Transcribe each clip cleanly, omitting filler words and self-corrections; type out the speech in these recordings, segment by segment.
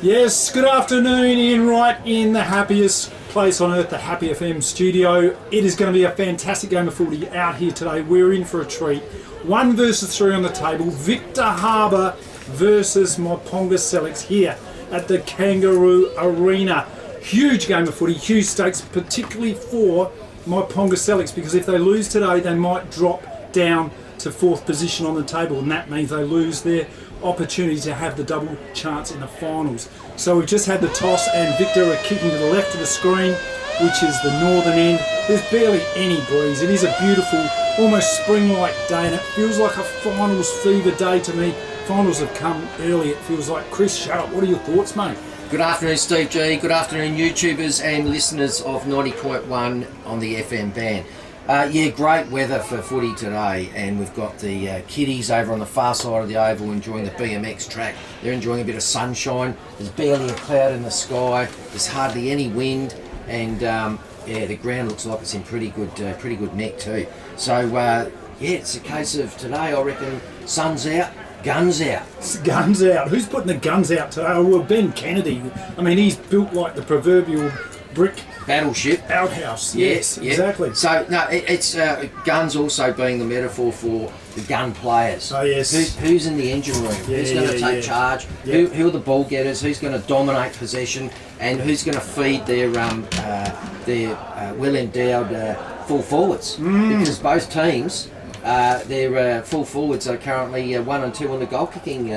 Yes, good afternoon, Ian Wright in the happiest place on earth, the Happy FM studio. It is going to be a fantastic game of footy out here today. We're in for a treat. 1 versus 3 on the table. Victor Harbour versus Myponga Sellicks here at the Kangaroo Arena. Huge game of footy, huge stakes, particularly for Myponga Sellicks, because if they lose today, they might drop down to 4th position on the table, and that means they lose their opportunity to have the double chance in the finals. So we've just had the toss, and Victor are kicking to the left of the screen, which is the northern end. There's barely any breeze. It is a beautiful, almost spring-like day, and it feels like a finals fever day to me. Finals have come early, it feels like. Chris, shut up. What are your thoughts, mate? Good afternoon, Steve G. Good afternoon, YouTubers and listeners of 90.1 on the FM band. Great weather for footy today, and we've got the kiddies over on the far side of the oval enjoying the BMX track. They're enjoying a bit of sunshine. There's barely a cloud in the sky. There's hardly any wind, and the ground looks like it's in pretty good nick too. So it's a case of today. I reckon sun's out, guns out. Guns out. Who's putting the guns out today? Oh, well, Ben Kennedy. I mean, he's built like the proverbial brick battleship outhouse. Yes, exactly. So no, it's guns also being the metaphor for the gun players. Oh yes. Who's in the engine room? Who's going to take charge? Yeah. Who are the ball getters? Who's going to dominate possession? And who's going to feed their well endowed full forwards? Because both teams, their full forwards are currently 1 and 2 in the goal kicking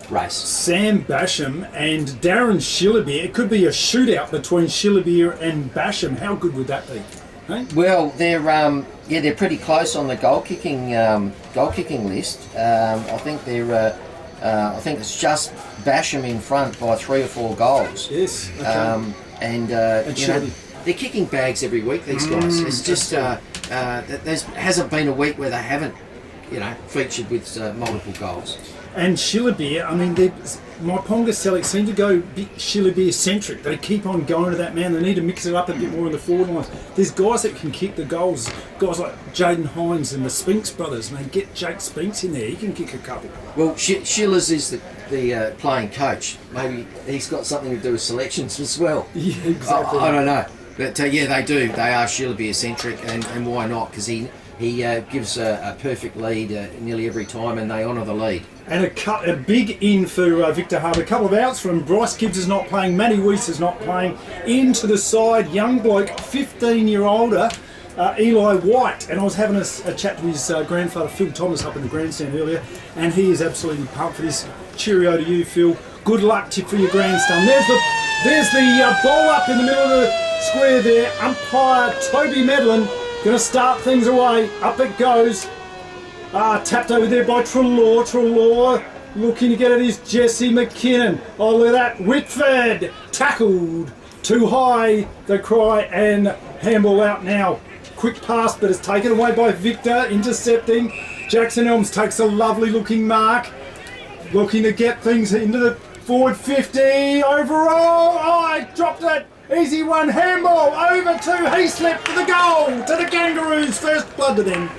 race. Sam Basham and Darren Shillerbeer. It could be a shootout between Shillerbeer and Basham. How good would that be? Hey? Well, they're pretty close on the goal kicking list. I think it's just Basham in front by 3 or 4 goals. Yes. Okay. They're kicking bags every week. These guys. It's just there hasn't been a week where they haven't featured with multiple goals. And Shillerbeer, I mean, Myponga Sellicks seem to go Shillerbeer-centric. They keep on going to that man. They need to mix it up a bit more in the forward lines. There's guys that can kick the goals. Guys like Jaden Hines and the Spinks brothers. Man, get Jake Spinks in there. He can kick a couple. Well, Shillers is the playing coach. Maybe he's got something to do with selections as well. Yeah, exactly. I don't know. But they do. They are Shillerbeer-centric, and why not? Because he gives a perfect lead nearly every time, and they honour the lead. And a big in for Victor Harbour. A couple of outs from Bryce Gibbs is not playing. Matty Weiss is not playing. Into the side, young bloke, 15-year-older, Eli White. And I was having a chat to his grandfather, Phil Thomas, up in the grandstand earlier, and he is absolutely pumped for this. Cheerio to you, Phil. Good luck for your grandson. There's the ball up in the middle of the square there. Umpire Toby Medlin going to start things away. Up it goes. Tapped over there by Treloar. Treloar looking to get it is Jesse McKinnon. Oh, look at that. Whitford tackled. Too high, they cry, and handball out now. Quick pass, but it's taken away by Victor, intercepting. Jackson Elms takes a lovely looking mark. Looking to get things into the forward 50. Overall. Oh, I dropped it. Easy one. Handball over to Heaslip for the goal. To the Kangaroos. First blood to them.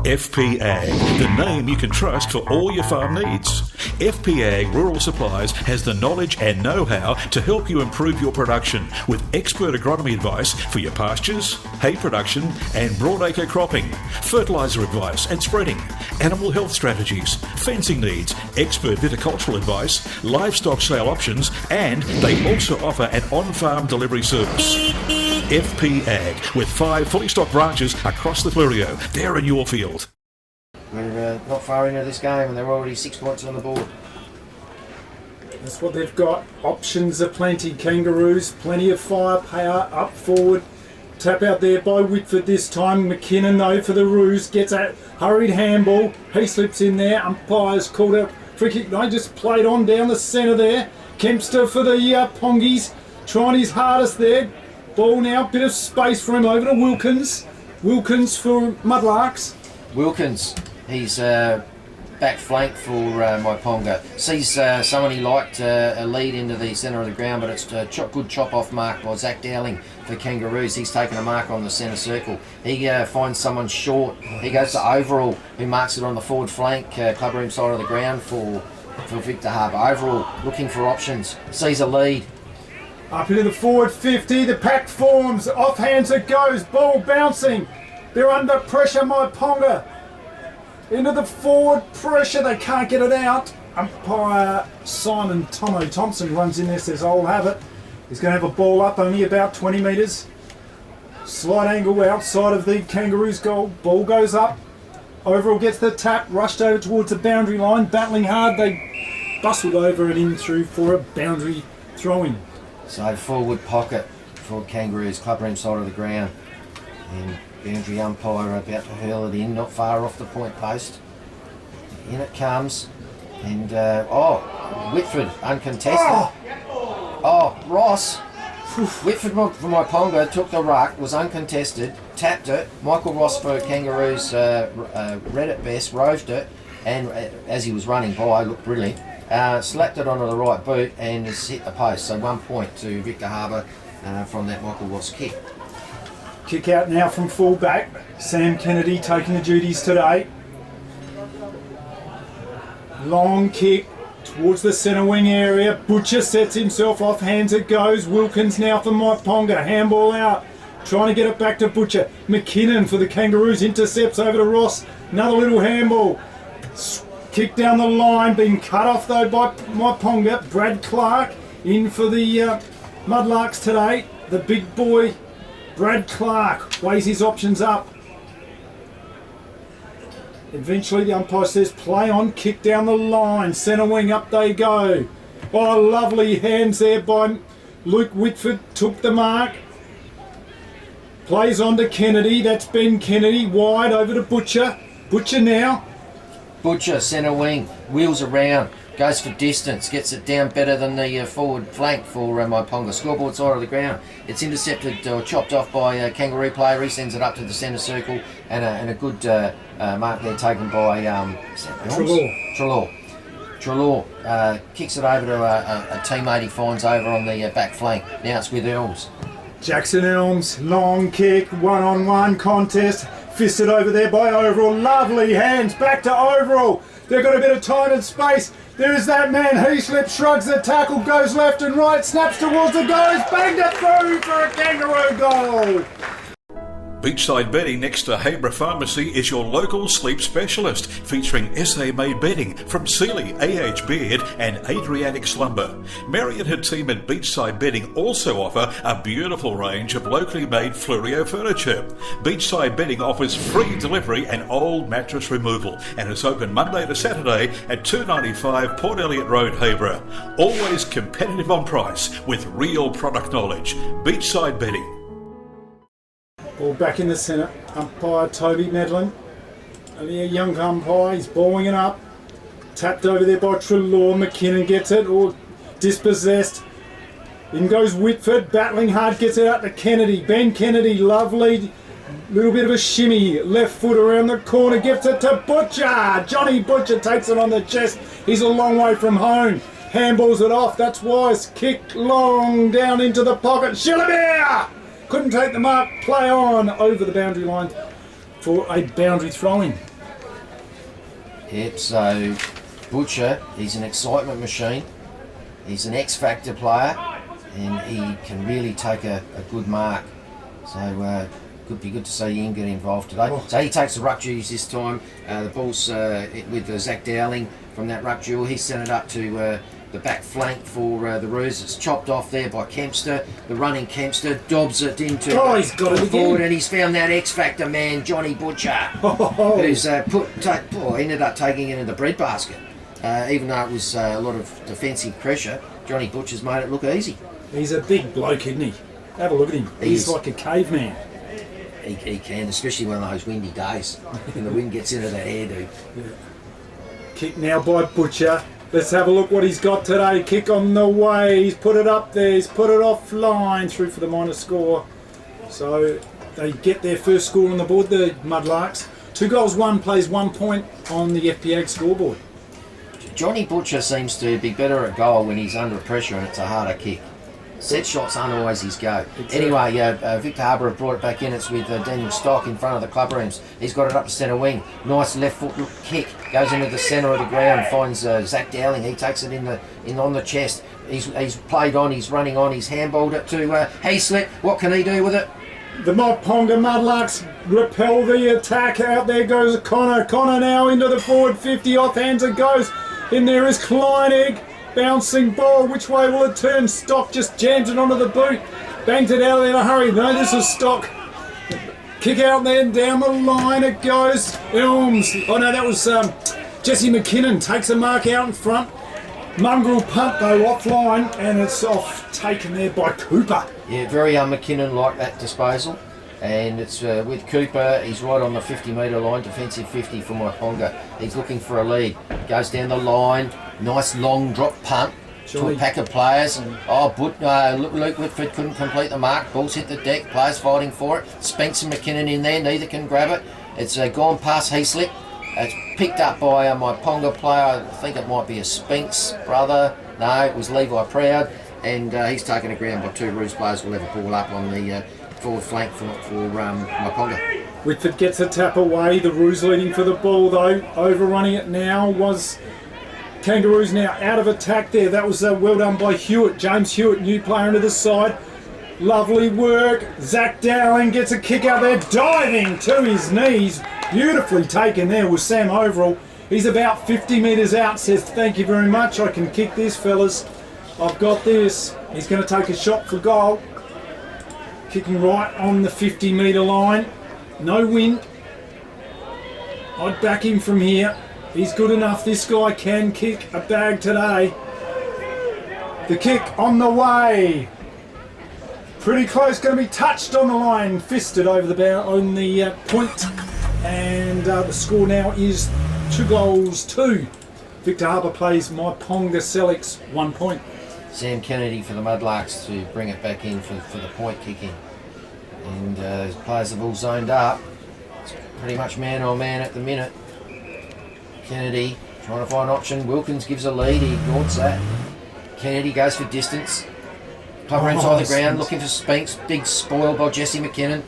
FP Ag, the name you can trust for all your farm needs. FP Ag Rural Supplies has the knowledge and know-how to help you improve your production with expert agronomy advice for your pastures, hay production and broadacre cropping, fertiliser advice and spreading, animal health strategies, fencing needs, expert viticultural advice, livestock sale options, and they also offer an on-farm delivery service. FP Ag, with 5 fully stocked branches across the Fleurieu. They're in your field. We're not far into this game and they're already 6 points on the board. That's what they've got. Options are plenty. Kangaroos, plenty of firepower up forward. Tap out there by Whitford this time. McKinnon though for the Roos gets a hurried handball. He slips in there. Umpires called a free kick. No, just played on down the centre there. Kempster for the Pongies, trying his hardest there. Ball now, bit of space for him over to Wilkins. Wilkins for Mudlarks. Wilkins, he's back flank for Myponga. Sees someone he liked a lead into the centre of the ground, but it's a good chop-off mark by Zach Dowling for Kangaroos. He's taken a mark on the centre circle. He finds someone short. He goes to Overall, who marks it on the forward flank, club room side of the ground for for Victor Harbour. Overall, looking for options. Sees a lead. Up into the forward 50, the pack forms, off hands it goes, ball bouncing. They're under pressure, Myponga. Into the forward pressure, they can't get it out. Umpire Simon Tomo Thompson runs in there, says I'll have it. He's going to have a ball up only about 20 metres. Slight angle outside of the Kangaroos' goal. Ball goes up. Overall gets the tap, rushed over towards the boundary line, battling hard. They bustled over and in through for a boundary throw-in. So forward pocket for Kangaroos, club room side of the ground. And boundary umpire about to hurl it in, not far off the point post. In it comes. And, Whitford uncontested. Ross. Whitford from Myponga took the ruck, was uncontested, tapped it. Michael Ross for Kangaroos read it best, roved it, and as he was running by, looked brilliant. Slapped it onto the right boot and has hit the post. So 1 point to Victor Harbour from that Michael Ross kick. Kick out now from fullback. Sam Kennedy taking the duties today. Long kick towards the centre wing area. Butcher sets himself off, hands it goes. Wilkins now for Myponga. Handball out. Trying to get it back to Butcher. McKinnon for the Kangaroos intercepts over to Ross. Another little handball. Kick down the line, being cut off though by Myponga. Brad Clark in for the Mudlarks today. The big boy, Brad Clark, weighs his options up. Eventually the umpire says play on, kick down the line, centre wing, up they go. Oh, lovely hands there by Luke Whitford, took the mark. Plays on to Kennedy, that's Ben Kennedy, wide over to Butcher. Butcher now. Butcher, centre wing, wheels around, goes for distance, gets it down better than the forward flank for Myponga. Scoreboard side of the ground. It's intercepted or chopped off by a Kangaroo player. He sends it up to the centre circle, and a good mark there taken by Trelaw. Kicks it over to a teammate he finds over on the back flank. Now it's with Elms. Jackson Elms, long kick, one-on-one contest. Fisted over there by Overall. Lovely hands back to Overall. They've got a bit of time and space. There's that man. He slips, shrugs the tackle, goes left and right, snaps towards the goals, banged it through for a Kangaroo goal. Beachside Bedding next to Habra Pharmacy is your local sleep specialist, featuring SA-made bedding from Sealy, AH Beard and Adriatic Slumber. Mary and her team at Beachside Bedding also offer a beautiful range of locally made Fluorio furniture. Beachside Bedding offers free delivery and old mattress removal, and is open Monday to Saturday at 295 Port Elliot Road, Habra. Always competitive on price with real product knowledge. Beachside Bedding. Ball back in the centre. Umpire Toby Medlin. Only a young umpire. He's balling it up. Tapped over there by Trelaw. McKinnon gets it. Or dispossessed. In goes Whitford. Battling hard. Gets it out to Kennedy. Ben Kennedy. Lovely. Little bit of a shimmy. Left foot around the corner. Gets it to Butcher. Johnny Butcher takes it on the chest. He's a long way from home. Handballs it off. That's wise. Kick long down into the pocket. Shillamere! Couldn't take the mark, play on over the boundary line for a boundary throw-in. Yep, so Butcher, he's an excitement machine. He's an X-Factor player, and he can really take a good mark. So could be good to see him get involved today. Oh. So he takes the ruck duties this time. The ball's with Zach Dowling from that ruck duel. He sent it up to the back flank for the Roos. It's chopped off there by Kempster. The running Kempster dobs it into he's got it forward, again. And he's found that X-Factor man, Johnny Butcher, who's ended up taking it in the breadbasket. Even though it was a lot of defensive pressure, Johnny Butcher's made it look easy. He's a big bloke, isn't he? Have a look at him. He's like a caveman. He can, especially one of those windy days when the wind gets into the hairdo. Yeah. Kick now by Butcher. Let's have a look what he's got today. Kick on the way. He's put it up there. He's put it offline through for the minor score. So they get their first score on the board, the Mudlarks. 2 goals, 1 plays 1 point on the FPA scoreboard. Johnny Butcher seems to be better at goal when he's under pressure and it's a harder kick. Set shots aren't always his go. Anyway, Victor Harbour have brought it back in. It's with Daniel Stock in front of the club rooms. He's got it up to centre wing. Nice left foot kick. Goes into the centre of the ground. Finds Zach Dowling. He takes it in on the chest. He's played on. He's running on. He's handballed it to Heaslip. What can he do with it? The Myponga Mudlarks repel the attack. Out there goes Connor. Connor now into the forward 50. Off hands it goes. In there is Kleinig. Bouncing ball, which way will it turn? Stock just jams it onto the boot. Banged it out in a hurry. No, this is Stock. Kick out there and down the line it goes. Elms. Oh no, that was Jesse McKinnon. Takes a mark out in front. Mongrel punt though offline, and it's off taken there by Cooper. Yeah, very McKinnon like that disposal. And it's with Cooper, he's right on the 50 metre line, defensive 50 for Myponga. He's looking for a lead. Goes down the line, nice long drop punt to a pack of players. Luke Whitford couldn't complete the mark. Ball's hit the deck, players fighting for it. Spinks and McKinnon in there, neither can grab it. It's gone past Heaslip. It's picked up by a Myponga player. I think it might be a Spinks brother. No, it was Levi Proud. And he's taken a ground by two Roos players. Will have a ball up on the forward flank for Myponga. Whitford gets a tap away. The Roos leading for the ball though. Overrunning it now was Kangaroos now out of attack there. That was well done by Hewitt. James Hewitt, new player into the side. Lovely work. Zach Dowling gets a kick out there. Diving to his knees. Beautifully taken there was Sam Overall. He's about 50 metres out. Says, thank you very much. I can kick this, fellas. I've got this. He's going to take a shot for goal. Kicking right on the 50 metre line. No wind. I'd back him from here. He's good enough. This guy can kick a bag today. The kick on the way. Pretty close. Going to be touched on the line. Fisted over the point. And the score now is 2-2. Victor Harbour plays Myponga Sellicks 1 point. Sam Kennedy for the Mudlarks to bring it back in for the point kicking. And his players have all zoned up. It's pretty much man on man at the minute. Kennedy trying to find an option. Wilkins gives a lead. He ignores that. Kennedy goes for distance. Clubber inside the ground looking for Spinks. Big spoil by Jesse McKinnon.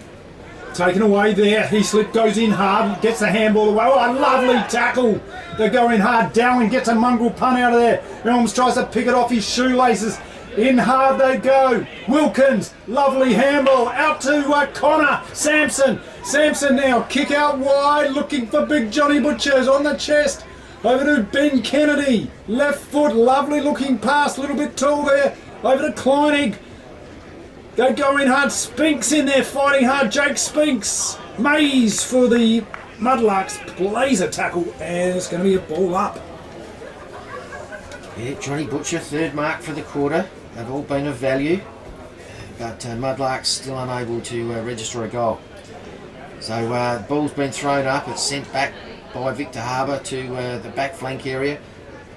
Taken away there. Heaslip goes in hard. Gets the handball away. Oh, a lovely tackle. They go in hard. Dowling gets a mongrel punt out of there. Elms tries to pick it off his shoelaces. In hard they go. Wilkins, lovely handball out to Connor. Sampson now kick out wide, looking for Big Johnny Butchers on the chest. Over to Ben Kennedy. Left foot, lovely looking pass, a little bit tall there. Over to Kleinig. They go in hard. Spinks in there fighting hard. Jake Spinks. Mays for the Mudlarks. Plays a tackle, and it's going to be a ball up. Yeah, Johnny Butcher, third mark for the quarter. They've all been of value, but Mudlarks still unable to register a goal. So the ball's been thrown up. It's sent back by Victor Harbour to the back flank area.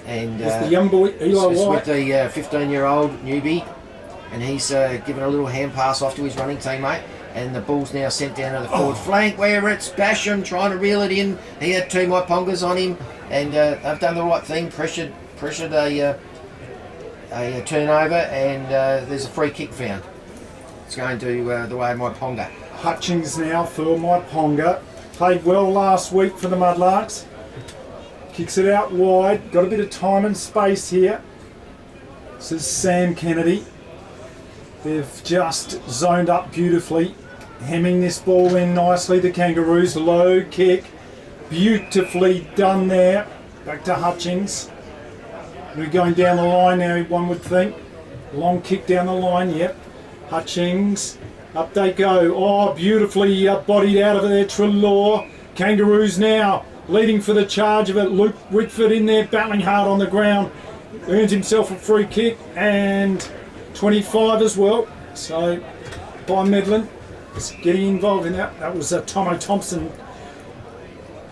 And it's the young boy, Eli White. With the 15-year-old newbie. And he's given a little hand pass off to his running teammate. And the ball's now sent down to the forward flank where it's Basham trying to reel it in. He had two Mypongas on him. And they've done the right thing, pressured a turnover, and there's a free kick found. It's going to the way of Myponga. Hutchings now for Myponga. Played well last week for the Mudlarks. Kicks it out wide. Got a bit of time and space here. This is Sam Kennedy. They've just zoned up beautifully. Hemming this ball in nicely. The Kangaroos. Low kick. Beautifully done there. Back to Hutchings. We're going down the line now, one would think. Long kick down the line, yep. Hutchings, up they go. Oh, beautifully bodied out of there, Trelaw. Kangaroos now leading for the charge of it. Luke Whitford in there, battling hard on the ground. Earns himself a free kick, and 25 as well. So, by Medlin is getting involved in that. That was Tomo Thompson.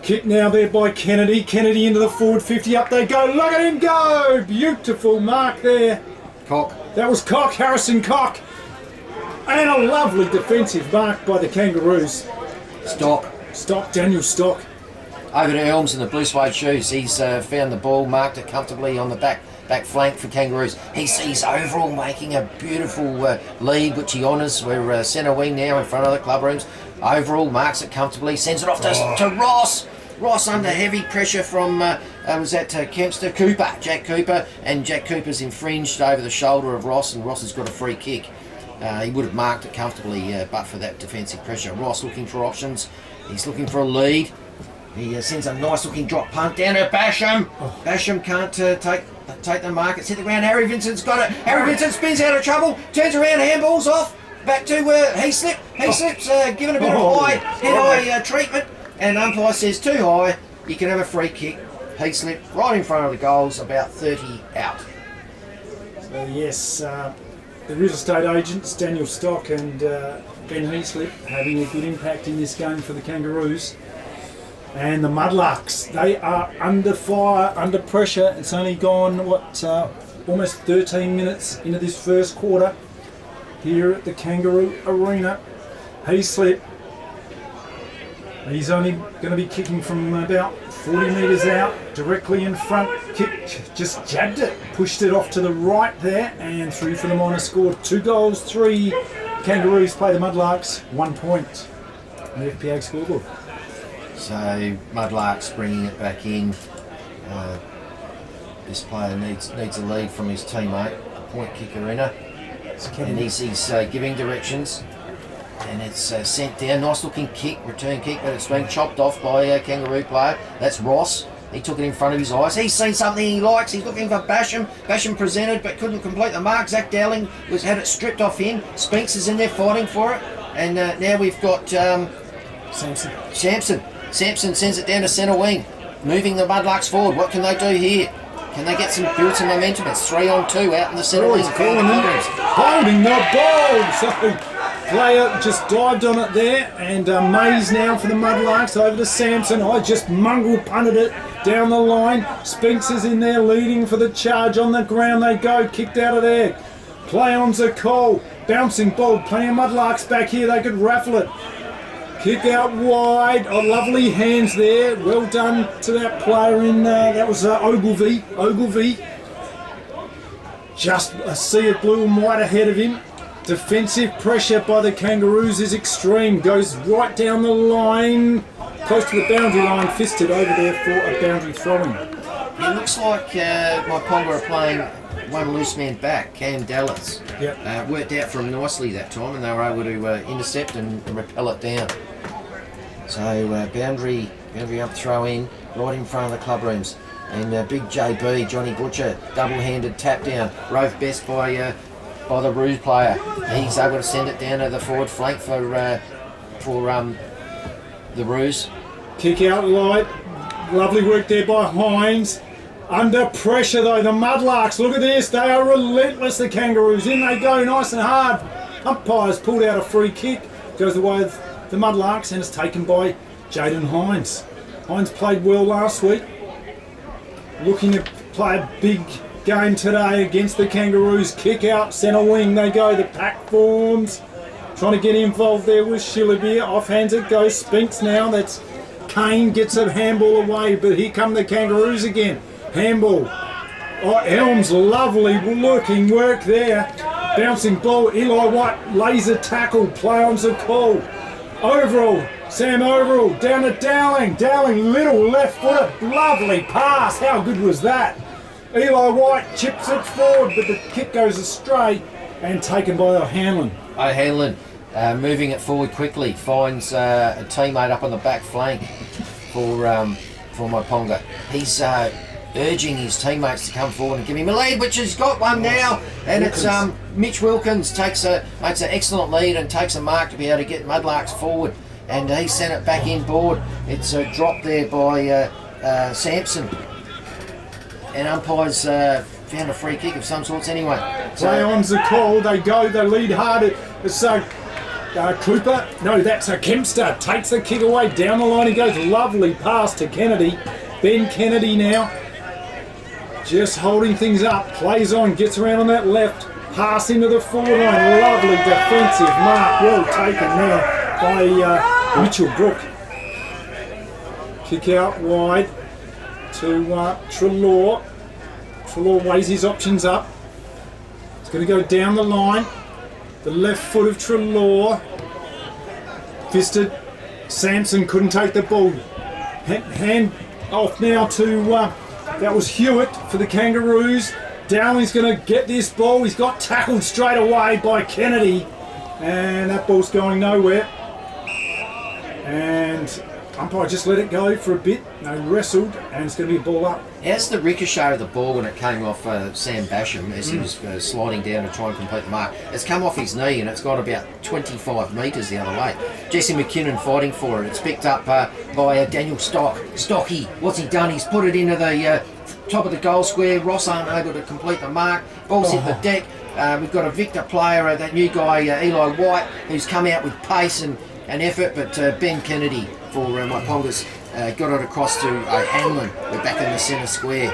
Kick now there by Kennedy. Kennedy into the forward 50. Up they go. Look at him go. Beautiful mark there. Cock. That was Cock. Harrison Cock. And a lovely defensive mark by the Kangaroos. Stock. Daniel Stock. Over to Elms in the blue suede shoes. He's found the ball, marked it comfortably on the back back flank for Kangaroos. He sees Overall making a beautiful lead, which he honours. We're centre wing now in front of the club rooms. Overall marks it comfortably, sends it off to Ross. Ross under heavy pressure from Kempster, Jack Cooper, and Jack Cooper's infringed over the shoulder of Ross, and Ross has got a free kick. He would have marked it comfortably but for that defensive pressure. Ross looking for options. He's looking for a lead. He sends a nice looking drop punt down to Basham. Basham can't take the mark. It's hit the ground. Harry Vincent's got it. Harry Vincent spins out of trouble. Turns around, handballs off. Back to Heaslip. Heaslip's given a bit of head-eye treatment. And umpire says too high. You can have a free kick. Heaslip right in front of the goals, about 30 out. So yes, the real estate agents, Daniel Stock and Ben Heaslip, having a good impact in this game for the Kangaroos. And the Mudlarks, they are under fire, under pressure. It's only gone, almost 13 minutes into this first quarter here at the Kangaroo Arena. Heaslip, he's only going to be kicking from about 40 metres out, directly in front. Kick, just jabbed it, pushed it off to the right there, and through for the minor. Scored 2 goals, 3 Kangaroos play the Mudlarks, 1 point on the FPA scoreboard. So Mudlarks bringing it back in. This player needs a lead from his teammate, a point kicker inner, and he's giving directions, and it's sent down. Nice looking kick, return kick, but it's been chopped off by a Kangaroo player. That's Ross. He took it in front of his eyes. He's seen something he likes. He's looking for Basham. Basham presented but couldn't complete the mark. Zach Dowling had it stripped off him. Spinks is in there fighting for it, and now we've got Sampson. Sampson sends it down to centre wing, moving the Mudlarks forward. What can they do here? Can they build some momentum? It's 3-on-2 out in the centre wing. Holding the ball. So player just dived on it there, and Mays now for the Mudlarks over to Sampson. I just punted it down the line. Spinks is in there leading for the charge. On the ground they go, kicked out of there. Play on Zakol, bouncing ball. Plenty of Mudlarks back here. They could raffle it. Kick out wide. Oh, lovely hands there. Well done to that player in that was Ogilvie. Just a sea of blue and white ahead of him. Defensive pressure by the Kangaroos is extreme. Goes right down the line, close to the boundary line. Fisted over there for a boundary throw-in. It looks like Myponga are playing one loose man back, Cam Dallas. Yep. Worked out for him nicely that time, and they were able to intercept and repel it down. So boundary up throw in, right in front of the club rooms. And big JB, Johnny Butcher, double-handed tap down. Rove best by the Roos player. He's able to send it down to the forward flank for the Roos. Kick out wide. Lovely work there by Hines. Under pressure though, the Mudlarks, look at this, they are relentless, the Kangaroos. In they go, nice and hard. Umpires pulled out a free kick. Goes the way of the Mudlarks, and it's taken by Jaden Hines. Hines played well last week. Looking to play a big game today against the Kangaroos. Kick out, centre wing they go. The pack forms. Trying to get involved there with Shillabir. Offhands it goes. Spinks now. That's Kane gets a handball away, but here come the Kangaroos again. Handball. Oh, Elms, lovely looking work there. Bouncing ball. Eli White laser tackle. Play on the call. Overall. Sam Overall down to Dowling. Dowling, little left foot. Lovely pass. How good was that? Eli White chips it forward, but the kick goes astray and taken by O'Hanlon. O'Hanlon moving it forward quickly, finds a teammate up on the back flank for Myponga. He's urging his teammates to come forward and give him a lead, which he's got one now, and Wilkins. It's Mitch Wilkins makes an excellent lead and takes a mark to be able to get Mudlarks forward, and he sent it back inboard. It's a drop there by Sampson, and umpires found a free kick of some sorts anyway. Play on's the call, they go, they lead hard. It's Cooper, no, that's a Kempster, takes the kick away, down the line he goes, lovely pass to Kennedy. Ben Kennedy now, just holding things up, plays on, gets around on that left, pass into the forward line, lovely defensive mark, well taken there by Mitchell Brook. Kick out wide to Trelaw. Trelaw weighs his options up. He's going to go down the line. The left foot of Trelaw. Fisted. Sampson couldn't take the ball. Hand off now to, that was Hewitt for the Kangaroos. Dowling's going to get this ball. He's got tackled straight away by Kennedy. And that ball's going nowhere. And umpire just let it go for a bit. They wrestled, and it's going to be a ball up. How's the ricochet of the ball when it came off Sam Basham as he was sliding down to try and complete the mark? It's come off his knee and it's got about 25 metres the other way. Jesse McKinnon fighting for it. It's picked up by Daniel Stocky. What's he done? He's put it into the top of the goal square. Ross aren't able to complete the mark. Ball's hit the deck. We've got a Victor player, that new guy, Eli White, who's come out with pace and effort, but Ben Kennedy for Mypongas got it across to Hanlon. We're back in the centre square.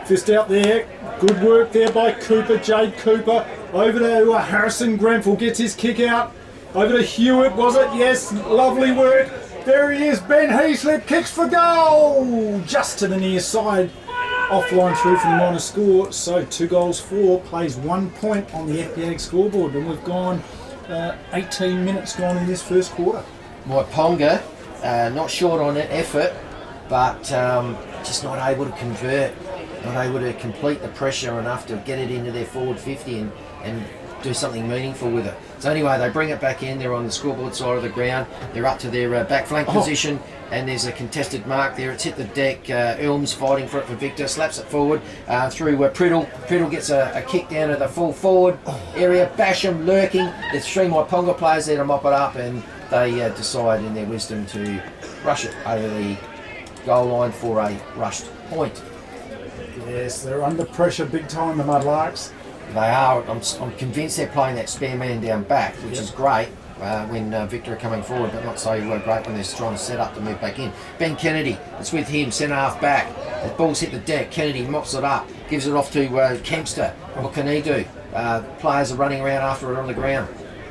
Fist out there. Good work there by Cooper, Jade Cooper. Over to Harrison Grenfell, gets his kick out. Over to Hewitt, was it? Yes, lovely work. There he is, Ben Heaslip kicks for goal! Just to the near side. Offline through from the minor score. So 2 goals for, plays 1 point on the FPA scoreboard. And we've gone 18 minutes gone in this first quarter. Myponga, not short on effort, but just not able to convert, not able to complete the pressure enough to get it into their forward 50 and do something meaningful with it. So anyway, they bring it back in. They're on the scoreboard side of the ground. They're up to their back flank position, and there's a contested mark there. It's hit the deck. Elms fighting for it for Victor, slaps it forward through Priddle. Priddle gets a kick down to the full forward area. Basham lurking. There's 3 Myponga players there to mop it up, and they decide in their wisdom to rush it over the goal line for a rushed point. Yes, they're under pressure big time, the Mudlarks. They are. I'm convinced they're playing that spare man down back, which is great when Victor are coming forward, but not so great when they're trying to set up to move back in. Ben Kennedy, it's with him, centre half back. The ball's hit the deck. Kennedy mops it up, gives it off to Kempster. What can he do? Players are running around after it on the ground.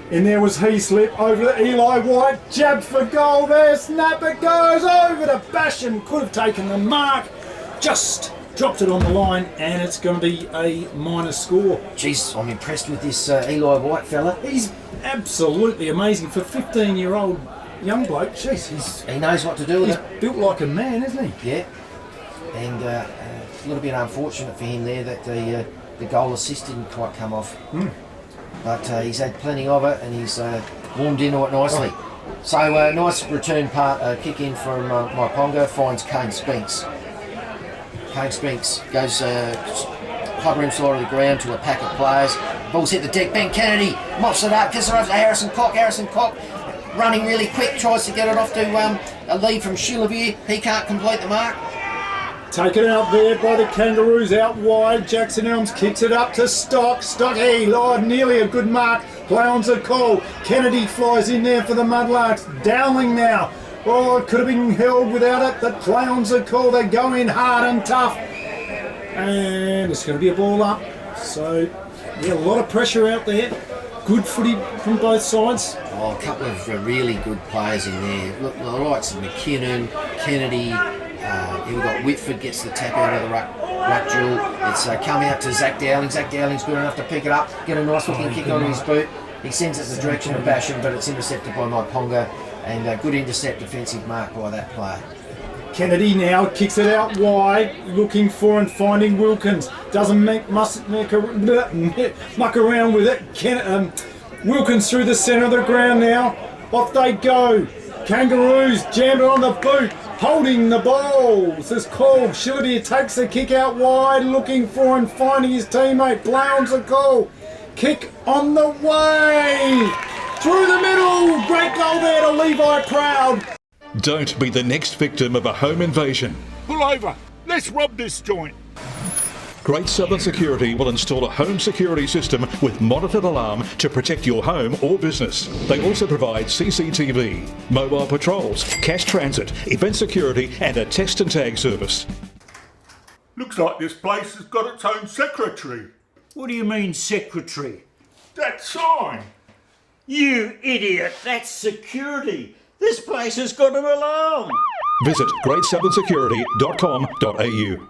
In there was Heaslip, over to Eli White, jab for goal there, snap it goes, over to Basham, could have taken the mark, just dropped it on the line, and it's going to be a minor score. Jeez, I'm impressed with this Eli White fella. He's absolutely amazing for a 15-year-old young bloke. Jeez, he knows what to do with it. He's built like a man, isn't he? Yeah, and a little bit unfortunate for him there that the goal assist didn't quite come off. But he's had plenty of it, and he's warmed into it nicely. So nice return kick in from Myponga, finds Kane Spinks. Kane Spinks goes hovering side of the ground to a pack of players. Ball's hit the deck. Ben Kennedy mops it up, gets it over to Harrison Cock. Harrison Cock running really quick, tries to get it off to a lead from Shillavere. He can't complete the mark. Taken out there by the Kangaroos out wide. Jackson Elms kicks it up to Stock. Stocky, Lord, nearly a good mark. Play on's a call. Kennedy flies in there for the Mudlarks. Dowling now. Oh, it could have been held without it, but play on's a call. They go in hard and tough. And it's going to be a ball up. So, yeah, a lot of pressure out there. Good footy from both sides. Oh, a couple of really good players in there. Look, the likes of McKinnon, Kennedy. Here we've got Whitford gets the tap out of the ruck drill. It's come out to Zach Dowling. Zach Dowling's good enough to pick it up, get a nice looking kick onto his boot. He sends it in the direction of Basham, but it's intercepted by Myponga, and a good intercept defensive mark by that player. Kennedy now kicks it out wide, looking for and finding Wilkins. Doesn't muck around with it. Wilkins through the centre of the ground now. Off they go. Kangaroos jam it on the boot. Holding the ball. This is called. Shillavere takes the kick out wide, looking for and finding his teammate. Blown's a call. Kick on the way. Through the middle. Great goal there to Levi Proud. Don't be the next victim of a home invasion. Pull over. Let's rob this joint. Great Southern Security will install a home security system with monitored alarm to protect your home or business. They also provide CCTV, mobile patrols, cash transit, event security and a text and tag service. Looks like this place has got its own secretary. What do you mean, secretary? That sign. You idiot, that's security. This place has got an alarm. Visit greatsouthern.security.com.au.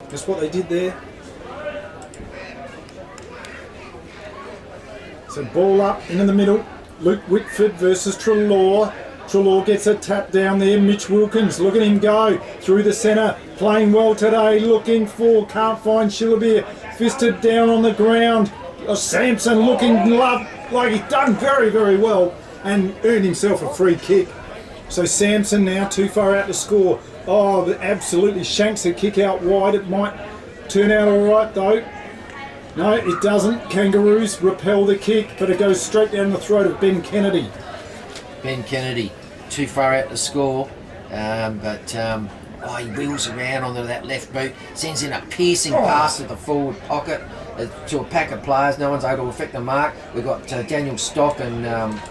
That's what they did there. So ball up into the middle. Luke Whitford versus Treloar. Treloar gets a tap down there. Mitch Wilkins, look at him go through the centre. Playing well today, looking for, can't find Shillabeer. Fisted down on the ground. Sampson looking like he's done very, very well and earned himself a free kick. So Sampson now too far out to score. Oh, absolutely shanks a kick out wide. It might turn out all right though. No, it doesn't. Kangaroos repel the kick, but it goes straight down the throat of Ben Kennedy. Ben Kennedy, too far out to score, he wheels around onto that left boot, sends in a piercing pass to the forward pocket to a pack of players. No one's able to affect the mark. We've got Daniel Stock and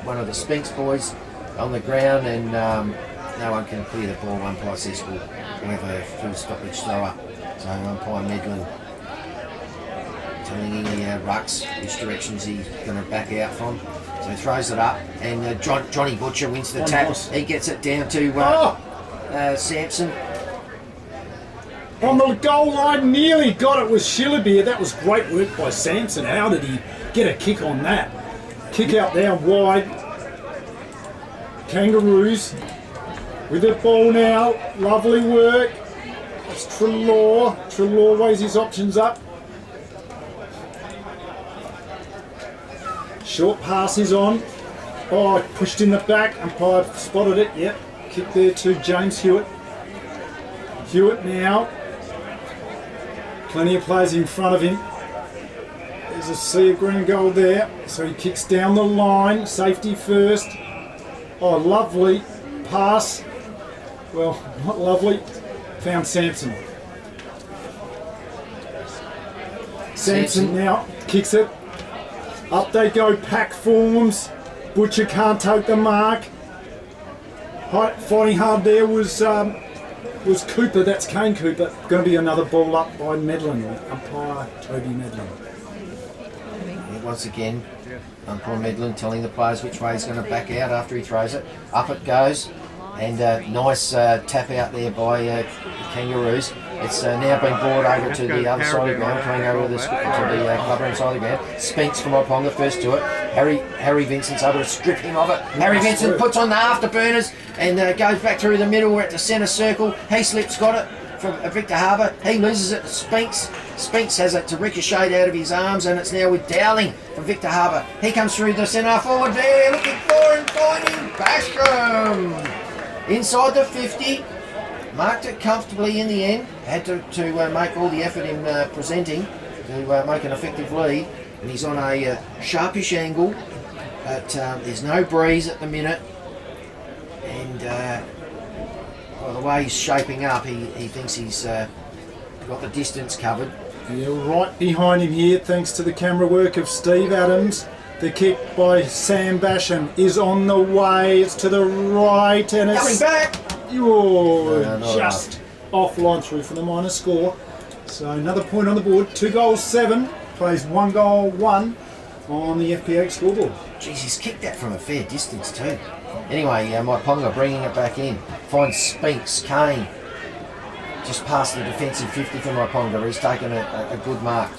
one of the Spinks boys on the ground, and no one can clear the ball. Umpire says we'll have a full stoppage thrower. So umpire Medlin telling Rux which directions he's going to back out from. So he throws it up, and Johnny Butcher wins the tap. Nice. He gets it down to Sampson. On the goal line, nearly got it with Shillabeer. That was great work by Sampson. How did he get a kick on that? Kick out there wide. Kangaroos with the ball now. Lovely work. It's Treloar. Treloar weighs his options up. Short pass is on. Oh, pushed in the back. Umpire spotted it. Yep. Kick there to James Hewitt. Hewitt now. Plenty of players in front of him. There's a sea of green gold there. So he kicks down the line. Safety first. Oh, lovely pass. Well, not lovely. Found Sampson. Sampson now kicks it. Up they go, pack forms. Butcher can't take the mark. Fighting hard there was Cooper, that's Kane Cooper. Going to be another ball up by Medlin, umpire Toby Medlin. Once again, umpire Medlin telling the players which way he's going to back out after he throws it. Up it goes, and nice tap out there by the Kangaroos. It's now been brought over to the other side of the ground, coming over to the clubroom side of the ground. Spinks from Myponga first to it. Harry Vincent's able to strip him of it. Harry Vincent puts on the afterburners and goes back through the middle. We're at the centre circle. Heaslip's got it from Victor Harbour. He loses it to Spinks. Spinks has it to ricochet out of his arms, and it's now with Dowling from Victor Harbour. He comes through the centre forward there, looking for and finding Basham. Inside the 50. Marked it comfortably in the end. Had to make all the effort in presenting to make an effective lead. And he's on a sharpish angle, but there's no breeze at the minute. And by the way he's shaping up, he thinks he's got the distance covered. Yeah, right behind him here, thanks to the camera work of Steve Adams. The kick by Sam Basham is on the way. It's to the right, and it's coming back. Just off line through for the minor score. So another point on the board. 2 goals 7. Plays 1 goal 1 on the FPH scoreboard. Jeez, he's kicked that from a fair distance too. Anyway, Myponga bringing it back in. Finds Spinks, Kane. Just past the defensive 50 for Myponga. He's taken a good mark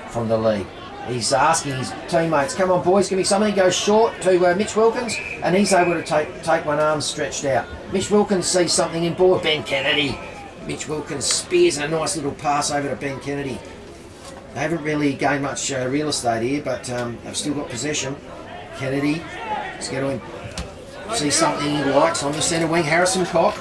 from the lead. He's asking his teammates, come on boys, give me something. He goes short to Mitch Wilkins, and he's able to take one arm stretched out. Mitch Wilkins sees something in ball. Ben Kennedy. Mitch Wilkins spears a nice little pass over to Ben Kennedy. They haven't really gained much real estate here, but they've still got possession. Kennedy is going to see something he likes on the centre wing. Harrison Cock.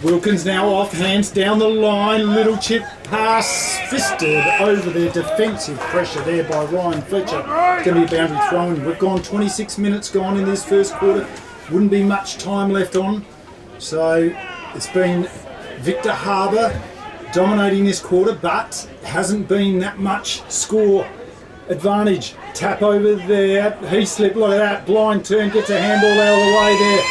Wilkins now off, hands down the line, little chip pass, fisted over their defensive pressure there by Ryan Fletcher. Going to be a boundary throw-in. We've gone 26 minutes gone in this first quarter. Wouldn't be much time left on. So it's been Victor Harbour dominating this quarter, but hasn't been that much score advantage. Tap over there, Heaslip, look at that, blind turn, gets a handball out of the way there.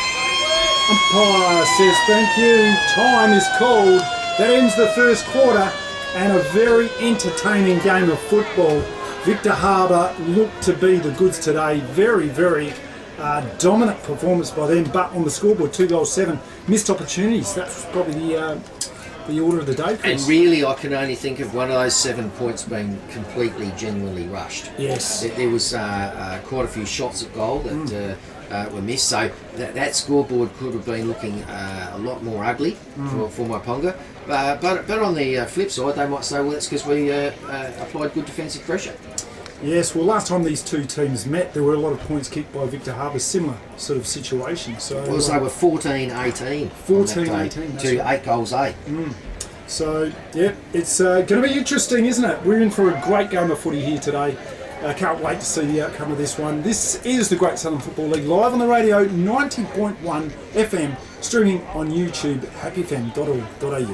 Umpire says thank you, time is called. That ends the first quarter and a very entertaining game of football. Victor Harbour looked to be the goods today. Very, very dominant performance by them, but on the scoreboard, 2 goals 7. Missed opportunities, that's probably the order of the day, Chris. And really, I can only think of one of those 7 points being completely, genuinely rushed. Yes. There was quite a few shots at goal that were missed, so that scoreboard could have been looking a lot more ugly for Myponga. But on the flip side, they might say, well, that's because we applied good defensive pressure. Yes, well, last time these two teams met, there were a lot of points kicked by Victor Harbour, similar sort of situation. So Well, they were 14-18. 14-18, to 8 goals 8. So, yeah, it's going to be interesting, isn't it? We're in for a great game of footy here today. I can't wait to see the outcome of this one. This is the Great Southern Football League, live on the radio, 90.1 FM, streaming on YouTube, happyfm.org.au.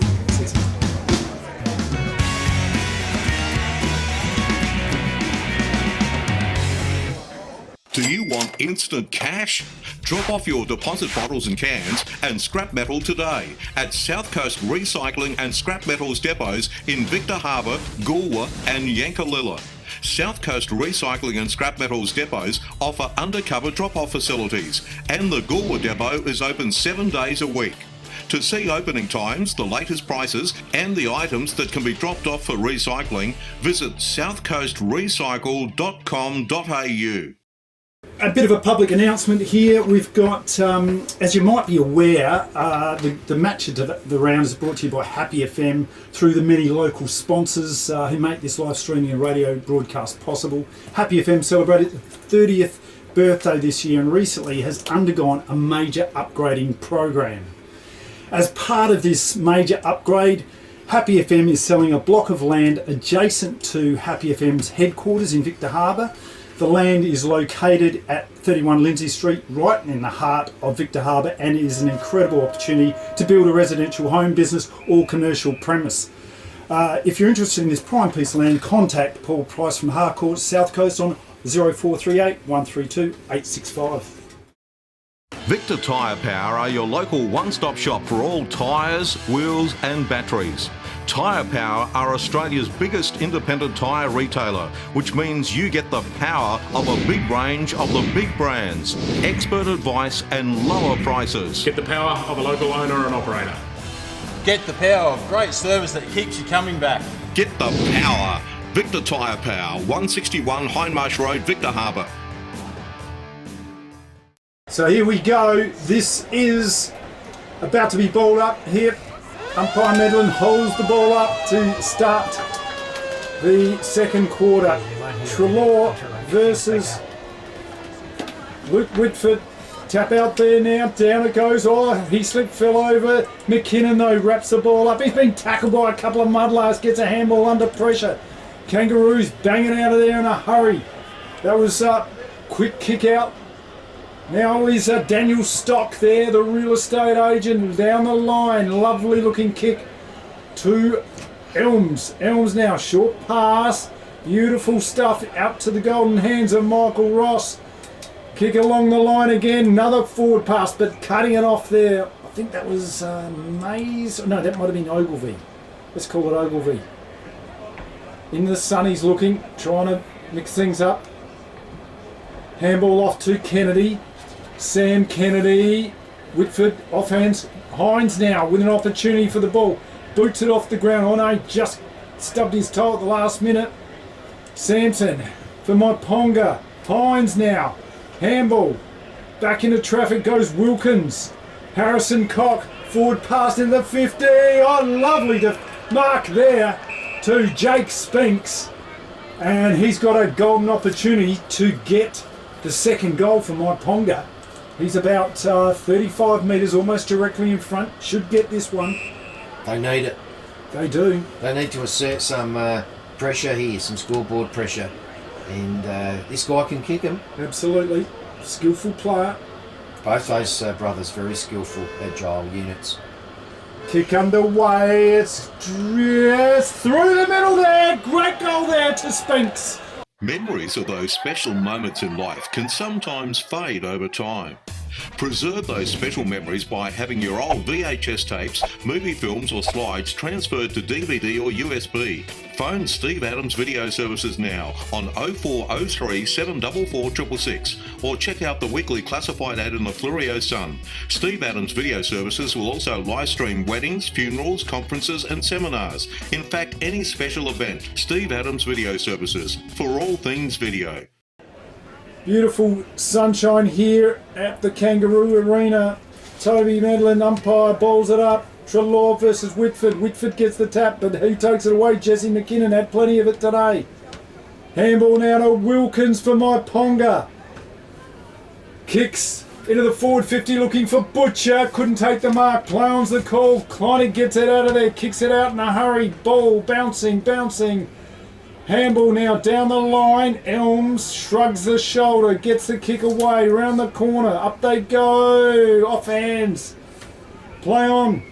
Do you want instant cash? Drop off your deposit bottles and cans and scrap metal today at South Coast Recycling and Scrap Metals depots in Victor Harbour, Goolwa and Yankalilla. South Coast Recycling and Scrap Metals depots offer undercover drop-off facilities, and the Goolwa depot is open 7 days a week. To see opening times, the latest prices and the items that can be dropped off for recycling, visit southcoastrecycle.com.au. A bit of a public announcement here. We've got, as you might be aware, the match of the round is brought to you by Happy FM through the many local sponsors who make this live streaming and radio broadcast possible. Happy FM celebrated its 30th birthday this year and recently has undergone a major upgrading program. As part of this major upgrade, Happy FM is selling a block of land adjacent to Happy FM's headquarters in Victor Harbour. The land is located at 31 Lindsay Street, right in the heart of Victor Harbour, and is an incredible opportunity to build a residential home, business or commercial premise. If you're interested in this prime piece of land, contact Paul Price from Harcourt South Coast on 0438 132 865. Victor Tyre Power are your local one-stop shop for all tyres, wheels and batteries. Tyre Power are Australia's biggest independent tyre retailer, which means you get the power of a big range of the big brands, expert advice and lower prices. Get the power of a local owner and operator. Get the power of great service that keeps you coming back. Get the power. Victor Tyre Power, 161 Hindmarsh Road, Victor Harbour. So here we go. This is about to be balled up here. Umpire Medlin holds the ball up to start the second quarter. Trelaw versus Luke Whitford. Tap out there now. Down it goes. Oh, he slipped, fell over. McKinnon, though, wraps the ball up. He's been tackled by a couple of muddlers. Gets a handball under pressure. Kangaroos banging out of there in a hurry. That was a quick kick out. Now is Daniel Stock there, the real estate agent, down the line. Lovely looking kick to Elms. Elms now, short pass. Beautiful stuff out to the golden hands of Michael Ross. Kick along the line again. Another forward pass, but cutting it off there. I think that was Mays. No, that might have been Ogilvie. Let's call it Ogilvie. In the sun he's looking, trying to mix things up. Handball off to Kennedy. Sam Kennedy, Whitford, offhands, Hines now with an opportunity for the ball, boots it off the ground. Oh no, just stubbed his toe at the last minute. Sampson for Myponga, Hines now, handball, back into traffic goes Wilkins. Harrison Cock, forward pass into the 50, oh lovely mark there to Jake Spinks, and he's got a golden opportunity to get the second goal for Myponga. He's about 35 metres, almost directly in front. Should get this one. They need it. They do. They need to assert some pressure here, some scoreboard pressure. And this guy can kick him. Absolutely. Skillful player. Both those brothers, very skillful, agile units. Kick underway. It's through the middle there. Great goal there to Spinks. Memories of those special moments in life can sometimes fade over time. Preserve those special memories by having your old VHS tapes, movie films or slides transferred to DVD or USB. Phone Steve Adams Video Services now on 0403 744 666 or check out the weekly classified ad in the Fluorio Sun. Steve Adams Video Services will also live stream weddings, funerals, conferences and seminars. In fact, any special event. Steve Adams Video Services, for all things video. Beautiful sunshine here at the Kangaroo Arena. Toby Medlin, umpire, bowls it up. Treloar versus Whitford. Whitford gets the tap, but he takes it away. Jesse McKinnon had plenty of it today. Handball now to Wilkins for Myponga. Kicks into the forward 50 looking for Butcher. Couldn't take the mark. Play on's the call. Kleinick gets it out of there. Kicks it out in a hurry. Ball bouncing. Handball now down the line. Elms shrugs the shoulder. Gets the kick away. Round the corner. Up they go. Off hands. Play on.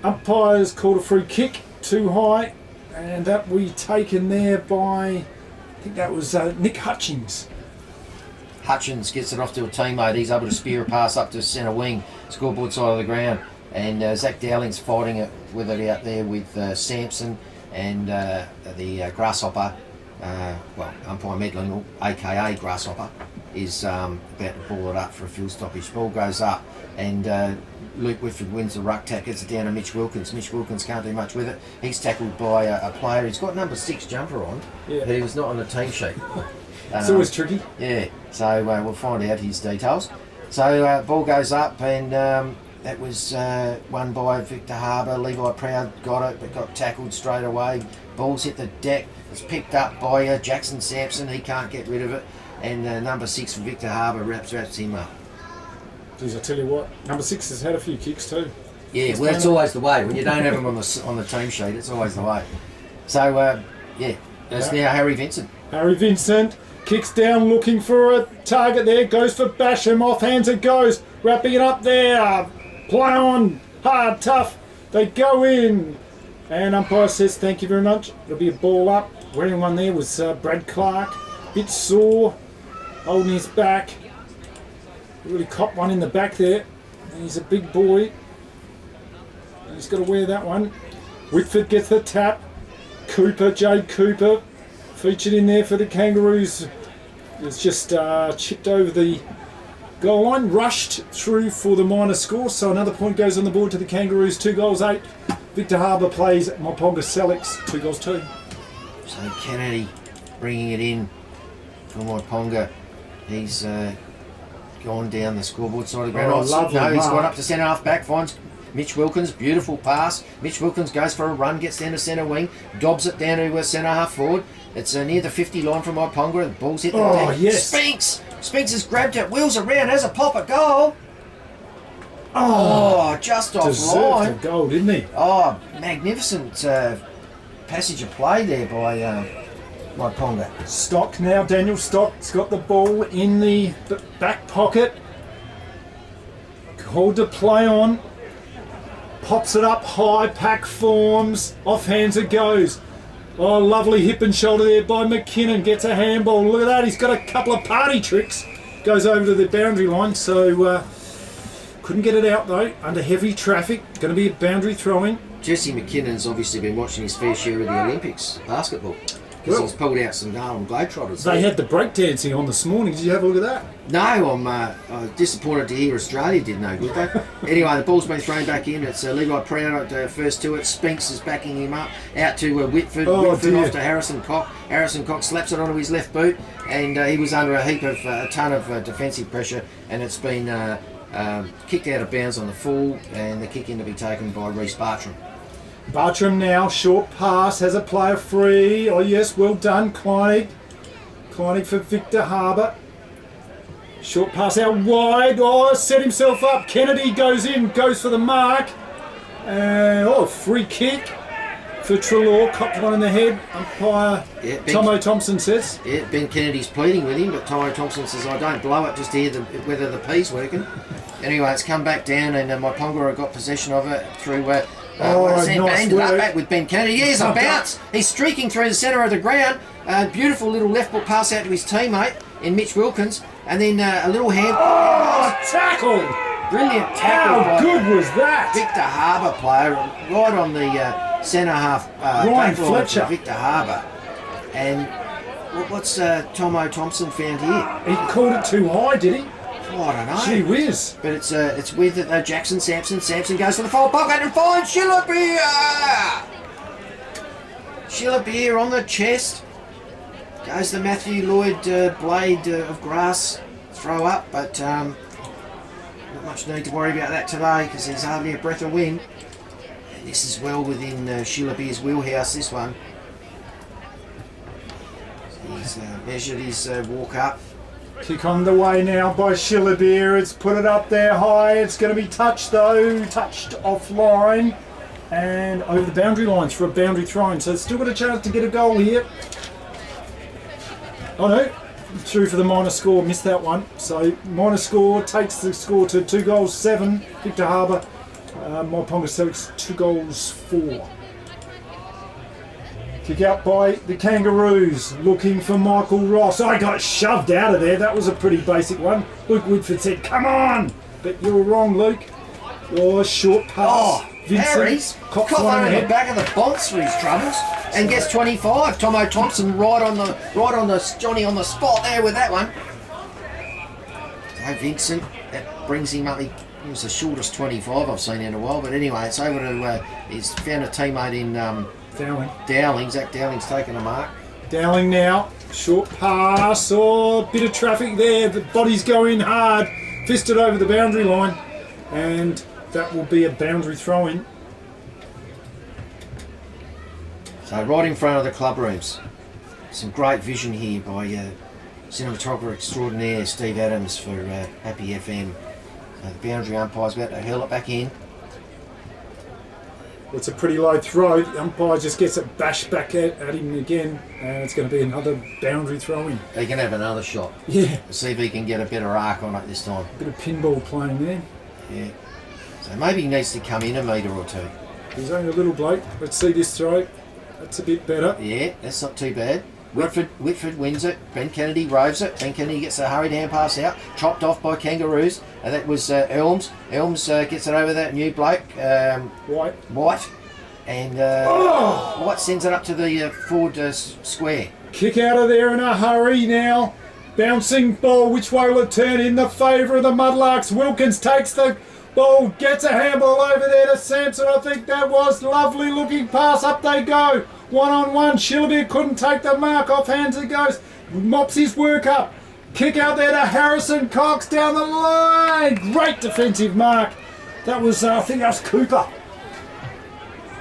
Umpires called a free kick too high, and that will be taken there by, I think that was Nick Hutchings. Hutchins gets it off to a teammate. He's able to spear a pass up to centre wing, scoreboard side of the ground, and Zach Dowling's fighting it with it out there with Sampson and the Grasshopper. Umpire Medlin, aka Grasshopper, is about to ball it up for a field stoppage. Ball goes up, and Luke Whitford wins the ruck tack, gets it down to Mitch Wilkins. Mitch Wilkins can't do much with it. He's tackled by a player. He's got number 6 jumper on, but he was not on the team sheet. It's always tricky. Yeah, so we'll find out his details. So ball goes up, and that was won by Victor Harbour. Levi Proud got it, but got tackled straight away. Ball's hit the deck. It's picked up by Jackson Sampson. He can't get rid of it. And number 6 for Victor Harbour wraps him up. Geez, I tell you what, number 6 has had a few kicks too. Yeah, well, that's always the way. When you don't have them on the team sheet, it's always the way. So, there's now Harry Vincent. Harry Vincent kicks down looking for a target there. Goes for Basham. Off hands it goes. Wrapping it up there. Play on. Hard, tough. They go in. And umpire says thank you very much. It'll be a ball up. Wearing one there was Brad Clark. Bit sore. Holding his back. Really copped one in the back there. And he's a big boy. And he's got to wear that one. Whitford gets the tap. Jade Cooper, featured in there for the Kangaroos. It's just chipped over the goal line. Rushed through for the minor score. So another point goes on the board to the Kangaroos. 2 goals, 8. Victor Harbour plays Myponga Sellicks. 2 goals, 2. So Kennedy bringing it in for Myponga. He's gone down the scoreboard side of the ground. He's gone up to centre half back, finds Mitch Wilkins, beautiful pass. Mitch Wilkins goes for a run, gets down to centre wing, dobs it down to centre half forward. It's near the 50 line from Myponga. The ball's hit the deck. Yes. Spinks has grabbed it, wheels around, has a pop at goal. Just off line. Deserved a goal, didn't he? Magnificent passage of play there by Myponga. Stock now, Daniel Stock's got the ball in the back pocket. Called to play on. Pops it up high, pack forms. Off hands it goes. Oh, lovely hip and shoulder there by McKinnon. Gets a handball. Look at that, he's got a couple of party tricks. Goes over to the boundary line, so couldn't get it out though. Under heavy traffic. Going to be a boundary throw-in. Jesse McKinnon's obviously been watching his fair share of the Olympics basketball. Because he's pulled out some Harlem Globetrotters. They had the breakdancing on this morning. Did you have a look at that? No, I'm disappointed to hear Australia did no good though. Anyway, the ball's been thrown back in. It's Levi Proud first to it. Spinks is backing him up. Out to Whitford. Whitford off to Harrison Cock. Harrison Cock slaps it onto his left boot. And he was under a ton of defensive pressure. And it's been kicked out of bounds on the full. And the kick in to be taken by Reece Bartram. Bartram now, short pass, has a player free. Oh yes, well done, Kleinick. Kleinick for Victor Harbour. Short pass out wide. Oh, set himself up. Kennedy goes in, goes for the mark. And free kick for Treloar. Copped one in the head. Umpire Tomo Thompson says. Yeah, Ben Kennedy's pleading with him, but Tomo Thompson says, I don't blow it just to hear whether the P's working. Anyway, it's come back down, and Myponga got possession of it through... nice work. Back with Ben Kennedy. Here's a bounce. He's streaking through the centre of the ground. Beautiful little left foot pass out to his teammate. in Mitch Wilkins, and then a little hand. Oh, tackled! Brilliant tackle. How by good was that? Victor Harbour player, right on the centre half. Ryan back line Fletcher. for Victor Harbour. And what's Tomo Thompson found here? He called it too high, did he? Oh, I don't know. Gee whiz. But it's with Jackson Sampson. Sampson goes to the forward pocket and finds Shillabeer. Shillabeer on the chest. Goes the Matthew Lloyd blade of grass throw up, but not much need to worry about that today because there's hardly a breath of wind. And this is well within Shillabeer's wheelhouse, this one. He's measured his walk up. Kick on the way now by Shillabeer. It's put it up there high. It's going to be touched though. Touched offline. And over the boundary lines for a boundary throw-in. So it's still got a chance to get a goal here. Oh no. Through for the minor score. Missed that one. So minor score takes the score to 2 goals 7. Victor Harbour. Myponga Sellicks 2 goals 4. Kick out by the Kangaroos, looking for Michael Ross. I got shoved out of there. That was a pretty basic one. Luke Woodford said, come on! But you were wrong, Luke. Oh, short pass. Harry's caught one in the back of the bonds for his troubles and gets 25. Tomo Thompson right on the Johnny on the spot there with that one. So Vincent, that brings him up. He was the shortest 25 I've seen in a while. But anyway, it's over to he's found a teammate in Dowling. Zach Dowling's taken a mark. Dowling now. Short pass. Oh, bit of traffic there. The body's going hard. Fisted over the boundary line. And that will be a boundary throw-in. So right in front of the club rooms. Some great vision here by cinematographer extraordinaire Steve Adams for Happy FM. The boundary umpire's about to hurl it back in. It's a pretty low throw. The umpire just gets it bashed back at him again, and it's going to be another boundary throw-in. He can have another shot. Yeah. See if he can get a better arc on it this time. Bit of pinball playing there. Yeah. So maybe he needs to come in a metre or two. He's only a little bloke. Let's see this throw. That's a bit better. Yeah, that's not too bad. Whitford wins it. Ben Kennedy roves it. Ben Kennedy gets a hurried hand pass out, chopped off by Kangaroos, and that was Elms. Elms gets it over that new bloke, White, and White sends it up to the forward square. Kick out of there in a hurry now. Bouncing ball. Which way will it turn? In the favour of the Mudlarks. Wilkins takes the ball, gets a handball over there to Sampson. I think that was lovely looking pass. Up they go. 1-on-1. Shillabeer couldn't take the mark. Off hands it goes. Mops his work up. Kick out there to Harrison Cox down the line. Great defensive mark. That was, I think that was Cooper.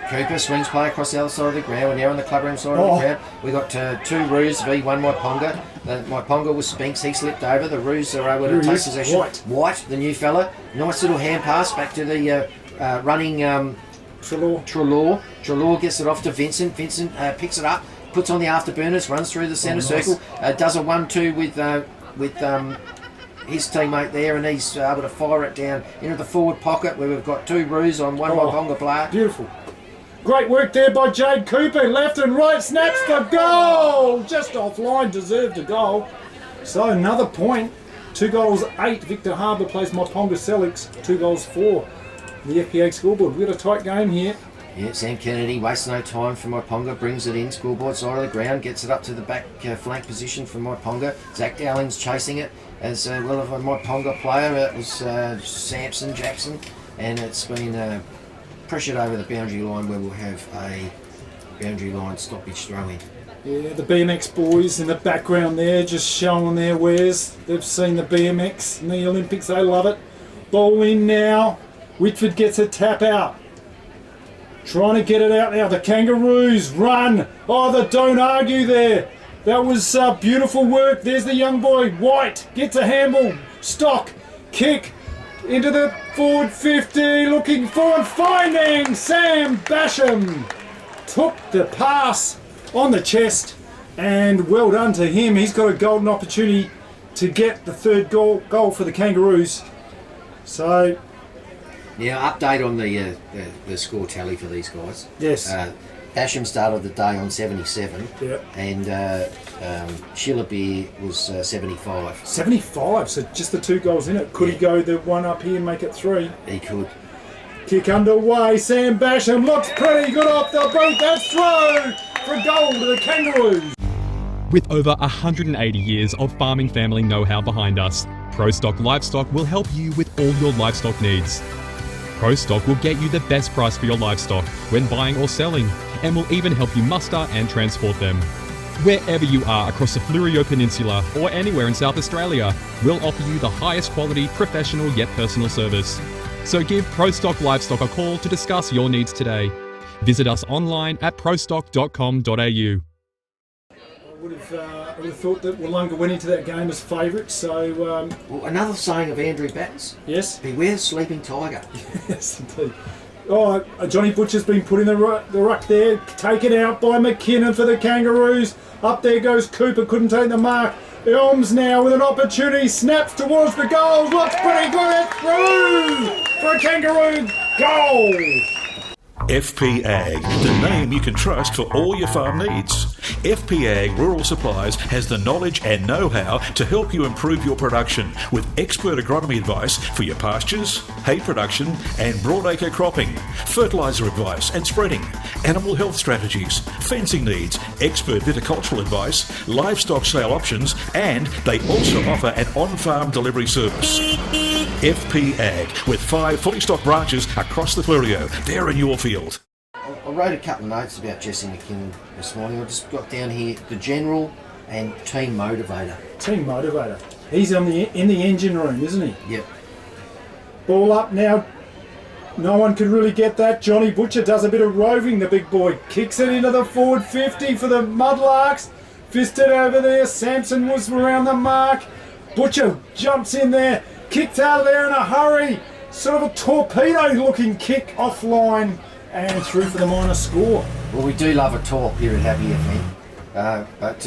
Cooper swings play across the other side of the ground. We're now on the clubroom side of the ground. We got 2 Roos v 1 Myponga. Myponga was Spinks. He slipped over. The Roos are able to take possession. White, the new fella. Nice little hand pass back to the running Trelaw. Trelaw gets it off to Vincent. Vincent picks it up, puts on the afterburners, runs through the centre circle, does a 1-2 with his teammate there, and he's able to fire it down into the forward pocket where we've got 2 Roos on 1 Myponga player. Beautiful. Great work there by Jade Cooper. Left and right, snaps the goal. Just offline, deserved a goal. So another point. 2 goals 8. Victor Harbour plays Myponga Sellicks. 2 goals 4. The FPA scoreboard. We've got a tight game here. Yeah, Sam Kennedy wastes no time for Myponga, brings it in, scoreboard side of the ground, gets it up to the back flank position for Myponga. Zach Dowling's chasing it as well as a Myponga player. It was Sampson, Jackson, and it's been pressured over the boundary line where we'll have a boundary line stoppage throw-in. Yeah, the BMX boys in the background there just showing their wares. They've seen the BMX in the Olympics, they love it. Ball in now. Whitford gets a tap out. Trying to get it out now. The Kangaroos run. Oh, the don't argue there. That was beautiful work. There's the young boy. White gets a handball. Stock. Kick. Into the forward 50. Looking forward. Finding Sam Basham. Took the pass on the chest. And well done to him. He's got a golden opportunity to get the 3rd goal for the Kangaroos. So... Now, update on the score tally for these guys. Yes. Asham started the day on 77, Yep. and Shillabeer was 75. 75, so just the 2 goals in it. Could he go the one up here and make it 3? He could. Kick underway, Sam Basham looks pretty good off the beat. That's through for a goal to the Kangaroos. With over 180 years of farming family know-how behind us, ProStock Livestock will help you with all your livestock needs. ProStock will get you the best price for your livestock when buying or selling, and will even help you muster and transport them. Wherever you are across the Fleurieu Peninsula or anywhere in South Australia, we'll offer you the highest quality, professional yet personal service. So give ProStock Livestock a call to discuss your needs today. Visit us online at prostock.com.au. I would have thought that Wollonga went into that game as favourites, so... Well, another saying of Andrew Battens. Yes? Beware the sleeping tiger. Yes, indeed. Oh, Johnny Butcher's been put in the ruck there, taken out by McKinnon for the Kangaroos. Up there goes Cooper, couldn't take the mark. Elms now with an opportunity, snaps towards the goal, looks pretty good, it's through for a Kangaroo goal. FP Ag, the name you can trust for all your farm needs. FP Ag Rural Supplies has the knowledge and know-how to help you improve your production with expert agronomy advice for your pastures, hay production and broadacre cropping, fertiliser advice and spreading, animal health strategies, fencing needs, expert viticultural advice, livestock sale options, and they also offer an on-farm delivery service. FP Ag, with 5 fully stocked branches across the Fleurieu. They're in your field. I wrote a couple of notes about Jesse McKinnon this morning. I just got down here, the general and team motivator. Team motivator. He's in the engine room, isn't he? Yep. Ball up now. No one could really get that. Johnny Butcher does a bit of roving, the big boy. Kicks it into the forward 50 for the Mudlarks. Fisted over there. Sampson was around the mark. Butcher jumps in there. Kicked out of there in a hurry. Sort of a torpedo-looking kick offline and through for the minor score. Well, we do love a talk here at Happy FM, but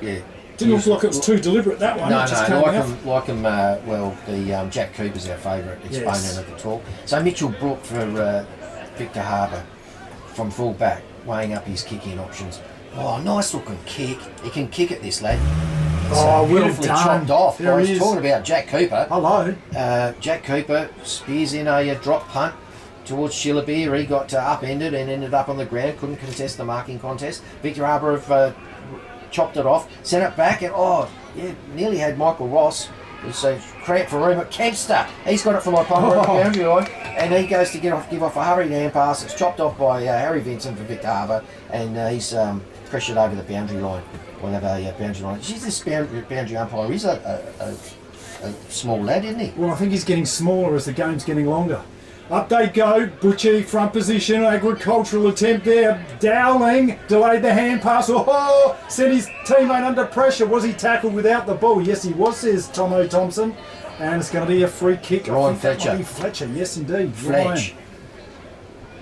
yeah. Didn't look like it was too deliberate, that one. No, it just no, came like him. Well, the Jack Cooper's our favourite exponent of the talk. So Mitchell Brook for Victor Harbour from full back, weighing up his kicking options. Oh, nice looking kick. He can kick it, this lad. It's beautifully chopped off. There I was he is. talking about Jack Cooper. Hello. Jack Cooper spears in a drop punt towards Shillabeer. He got upended and ended up on the ground. Couldn't contest the marking contest. Victor Harbour have chopped it off, sent it back, and nearly had Michael Ross. It's a cramp for room at Kempster. He's got it for Myponga at the boundary line, and he goes to give off a hurried hand pass. It's chopped off by Harry Vincent for Victor Harbour, and he's pressured over the boundary line. We'll have a boundary line. Geez, this boundary umpire is a small lad, isn't he? Well, I think he's getting smaller as the game's getting longer. Up they go. Butchie, front position, agricultural attempt there. Dowling delayed the hand pass. Oh, sent his teammate under pressure. Was he tackled without the ball? Yes, he was, says Tomo Thompson. And it's going to be a free kick. Ryan Fletcher. Fletcher. Yes, indeed. Fletch.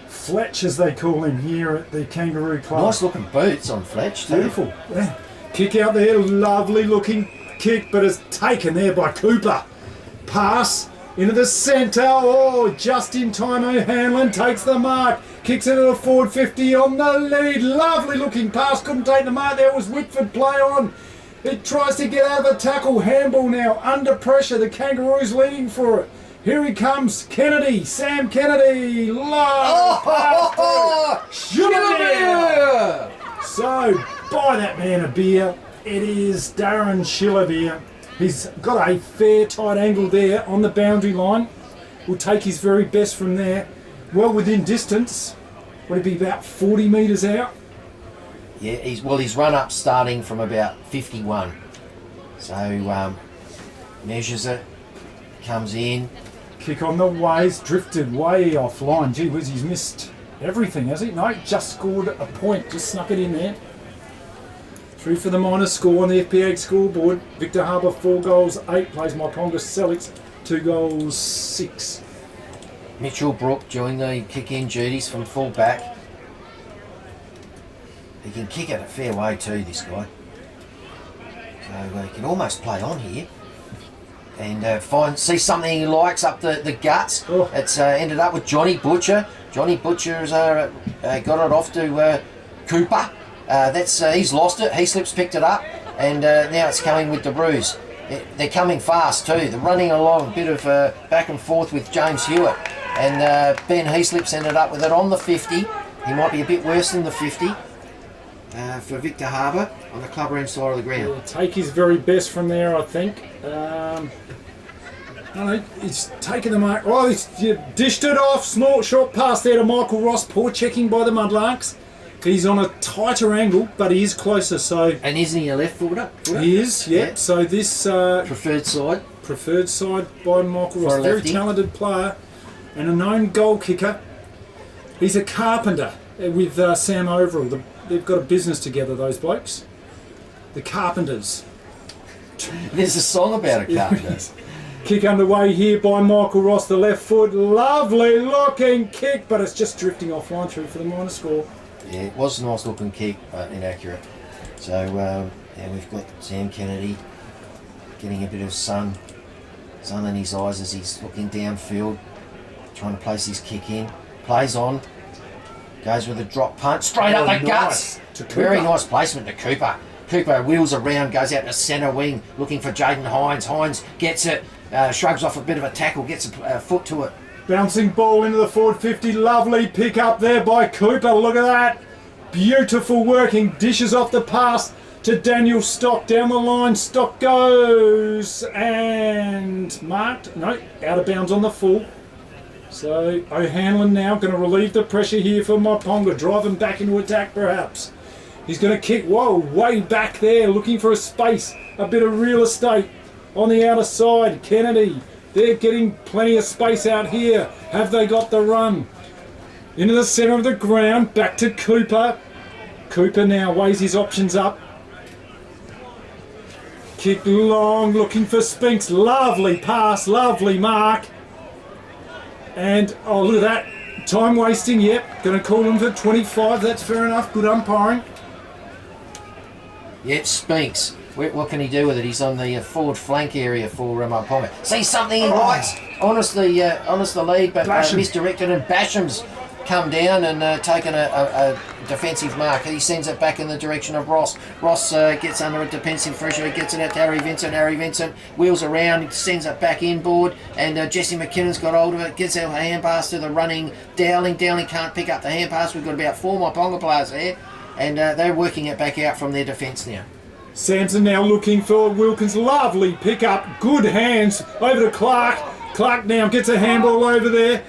Fletch, as they call him here at the Kangaroo Club. Nice looking boots on Fletch, too. Beautiful. Yeah. Kick out there. Lovely looking kick, but it's taken there by Cooper. Pass into the centre. Oh, just in time. O'Hanlon takes the mark. Kicks into the forward 50 on the lead. Lovely looking pass. Couldn't take the mark. There was Whitford play on. It tries to get out of the tackle. Handball now under pressure. The Kangaroos leading for it. Here he comes. Kennedy. Sam Kennedy. Low. Shillabeer! So, buy that man a beer. It is Darren Shillabeer. He's got a fair tight angle there on the boundary line. Will take his very best from there. Well within distance. Would it be about 40 metres out? Yeah, his run up starting from about 51. So measures it, comes in. Kick on the ways, drifted way offline. Gee whiz, he's missed everything, has he? No, just scored a point, just snuck it in there. Through for the minor score on the FPA scoreboard. Victor Harbour 4 goals, 8 plays Myponga. Sellicks 2 goals, 6. Mitchell Brook doing the kick-in duties from full back. He can kick it a fair way too, this guy. So he can almost play on here. And see something he likes up the guts. Oh. It's ended up with Johnny Butcher. Johnny Butcher's got it off to Cooper. He's lost it. Heaslip's picked it up, and now it's coming with the Brews. They're coming fast too. They're running along, a bit of back and forth with James Hewitt, and Ben Heaslip's ended up with it on the 50. He might be a bit worse than the 50 for Victor Harbour on the club-room side of the ground. He'll take his very best from there, I think. I don't know, he's taken the mark. Oh, he's dished it off. Small, short pass there to Michael Ross. Poor checking by the Mudlarks. He's on a tighter angle, but he is closer. So and isn't he a left footer? He is, yeah. So this preferred side by Michael Ross, very talented player and a known goal kicker. He's a carpenter with Sam Overall. They've got a business together, those blokes. The Carpenters. There's a song about a carpenter. Kick underway here by Michael Ross, the left foot. Lovely looking kick, but it's just drifting offline through for the minor score. Yeah, it was a nice looking kick, but inaccurate. So we've got Sam Kennedy getting a bit of sun in his eyes as he's looking downfield, trying to place his kick in. Plays on, goes with a drop punch, straight up the guts. Very nice placement to Cooper. Cooper wheels around, goes out to centre wing, looking for Jaden Hines. Hines gets it, shrugs off a bit of a tackle, gets a foot to it. Bouncing ball into the forward 50. Lovely pick up there by Cooper. Look at that. Beautiful working. Dishes off the pass to Daniel Stock. Down the line. Stock goes and marked. No, out of bounds on the full. So O'Hanlon now going to relieve the pressure here for Myponga. Drive him back into attack perhaps. He's going to kick. Whoa, way back there. Looking for a space. A bit of real estate on the outer side. Kennedy. They're getting plenty of space out here. Have they got the run? Into the centre of the ground. Back to Cooper. Cooper now weighs his options up. Kick long, looking for Spinks. Lovely pass, lovely mark. And, oh, look at that. Time wasting, yep. Going to call him for 25. That's fair enough. Good umpiring. Yep, Spinks. What can he do with it? He's on the forward flank area for Myponga. See something in rights. Honest the lead, but misdirected, and Basham's come down and taken a defensive mark. He sends it back in the direction of Ross. Ross gets under a defensive pressure, gets it out to Harry Vincent. Harry Vincent wheels around, sends it back inboard, and Jesse McKinnon's got hold of it, gets out a hand pass to the running Dowling. Dowling can't pick up the hand pass. We've got about 4 Myponga players there, and they're working it back out from their defence now. Samson now looking for Wilkins. Lovely pick up. Good hands over to Clark. Clark now gets a handball over there.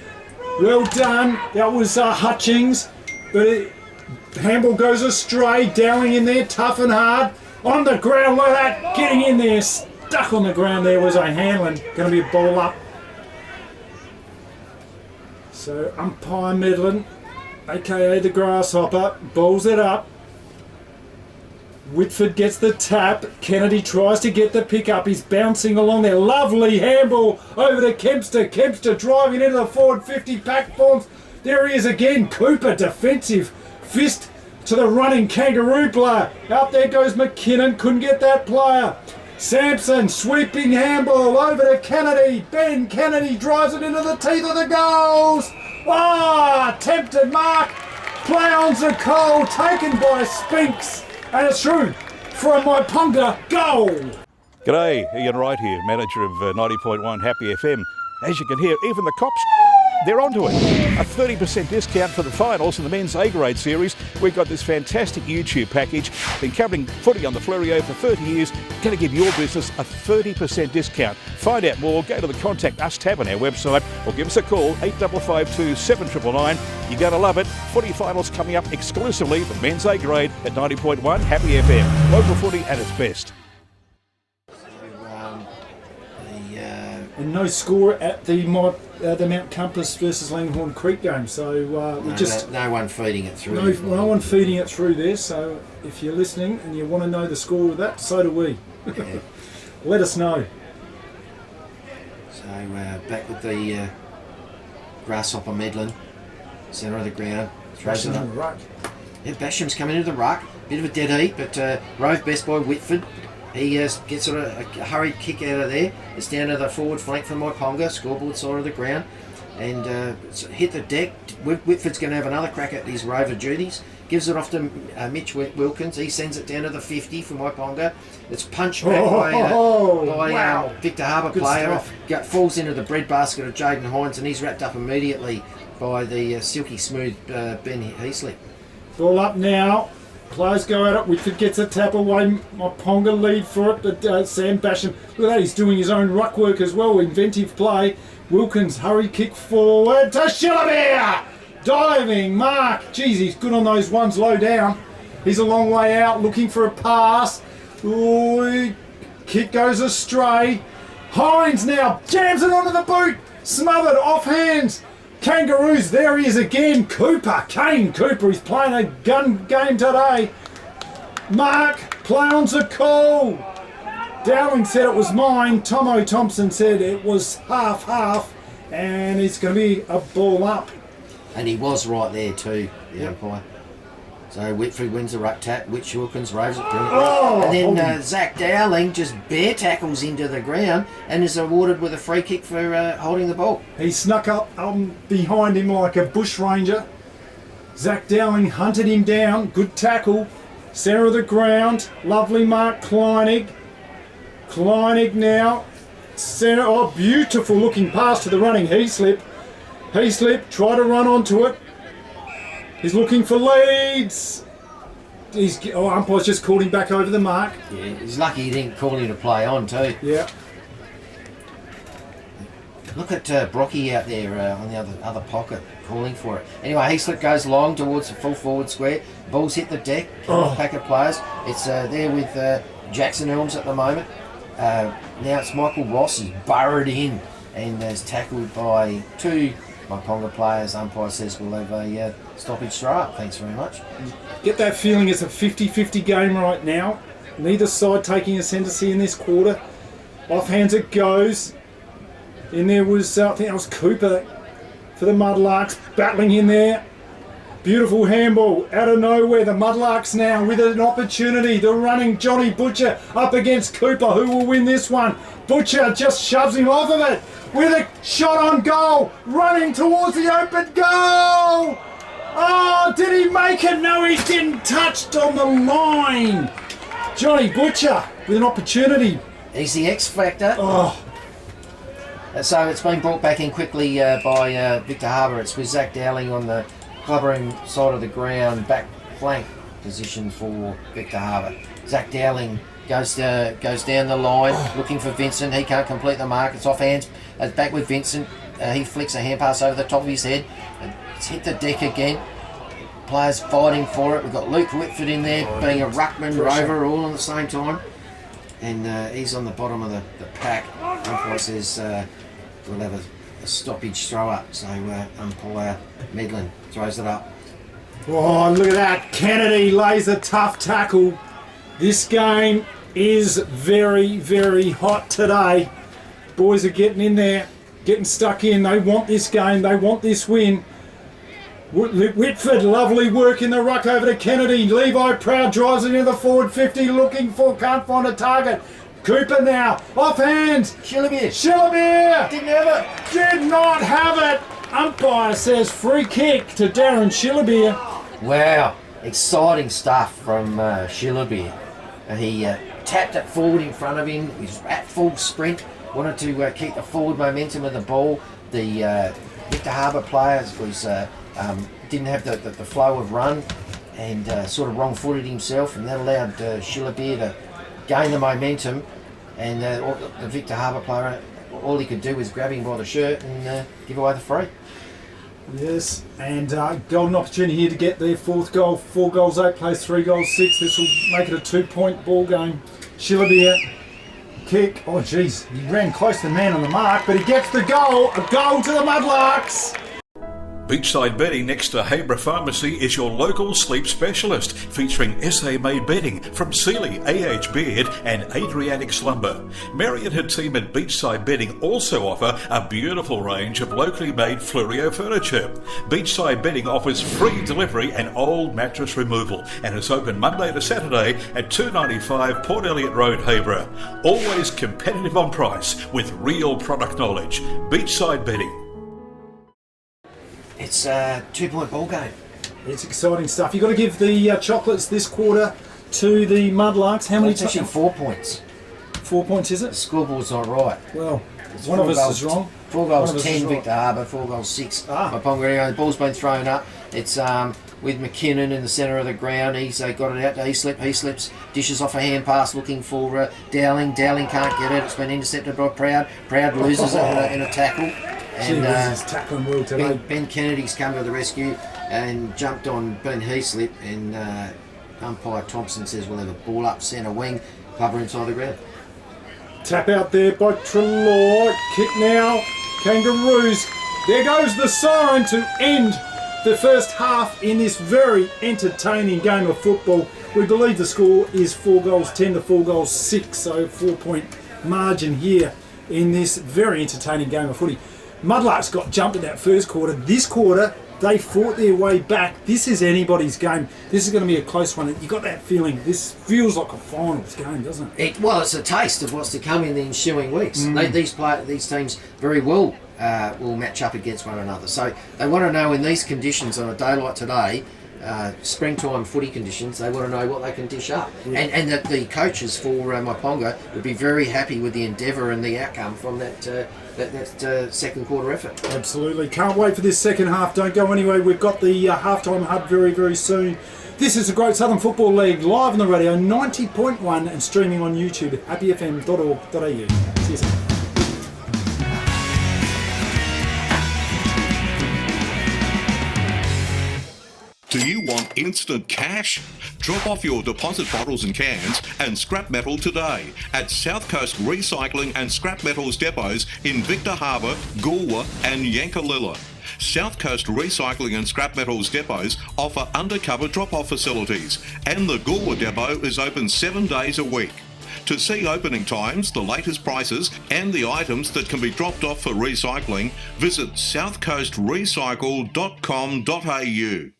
Well done. That was Hutchings. But handball goes astray. Dowling in there, tough and hard. On the ground, look at that. Getting in there. Stuck on the ground there was O'Hanlon. Going to be a ball up. So umpire Medlin, a.k.a. the Grasshopper, bowls it up. Whitford gets the tap. Kennedy tries to get the pick up. He's bouncing along there. Lovely handball over to Kempster. Kempster driving into the forward 50. Pack forms. There he is again. Cooper defensive. Fist to the running Kangaroo player. Out there goes McKinnon. Couldn't get that player. Sampson sweeping handball over to Kennedy. Ben Kennedy drives it into the teeth of the goals. Attempted mark. Play on Zacole. Taken by Spinks. And it's through for a Myponga goal. G'day, Ian Wright here, manager of 90.1 Happy FM. As you can hear, even the cops, they're onto it. A 30% discount for the finals in the men's A-grade series. We've got this fantastic YouTube package. Been covering footy on the Fleurieu for 30 years. Going to give your business a 30% discount. Find out more, go to the Contact Us tab on our website or give us a call, 8552 7999. You're going to love it. Footy finals coming up exclusively for men's A-grade at 90.1 Happy FM. Local footy at its best. And no score at the Mount Compass versus Langhorne Creek game, so no one feeding it through. No one feeding it through there. So if you're listening and you want to know the score of that, so do we. Yeah. Let us know. So back with the Grasshopper Medlin, centre of the ground, throws it up. The ruck. Yeah, Basham's coming into the ruck. Bit of a dead heat, but rove best by Whitford. He gets a hurried kick out of there. It's down to the forward flank for Myponga, scoreboard side of the ground. and hit the deck. Whitford's going to have another crack at these rover duties. Gives it off to Mitch Wilkins. He sends it down to the 50 for Myponga. It's punched back by Victor Harbour player. Falls into the breadbasket of Jaden Hines, and he's wrapped up immediately by the silky smooth Ben Heasley. Ball up now. Players go at it. Whitford gets a tap away. Myponga lead for it. But Sam Basham, look at that. He's doing his own ruck work as well. Inventive play. Wilkins, hurry kick forward to Shillabere. Diving, Mark. Jeez, he's good on those ones low down. He's a long way out, looking for a pass. Ooh, kick goes astray. Hines now jams it onto the boot. Smothered, off hands. Kangaroos, there he is again. Cooper, Kane Cooper, he's playing a gun game today. Mark, play on's a call. Dowling said it was mine. Tomo Thompson said it was half, and it's going to be a ball up. And he was right there too, the umpire. So Whitford wins the ruck tap. Which Wilkins raves it brilliantly. And then Zach Dowling just bare tackles into the ground and is awarded with a free kick for holding the ball. He snuck up behind him like a bushranger. Zach Dowling hunted him down. Good tackle. Centre of the ground. Lovely Mark Kleinig. Kleinig now. Centre. Oh, beautiful looking pass to the running Heaslip. Heaslip, try to run onto it. He's looking for leads. Umpire's just called him back over the mark. Yeah, he's lucky he didn't call him to play on too. Yeah. Look at Brocky out there on the other pocket calling for it. Anyway, Heaslip goes long towards the full forward square. Ball's hit the deck. Pack of players. It's there with Jackson Elms at the moment. Now it's Michael Ross is burrowed in and is tackled by two Myponga players. Umpire says we'll have a stoppage throw up. Thanks very much. Get that feeling it's a 50-50 game right now. Neither side taking ascendancy in this quarter. Offhands it goes. In there was, I think that was Cooper for the Mudlarks, battling in there. Beautiful handball out of nowhere. The Mudlarks now with an opportunity. The running Johnny Butcher up against Cooper. Who will win this one? Butcher just shoves him off of it with a shot on goal. Running towards the open goal. Oh, did he make it? No, he didn't. Touched on the line. Johnny Butcher with an opportunity. He's the X factor. Oh. So it's been brought back in quickly by Victor Harbour. It's with Zach Dowling on the clubbering side of the ground, back flank position for Victor Harbour. Zach Dowling goes down the line looking for Vincent. He can't complete the mark. It's off hands. Back with Vincent. He flicks a hand pass over the top of his head. It's hit the deck again. Players fighting for it. We've got Luke Whitford in there being a ruckman rover all at the same time. And he's on the bottom of the pack. Umpire says we'll have a stoppage throw up. So umpire Medlin throws it up. Oh, look at that. Kennedy lays a tough tackle. This game is very, very hot today. Boys are getting in there, getting stuck in. They want this game. They want this win. Whitford, lovely work in the ruck over to Kennedy. Levi Proud drives it into the forward 50, looking for, can't find a target. Cooper now, off hands. Shillabere. Didn't have it. Did not have it. Umpire says free kick to Darren Shillabere. Wow, exciting stuff from Shillabere. He tapped it forward in front of him. He was at full sprint. Wanted to keep the forward momentum of the ball. The Victor Harbour players was didn't have the flow of run and sort of wrong-footed himself, and that allowed Shillabere to gain the momentum. And the Victor Harbour player, all he could do was grab him by the shirt and give away the free. Yes, and golden opportunity here to get their fourth goal. 4 goals 8, plays 3 goals 6. This will make it a 2-point ball game. Shillabere kick. Oh, geez, he ran close to the man on the mark, but he gets the goal. A goal to the Mudlarks. Beachside Bedding next to Habra Pharmacy is your local sleep specialist, featuring SA-made bedding from Sealy, AH Beard and Adriatic Slumber. Mary and her team at Beachside Bedding also offer a beautiful range of locally made Fluorio furniture. Beachside Bedding offers free delivery and old mattress removal and is open Monday to Saturday at 295 Port Elliot Road, Habra. Always competitive on price with real product knowledge. Beachside Bedding. It's a 2-point ball game. It's exciting stuff. You've got to give the chocolates this quarter to the Mudlarks. How many It's actually 4 points. 4 points, is The it? scoreboard's not right. Well, It's one of 4 us goals, is wrong. 4 One of goals us 10 is right. Victor Harbour, 4 goals 6 Ah. Myponga. Anyway, the ball's been thrown up. It's with McKinnon in the centre of the ground. He's got it out to Heaslip. Heaslip's dishes off a hand pass looking for Dowling. Dowling can't get it. It's been intercepted by Proud. Proud loses it in a tackle. Gee, And this is tackling well today. Ben Kennedy's come to the rescue and jumped on Ben Heaslip, and umpire Thompson says we'll have a ball up centre wing, cover inside the ground. Tap out there by Treloar. Kick now. Kangaroos. There goes the siren to end the first half in this very entertaining game of football. We believe the score is 4 goals 10 to 4 goals 6, so 4-point margin here in this very entertaining game of footy. Mudlarks got jumped in that first quarter. This quarter, they fought their way back. This is anybody's game. This is going to be a close one. You got that feeling. This feels like a finals game, doesn't it? Well, it's a taste of what's to come in the ensuing weeks. These teams very well will match up against one another. So they want to know in these conditions on a day like today, springtime footy conditions, they want to know what they can dish up. Yeah. And that the coaches for Myponga would be very happy with the endeavour and the outcome from that second quarter effort. Absolutely. Can't wait for this second half. Don't go anywhere. We've got the halftime hub very, very soon. This is the Great Southern Football League, live on the radio, 90.1 and streaming on YouTube at happyfm.org.au. See you soon. Do you want instant cash? Drop off your deposit bottles and cans and scrap metal today at South Coast Recycling and Scrap Metals depots in Victor Harbour, Goolwa and Yankalilla. South Coast Recycling and Scrap Metals depots offer undercover drop-off facilities, and the Goolwa depot is open 7 days a week. To see opening times, the latest prices and the items that can be dropped off for recycling, visit southcoastrecycle.com.au.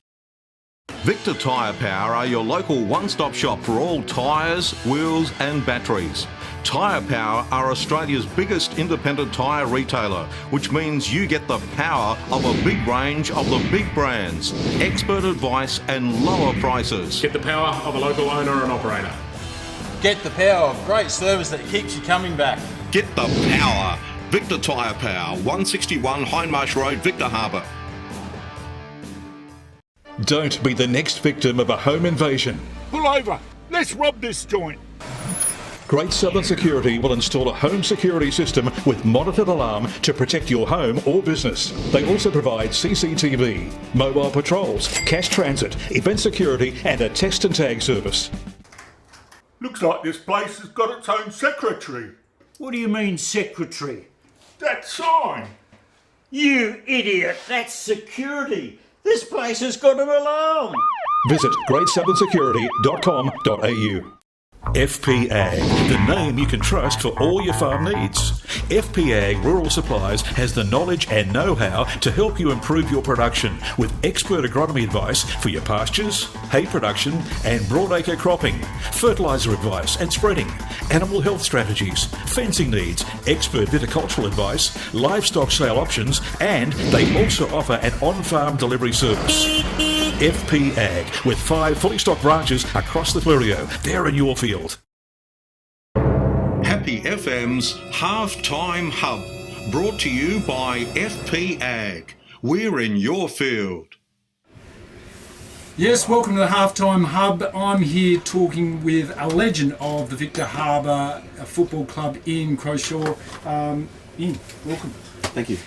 Victor Tyre Power are your local one-stop shop for all tyres, wheels and batteries. Tyre Power are Australia's biggest independent tyre retailer, which means you get the power of a big range of the big brands, expert advice and lower prices. Get the power of a local owner and operator. Get the power of great service that keeps you coming back. Get the power. Victor Tyre Power, 161 Hindmarsh Road, Victor Harbour. Don't be the next victim of a home invasion. Pull over. Let's rob this joint. Great Southern Security will install a home security system with monitored alarm to protect your home or business. They also provide CCTV, mobile patrols, cash transit, event security and a text and tag service. Looks like this place has got its own secretary. What do you mean, secretary? That sign. You idiot, that's security. This place has got an alarm. Visit greatsouthern.security.com.au. FP Ag, the name you can trust for all your farm needs. FP Ag Rural Supplies has the knowledge and know-how to help you improve your production with expert agronomy advice for your pastures, hay production and broadacre cropping, fertiliser advice and spreading, animal health strategies, fencing needs, expert viticultural advice, livestock sale options, and they also offer an on-farm delivery service. FP Ag, with 5 fully stocked branches across the Fleurieu. They're in your field. Happy FM's Halftime Hub, brought to you by FP Ag. We're in your field. Yes, welcome to the Halftime Hub. I'm here talking with a legend of the Victor Harbour Football Club in Croshaw. Ian, welcome. Thank you.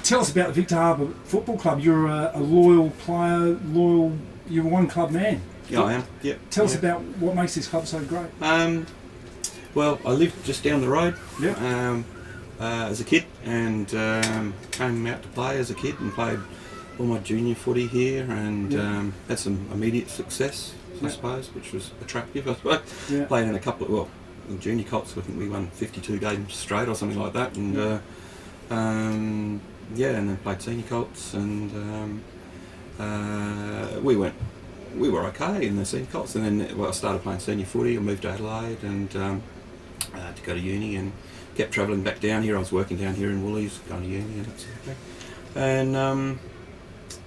Tell us about the Victor Harbour Football Club. You're a loyal player, you're a one club man. Yeah, I am. Yep. Tell us about what makes this club so great. Well, I lived just down the road Yeah. as a kid, and came out to play as a kid and played all my junior footy here, and had some immediate success, I suppose, which was attractive, I suppose. Yeah. Played in a couple of, in junior cops, I think we won 52 games straight or something like that, and and then played senior Colts, and we were okay in the senior Colts, and then I started playing senior footy. I moved to Adelaide and to go to uni, and kept travelling back down here. I was working down here in Woolies, going to uni and that sort of thing. And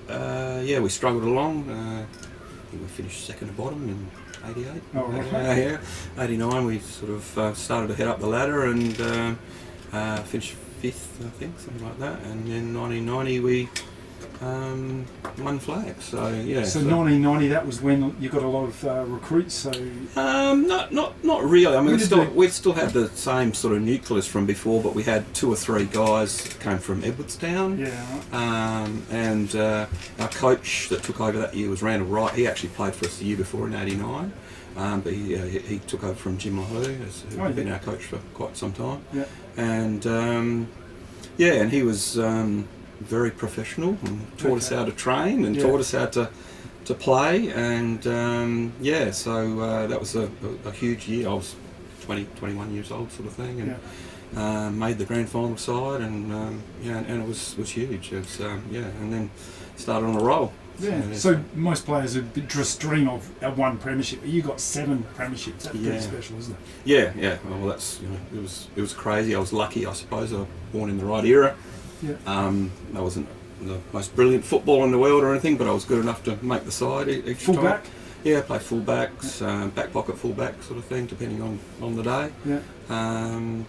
yeah, we struggled along. I think we finished second to bottom in 88. Oh, right. Yeah, 89 we sort of started to head up the ladder and finished 5th, I think, something like that. And then 1990 we won flag. So yeah. So 1990, that was when you got a lot of recruits. So not really. I mean, we still had the same sort of nucleus from before, but we had 2 or 3 guys that came from Edwardstown. Yeah. And our coach that took over that year was Randall Wright. He actually played for us the year before in '89. But he took over from Jim LaHoo, who's been our coach for quite some time. Yeah. And and he was very professional and taught us how to train and taught us how to play. And so that was a huge year. I was 21 years old, sort of thing, and made the grand final side, and and it was huge. It was, and then started on a roll. Yeah. So most players would just dream of one premiership. You got 7 premierships. That's pretty special, isn't it? Yeah, yeah. Well, that's it was crazy. I was lucky, I suppose. I was born in the right era. Yeah. I wasn't the most brilliant footballer in the world or anything, but I was good enough to make the side each Full-back? time. Yeah, play full-backs, back pocket full-back sort of thing, depending on the day. Yeah.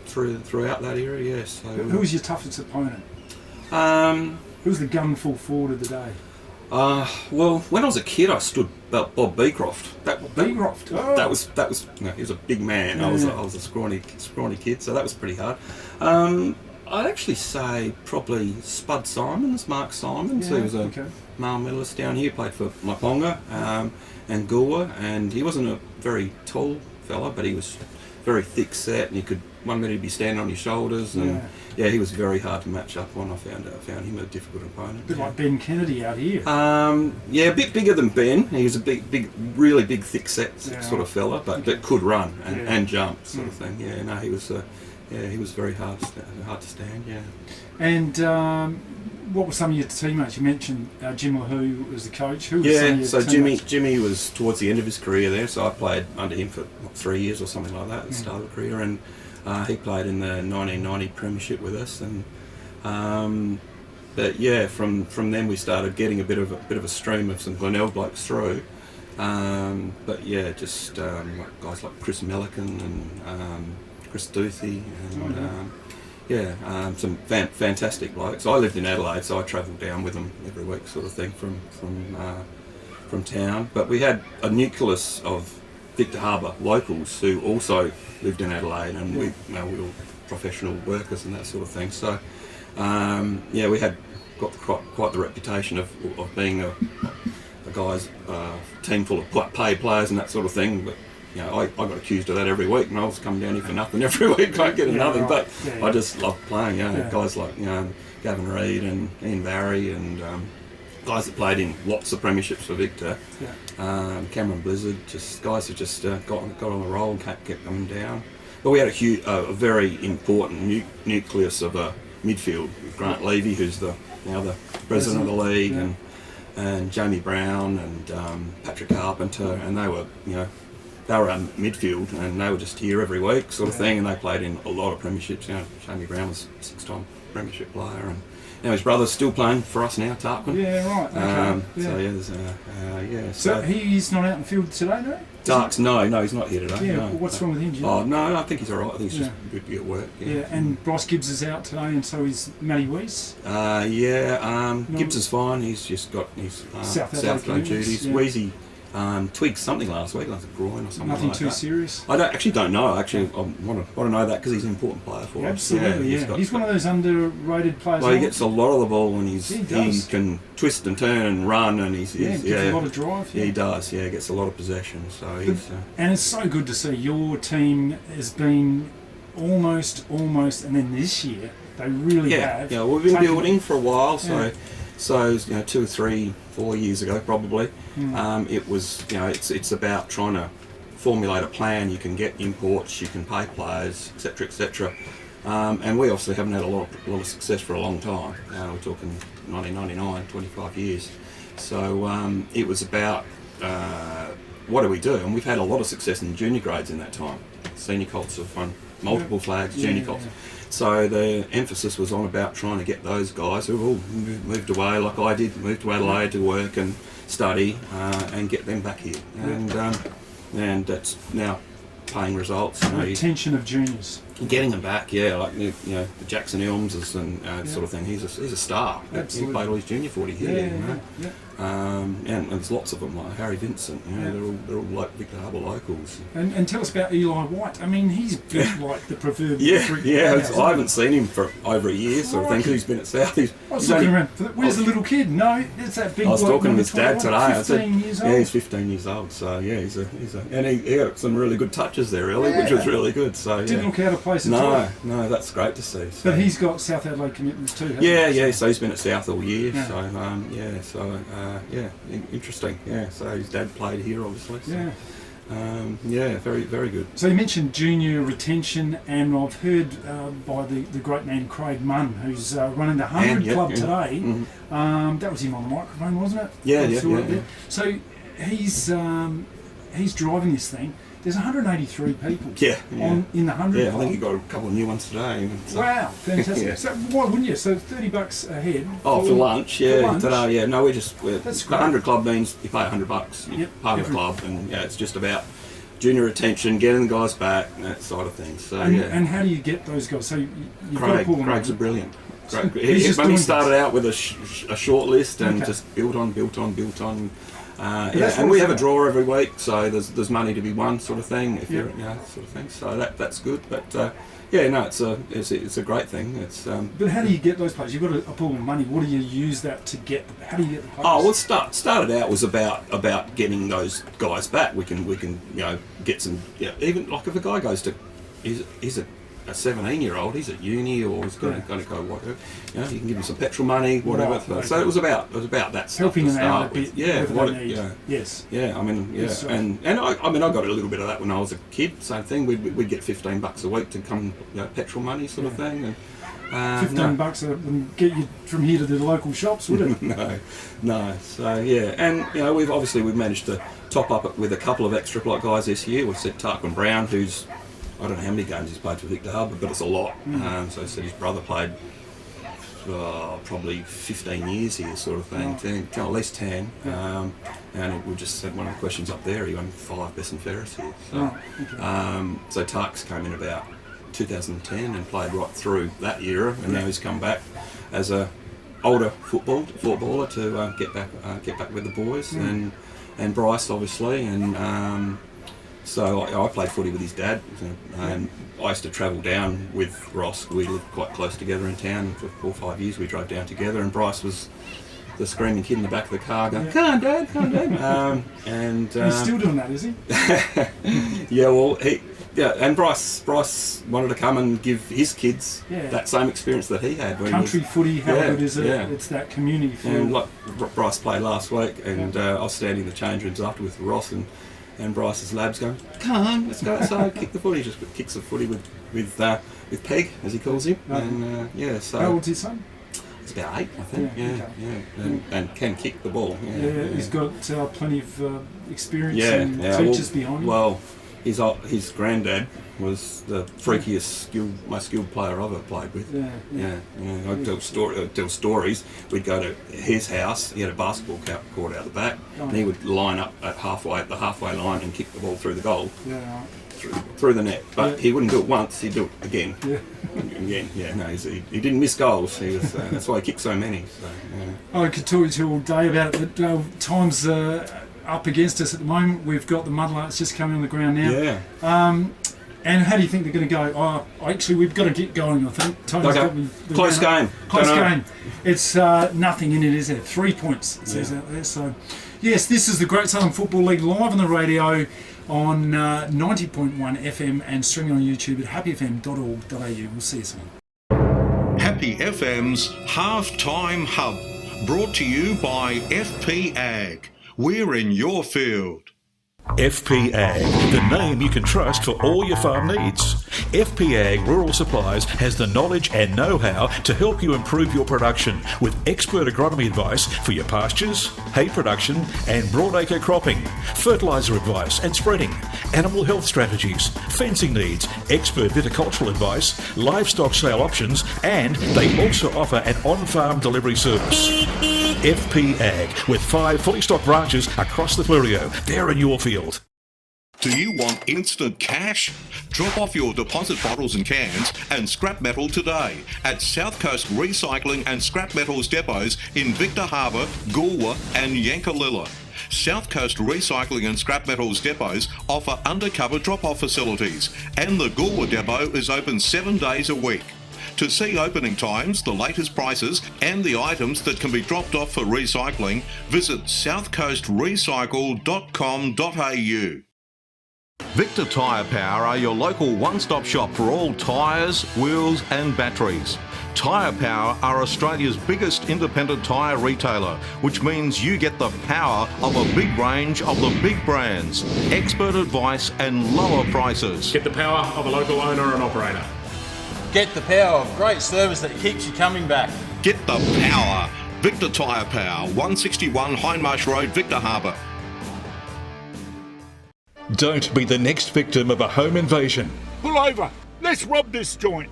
Throughout that era, yes. So, who was your toughest opponent? Who was the gunful forward of the day? Well, when I was a kid, I stood Bob Beecroft. Beecroft. That was. He was a big man. Yeah. I was a scrawny kid, so that was pretty hard. I'd actually say probably Mark Simons, who was a male medalist down here, played for Myponga and Goolwa, and he wasn't a very tall fella, but he was very thick set, and he could 1 minute he'd be standing on your shoulders, and he was very hard to match up on. I found him a difficult opponent. A bit like Ben Kennedy out here. A bit bigger than Ben. He was a really big, thick set sort of fella, but could run and jump, sort of thing. Yeah, no, he was. He was very hard to stand. Yeah. And what were some of your teammates? You mentioned Jim LaHoo was the coach. Who was some of your so teammates? Jimmy was towards the end of his career there, so I played under him for 3 years or something like that at the start of the career, and he played in the 1990 premiership with us, and from then we started getting a bit of a stream of some Glenelg blokes through, just like guys like Chris Milliken and Chris Duthie and some fantastic blokes. I lived in Adelaide, so I travelled down with them every week, sort of thing, from town. But we had a nucleus of Victor Harbour locals who also lived in Adelaide, and we were professional workers and that sort of thing. So we had got quite the reputation of being a guy's team full of paid players and that sort of thing. But I got accused of that every week, and I was coming down here for nothing every week. Can't get nothing, but I just loved playing. Guys like Gavin Reid and Ian Barry, and guys that played in lots of premierships for Victor. Cameron Blizzard, just guys who just got on the roll and kept coming down. But we had a very important nucleus of a midfield. Grant Levy, who's now the president of the league, and Jamie Brown and Patrick Carpenter, and they were our midfield, and they were just here every week, sort of thing, and they played in a lot of premierships. Jamie Brown was a 6-time premiership player, and now his brother's still playing for us now, Tarquin. Yeah, right. Okay. So he's not out in the field today, no? Darks, no, he's not here today. Yeah, no, what's wrong with him? No, I think he's all right. I think he's just good to be at work. Yeah, and Bryce Gibbs is out today, and so is Matty Weiss. Gibbs is fine. He's just got his South Adelaide duties. Weezy twigged something last week, like a groin or something. Nothing like too that. serious. I don't know. Actually, I want to know that because he's an important player for us. Absolutely, he's one of those underrated players. Well, he gets a lot of the ball, and he can twist and turn and run, and he's gives a lot of drive. Yeah, he does. Yeah, he gets a lot of possession. So and it's so good to see your team has been almost, and then this year they really have. Yeah, we've been building for a while, so 2 or 3, 4 years ago probably. It was it's about trying to formulate a plan. You can get imports, you can pay players, etc. And we obviously haven't had a lot of success for a long time. We're talking 1999, 25 years. So it was about what do we do? And we've had a lot of success in junior grades in that time. Senior Colts have won multiple flags, junior cops. So the emphasis was on about trying to get those guys who've all moved away, like I did, moved to Adelaide to work and study, and get them back here. And that's now paying results. Retention of juniors. Getting them back, like the Jackson Ilmses and sort of thing. He's a star. Absolutely. He played all his junior footy here. And there's lots of them like Harry Vincent. They're all like Victor Harbour locals. And tell us about Eli White. I mean, he's built like the proverbial. I haven't seen him for over a year, sort of thing, because he's been at South. I was looking around. Where's the little kid? No, it's that big. I was talking to his dad today. I said, 15 years old. he's 15 years old. So he's and he got some really good touches there, really, which was really good. So didn't look out of place at all. No, that's great to see. So. But he's got South Adelaide commitments too. So he's been at South all year. Interesting. So his dad played here, obviously. So. Very, very good. So you mentioned junior retention, and I've heard by the great man Craig Munn, who's running the 100 Club today. Mm-hmm. That was him on the microphone, wasn't it? Yeah. So he's driving this thing. There's 183 people in the 100 Club. I think he got a couple of new ones today. So. Wow, fantastic. So why wouldn't you? So $30 a head. For lunch, today, No, That's great. The 100 Club means you pay $100. You're part of the club, and it's just about junior retention, getting the guys back, and that side of things. So and how do you get those guys? So you've got to pull them Craig's out. a brilliant. He started out with a short list and just built on. And we have a draw every week, so there's money to be won, sort of thing. If you're, sort of thing. So that's good. But it's a great thing. It's. But how do you get those players? You've got a pool of money. What do you use that to get? How do you get the players? Well, started out was about getting those guys back. We can get some. Even like if a guy goes to, he's a 17-year-old, he's at uni or he's going to go whatever. You can give him some petrol money, whatever. Right. So it was about that stuff. Helping them out a bit. Yes. Yeah. I mean, and I got a little bit of that when I was a kid. Same thing. We'd get $15 a week to come, petrol money sort of thing. And, $15 wouldn't get you from here to the local shops, would it? No. So and we've managed to top up it with a couple of extra guys this year. We've sent Tarquin Brown, who's I don't know how many games he's played for Victor Harbour, but it's a lot. So he said his brother played probably 15 years here, sort of thing, at least 10. And we just had one of the questions up there. He won 5 best and fairest here. So Tarks came in about 2010 and played right through that era, and now he's come back as a older footballer to get back with the boys, and Bryce obviously, and. So I played footy with his dad, and I used to travel down with Ross. We lived quite close together in town. For 4 or 5 years we drove down together, and Bryce was the screaming kid in the back of the car going, "Come on, Dad, come on, Dad." He's still doing that, is he? And Bryce wanted to come and give his kids that same experience that he had. Country footy, how good is it? It's that community feel. And like Bryce played last week, and I was standing in the change rooms after with Ross, and Bryce's lab's going, "Come on, let's go outside, kick the footy." He just kicks the footy with Peg, as he calls him. And so. How old's his son? He's about 8, I think. And can kick the ball. He's got plenty of experience and teachers behind him. Well, his granddad was the freakiest, most skilled player I've ever played with. I'd tell stories. We'd go to his house. He had a basketball court out the back, and he would line up at the halfway line and kick the ball through the goal, through the net. But he wouldn't do it once; he'd do it again. Again. He didn't miss goals. He was that's why he kicked so many. So, I could talk to you all day about it, but time's up against us at the moment. We've got the Mudlarks just coming on the ground now. And how do you think they're going to go? Actually, we've got to get going, I think. Close game. Close game. It's nothing in it, is there? 3 points, it says out there. So, yes, this is the Great Southern Football League live on the radio on 90.1 FM and streaming on YouTube at happyfm.org.au. We'll see you soon. Happy FM's Halftime Hub, brought to you by FP Ag. We're in your field. FP Ag, the name you can trust for all your farm needs. FP Ag Rural Supplies has the knowledge and know-how to help you improve your production with expert agronomy advice for your pastures, hay production and broadacre cropping, fertiliser advice and spreading, animal health strategies, fencing needs, expert viticultural advice, livestock sale options, and they also offer an on-farm delivery service. FP Ag, with 5 fully stocked branches across the Fleurieu. They're in your field. Do you want instant cash? Drop off your deposit bottles and cans and scrap metal today at South Coast Recycling and Scrap Metals depots in Victor Harbour, Goolwa and Yankalilla. South Coast Recycling and Scrap Metals depots offer undercover drop-off facilities, and the Goolwa depot is open 7 days a week. To see opening times, the latest prices and the items that can be dropped off for recycling, visit southcoastrecycle.com.au. Victor Tyre Power are your local one-stop shop for all tyres, wheels and batteries. Tyre Power are Australia's biggest independent tyre retailer, which means you get the power of a big range of the big brands, expert advice and lower prices. Get the power of a local owner and operator. Get the power of great service that keeps you coming back. Get the power. Victor Tyre Power, 161 Hindmarsh Road, Victor Harbour. Don't be the next victim of a home invasion. Pull over. Let's rob this joint.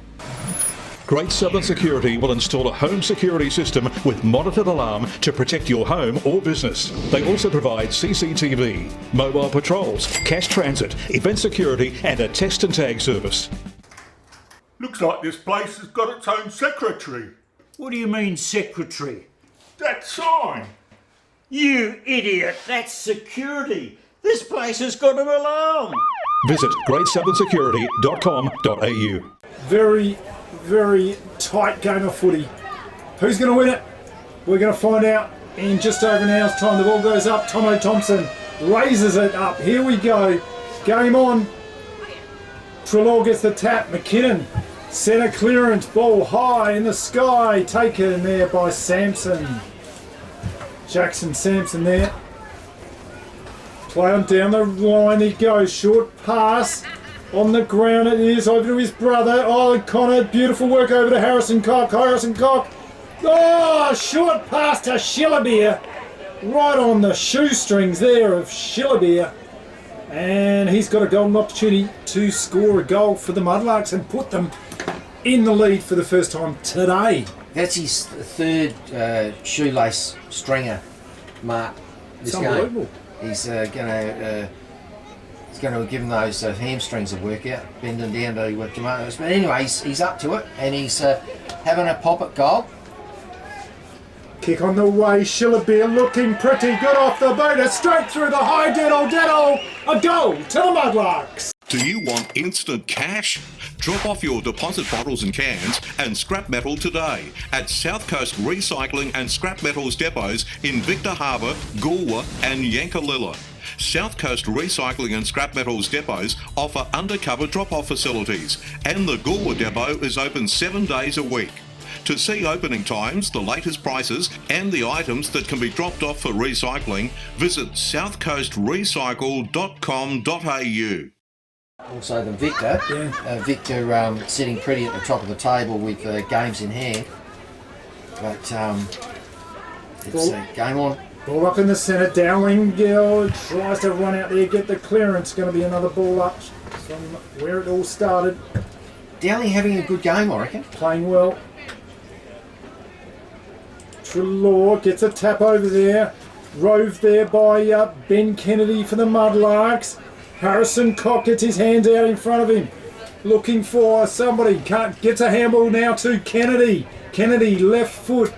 Great Southern Security will install a home security system with monitored alarm to protect your home or business. They also provide CCTV, mobile patrols, cash transit, event security and a test and tag service. Looks like this place has got its own secretary. What do you mean, secretary? That sign. You idiot, that's security. This place has got an alarm. Visit greatsouthern.security.com.au. Very, very tight game of footy. Who's going to win it? We're going to find out in just over an hour's time. The ball goes up. Tomo Thompson raises it up. Here we go. Game on. Trelaw gets the tap. McKinnon. Centre clearance. Ball high in the sky. Taken there by Sampson. Jackson Sampson there. Play on down the line he goes. Short pass. On the ground it is. Over to his brother. Oh, Connor. Beautiful work over to Harrison Cock. Harrison Cock. Oh, short pass to Shillabeer. Right on the shoestrings there of Shillabeer. And he's got a golden opportunity to score a goal for the Mudlarks and put them in the lead for the first time today. That's his third shoelace stringer mark this It's game. unbelievable. He's going to give him those hamstrings a workout, bending down to tomatoes. But anyway, he's up to it, and he's having a pop at goal. Kick on the way, Shillabeer looking pretty good off the boot, straight through the high diddle, a goal to the Mudlarks. Do you want instant cash? Drop off your deposit bottles and cans and scrap metal today at South Coast Recycling and Scrap Metals depots in Victor Harbour, Goolwa and Yankalilla. South Coast Recycling and Scrap Metals depots offer undercover drop-off facilities, and the Goolwa depot is open 7 days a week. To see opening times, the latest prices and the items that can be dropped off for recycling, visit southcoastrecycle.com.au. Also the Victor, Victor sitting pretty at the top of the table with games in hand. But it's game on. Ball up in the centre, Dowling tries to run out there, get the clearance. Going to be another ball up from where it all started. Dowling having a good game, I reckon. Playing well. Trelaw gets a tap over there. Rove there by Ben Kennedy for the Mudlarks. Harrison Cock gets his hands out in front of him. Looking for somebody. Gets a handball now to Kennedy. Kennedy, left foot.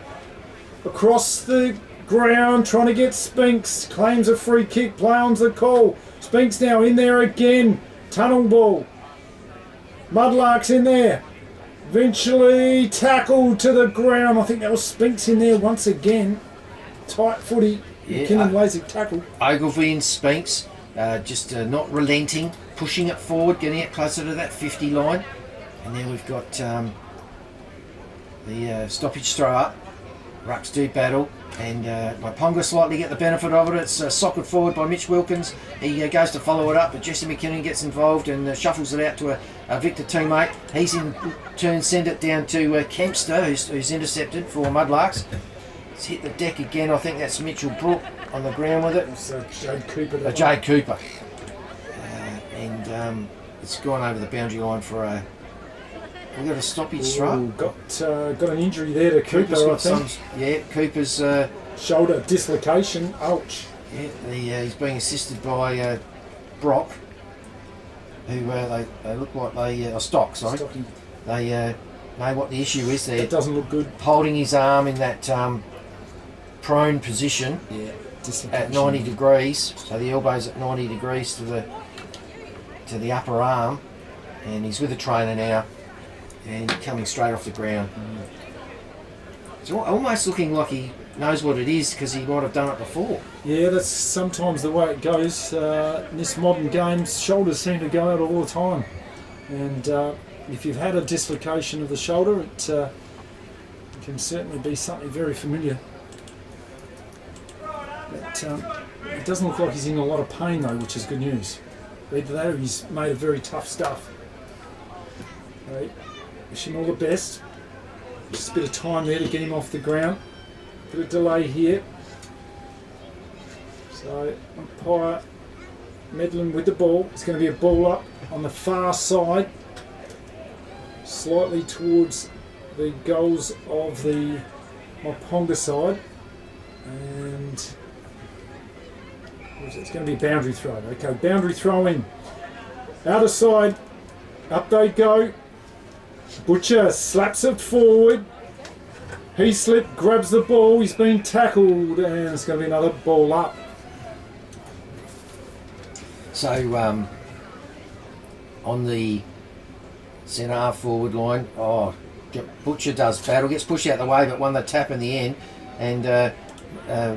Across the ground, trying to get Spinks. Claims a free kick. Play on's the call. Spinks now in there again. Tunnel ball. Mudlarks in there. Eventually tackled to the ground. I think that was Spinks in there once again. Tight footy. McKinnon lazy tackle. Ogilvie and Spinks just not relenting, pushing it forward, getting it closer to that 50 line. And then we've got the stoppage throw up. Rucks do battle, and Myponga slightly get the benefit of it. It's socket forward by Mitch Wilkins. He goes to follow it up, but Jesse McKinnon gets involved and shuffles it out to a Victor teammate. He's in turn send it down to Kempster, who's intercepted for Mudlarks. It's hit the deck again. I think that's Mitchell Brook on the ground with it. It's Jade Cooper. Jade Cooper. And it's gone over the boundary line for a... We've got a stoppage throw. Got an injury there to Cooper, I think. Cooper's... shoulder dislocation. Ouch. Yeah, he's being assisted by Brock, who they look like they... Stock, sorry. Stocky. They know what the issue is. They're It doesn't look good. holding his arm in that prone position at 90 degrees. So the elbow's at 90 degrees to the upper arm. And he's with a trainer now. And coming straight off the ground. It's almost looking like he knows what it is because he might have done it before. Yeah, that's sometimes the way it goes. In this modern game, shoulders seem to go out all the time. And if you've had a dislocation of the shoulder, it can certainly be something very familiar. But it doesn't look like he's in a lot of pain though, which is good news. Either that or he's made of very tough stuff. Right. Wish him all the best. Just a bit of time there to get him off the ground. Bit of delay here. So umpire meddling with the ball. It's going to be a ball up on the far side, slightly towards the goals of the Myponga side, and it's going to be a boundary throw. Okay, boundary throw in. Outer side, up they go. Butcher slaps it forward. He slipped, grabs the ball, he's been tackled, and it's going to be another ball up. So, on the centre half forward line, Butcher does battle, gets pushed out the way, but won the tap in the end. And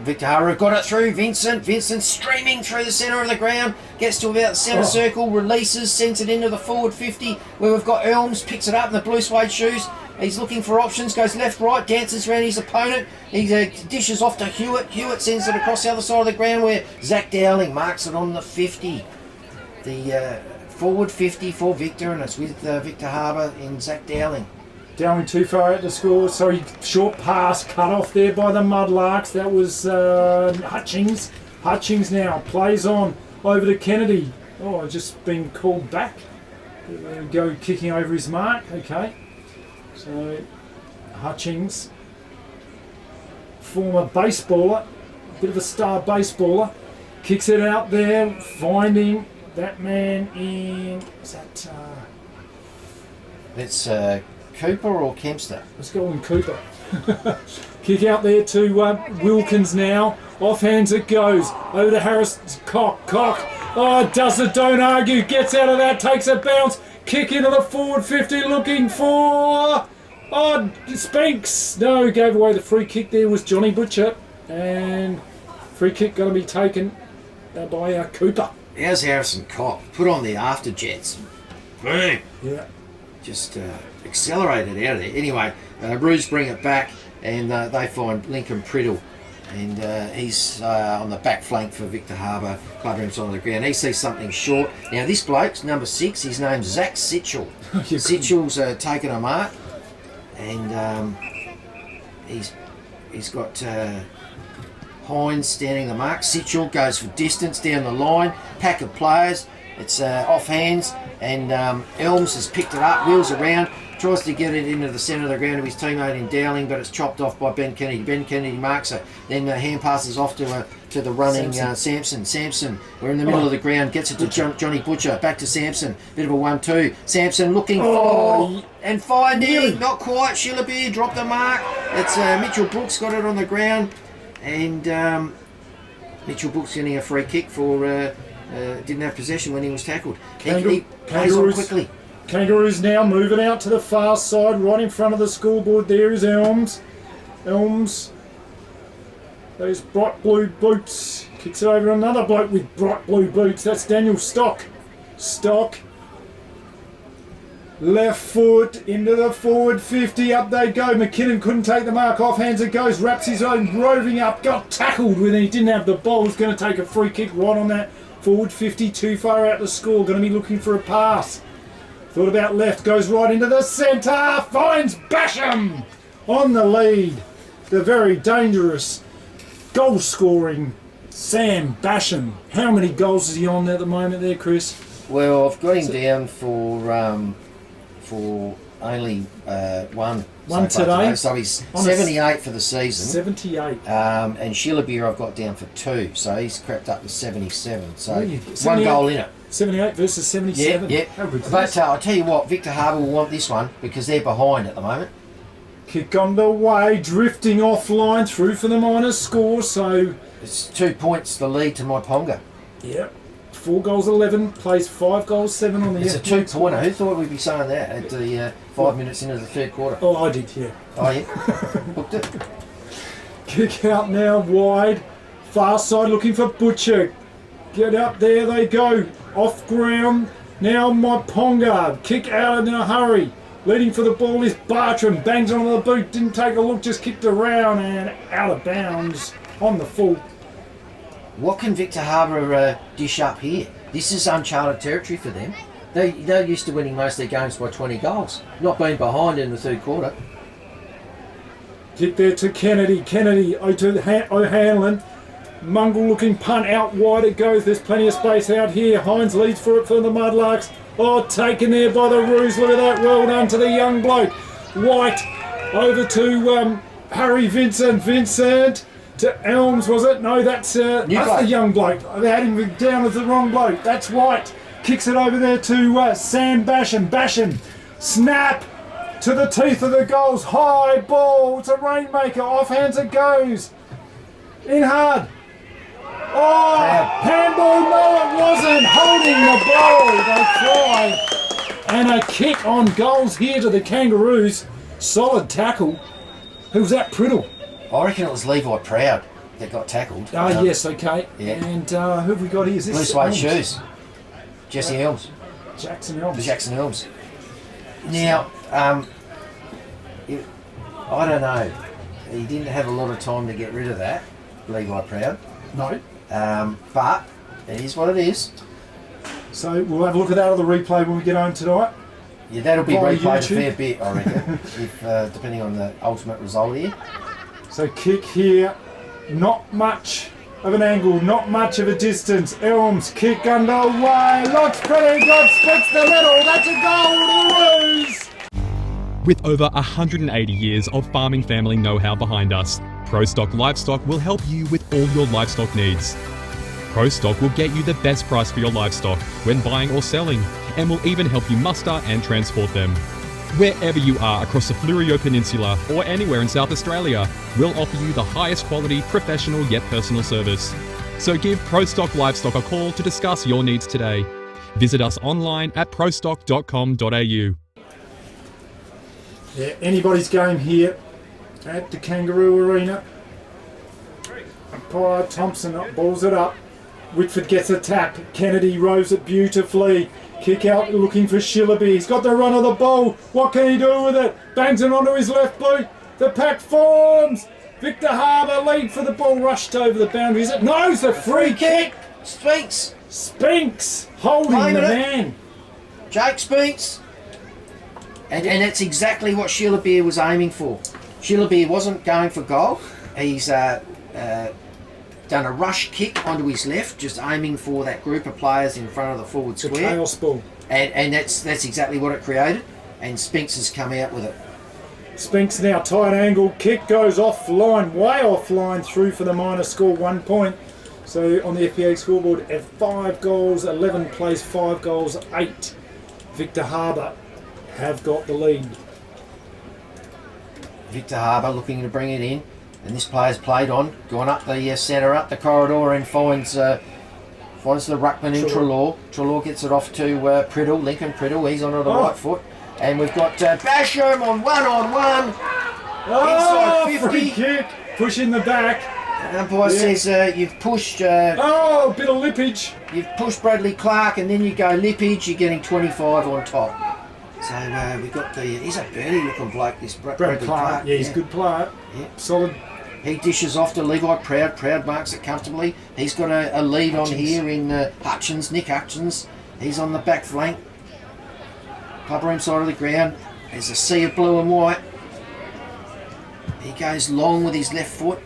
Victor Harbour got it through. Vincent streaming through the centre of the ground, gets to about the centre circle, releases, sends it into the forward 50, where we've got Elms, picks it up in the blue suede shoes. He's looking for options, goes left, right, dances around his opponent. He dishes off to Hewitt. Hewitt sends it across the other side of the ground where Zach Dowling marks it on the 50. The forward 50 for Victor, and it's with Victor Harbour in Zach Dowling. Dowling too far out to score. Sorry, short pass cut off there by the Mudlarks. That was Hutchings. Hutchings now plays on over to Kennedy. Oh, just been called back. Go kicking over his mark. Okay. So Hutchings, former baseballer, bit of a star baseballer, kicks it out there, finding that man in. Is that? That's Cooper or Kempster? Let's go on Cooper. Kick out there to Wilkins now. Offhands it goes. Over to Harris. Cock. Oh, does it, don't argue. Gets out of that, takes a bounce. Kick into the forward 50 looking for... Oh, Spanks. No, gave away the free kick there was Johnny Butcher. And free kick going to be taken by Cooper. How's Harrison Cock? Put on the afterjets. Boom. Yeah. Just accelerated out of there. Anyway, Roos bring it back and they find Lincoln Priddle. And he's on the back flank for Victor Harbour, cluttering on the ground. He sees something short. Now this bloke's number 6, his name's Zach Sitchell. Sitchell's taken a mark, and he's got Hines standing the mark. Sitchell goes for distance down the line, pack of players. It's off hands, and Elms has picked it up, wheels around, tries to get it into the centre of the ground of his teammate in Dowling, but it's chopped off by Ben Kennedy. Ben Kennedy marks it. Then hand passes off to the running Sampson. Sampson, we're in the middle of the ground, gets it to Johnny Butcher. Back to Sampson. Bit of a 1-2. Sampson looking for and finding. Not quite. Shillabeer dropped the mark. It's Mitchell Brooks got it on the ground, and Mitchell Brooks getting a free kick for didn't have possession when he was tackled. He plays on quickly. Kangaroos now moving out to the far side, right in front of the scoreboard. There is Elms. Elms. Those bright blue boots. Kicks it over another bloke with bright blue boots. That's Daniel Stock. Left foot into the forward 50. Up they go. McKinnon couldn't take the mark off. Hands it goes. Wraps his own. Roving up. Got tackled when he didn't have the ball. Was going to take a free kick right on that forward 50. Too far out to score. Going to be looking for a pass. Thought about left. Goes right into the centre. Finds Basham on the lead. The very dangerous goal scoring Sam Basham. How many goals is he on at the moment there, Chris? Well, I've got him down for only one so far today. So he's 78 for the season. 78. And Shillabeer I've got down for 2, so he's crept up to 77. So Really? 1 goal in it. 78 versus 77. Yeah. How good is But this? I'll tell you what, Victor Harbour will want this one because they're behind at the moment. Kick on the way, drifting offline through for the minors score. So It's 2 points the lead to Myponga. yeah, 4 goals 11 plays 5 goals 7 on the. It's a 2-pointer. Who thought we'd be saying that at the 5 minutes into the third quarter? Oh, I did, yeah. Oh yeah, booked it. Kick out now wide, far side looking for Butcher. Get up there they go, off ground. Now Myponga, kick out in a hurry. Leading for the ball is Bartram, bangs onto the boot, didn't take a look, just kicked around and out of bounds on the full. What can Victor Harbour dish up here? This is uncharted territory for them. They're used to winning most of their games by 20 goals, not being behind in the third quarter. Kick there to Kennedy, O'Hanlon. Mungle looking punt out wide it goes, there's plenty of space out here. Hines leads for it for the Mudlarks. Oh, taken there by the Roos, look at that, well done to the young bloke. White over to Harry Vincent to Elms, was it? No, that's the young bloke. They had him down as the wrong bloke. That's White. Kicks it over there to Sam Basham. Basham, snap to the teeth of the goals. High ball, it's a rainmaker. Off hands it goes. In hard. Oh, handball, no it wasn't. Holding the ball, they try. And a kick on goals here to the Kangaroos. Solid tackle. Who's that, Priddle? I reckon it was Levi Proud that got tackled. Oh, yes, okay. Yeah. And who have we got here? Is this Blue suede Elms? shoes. Jesse Elms. Jackson Elms. The Jackson Elms. Now, I don't know. He didn't have a lot of time to get rid of that, Levi Proud. No. But it is what it is. So we'll have a look at that on the replay when we get home tonight. Yeah, that'll be Via replayed YouTube. a fair bit, I reckon, if, depending on the ultimate result here. So kick here, not much of an angle, not much of a distance. Elms kick underway. Locks pretty good, splits the middle. That's a goal to the Roos. With over 180 years of farming family know-how behind us, ProStock Livestock will help you with all your livestock needs. ProStock will get you the best price for your livestock when buying or selling, and will even help you muster and transport them. Wherever you are across the Fleurieu Peninsula or anywhere in South Australia, we'll offer you the highest quality, professional yet personal service. So give ProStock Livestock a call to discuss your needs today. Visit us online at prostock.com.au. Yeah, anybody's game here at the Kangaroo Arena. Umpire Thompson balls it up. Whitford gets a tap. Kennedy rows it beautifully. Kick out looking for Shillaby. He's got the run of the ball. What can he do with it? Bangs it onto his left boot. The pack forms. Victor Harbour lead for the ball. Rushed over the boundary. Is it? No, it's a free kick. Spinks holding Claiming the it. man. Jake Spinks. And that's exactly what Shillabeer was aiming for. Shillabeer wasn't going for goal. He's done a rush kick onto his left, just aiming for that group of players in front of the forward It's a square. chaos ball. And that's exactly what it created. And Spinks has come out with it. Spinks now tight angle. Kick goes offline, way offline through for the minor score, 1 point. So on the FPA scoreboard, at 5 goals, 11 plays 5 goals, 8. Victor Harbour have got the lead. Victor Harbour looking to bring it in. And this player's played on, gone up the centre, up the corridor, and finds the ruckman in Trelaw. Trelaw gets it off to Priddle, Lincoln Priddle. He's on the right foot. And we've got Basham on one. Oh, Inside 50. free kick. Push in the back. And umpire says you've pushed... oh, bit of lippage. You've pushed Bradley Clark, and then you go lippage, you're getting 25 on top. So we got he's a birdie looking bloke, this Brad Clark. Yeah, he's a good player. Yeah. Solid. He dishes off to Levi Proud. Proud marks it comfortably. He's got a lead on here in Nick Hutchins. He's on the back flank. Clubroom side of the ground. There's a sea of blue and white. He goes long with his left foot.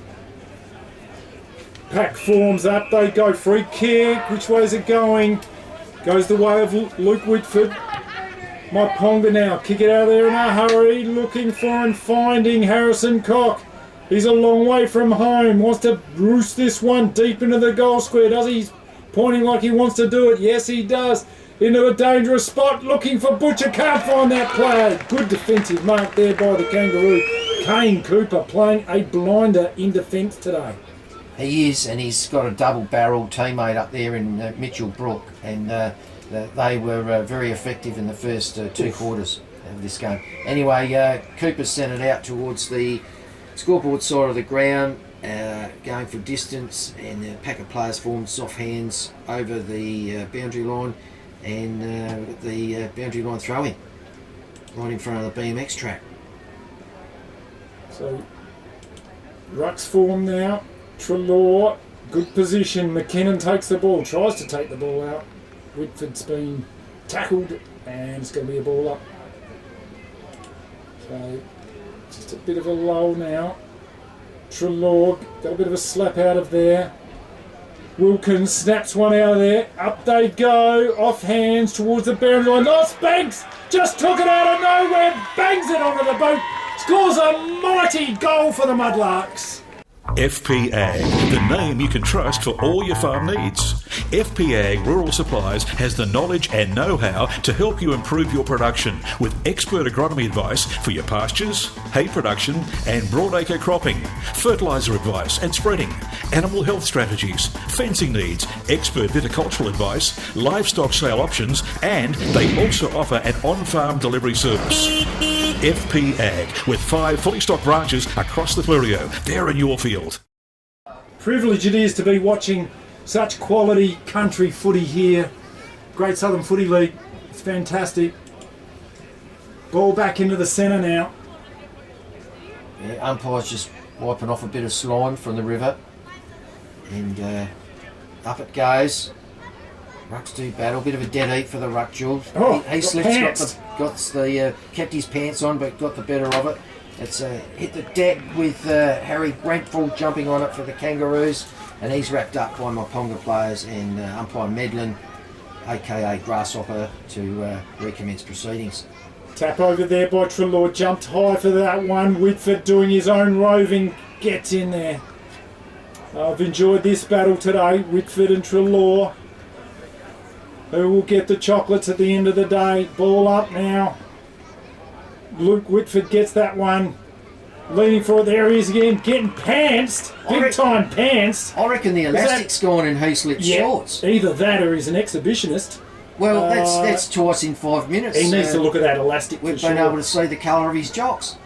Pack forms up. They go free kick. Which way is it going? Goes the way of Luke Whitford. Myponga now. Kick it out there in a hurry. Looking for and finding Harrison Cock. He's a long way from home. Wants to roost this one deep into the goal square. Does he? He's pointing like he wants to do it. Yes, he does. Into a dangerous spot. Looking for Butcher. Can't find that player. Good defensive mark there by the Kangaroo. Kane Cooper playing a blinder in defence today. He is, and he's got a double-barrel teammate up there in Mitchell Brook, and they were very effective in the first 2 quarters of this game. Anyway, Cooper sent it out towards the scoreboard side of the ground, going for distance, and a pack of players formed soft hands over the boundary line, and the boundary line throw-in right in front of the BMX track. So, ruck's form now. Trelaw, good position. McKinnon takes the ball, tries to take the ball out. Whitford's been tackled, and it's going to be a ball up. So, just a bit of a lull now. Trelaw got a bit of a slap out of there. Wilkins snaps one out of there. Up they go, off hands towards the boundary line. Oh, Spanks just took it out of nowhere, bangs it onto the boat, scores a mighty goal for the Mudlarks. FP Ag, the name you can trust for all your farm needs. FP Ag Rural Supplies has the knowledge and know-how to help you improve your production with expert agronomy advice for your pastures, hay production and broadacre cropping, fertiliser advice and spreading, animal health strategies, fencing needs, expert viticultural advice, livestock sale options, and they also offer an on-farm delivery service. FP Ag, with 5 fully stocked branches across the Fleurieu. They're in your field. Privilege it is to be watching such quality country footy here. Great Southern Footy League. It's fantastic. Ball back into the centre now. Yeah, umpire's just wiping off a bit of slime from the river. And up it goes. Rucks do battle. Bit of a dead eat for the ruck, Jules. Oh, he slips, kept his pants on, but got the better of it. It's hit the deck with Harry Brentford jumping on it for the Kangaroos, and he's wrapped up by Myponga players and umpire Medlin, aka Grasshopper, to recommence proceedings. Tap over there by Trelaw, jumped high for that one. Whitford doing his own roving, gets in there. I've enjoyed this battle today, Whitford and Trelaw. Who will get the chocolates at the end of the day? Ball up now. Luke Whitford gets that one. Leaning for it. There he is again. Getting pantsed. Big time pantsed. I reckon the elastic's gone in Hayslip's shorts. Either that or he's an exhibitionist. Well, that's twice in 5 minutes. He needs to look at that elastic. We've been able to see the colour of his jocks.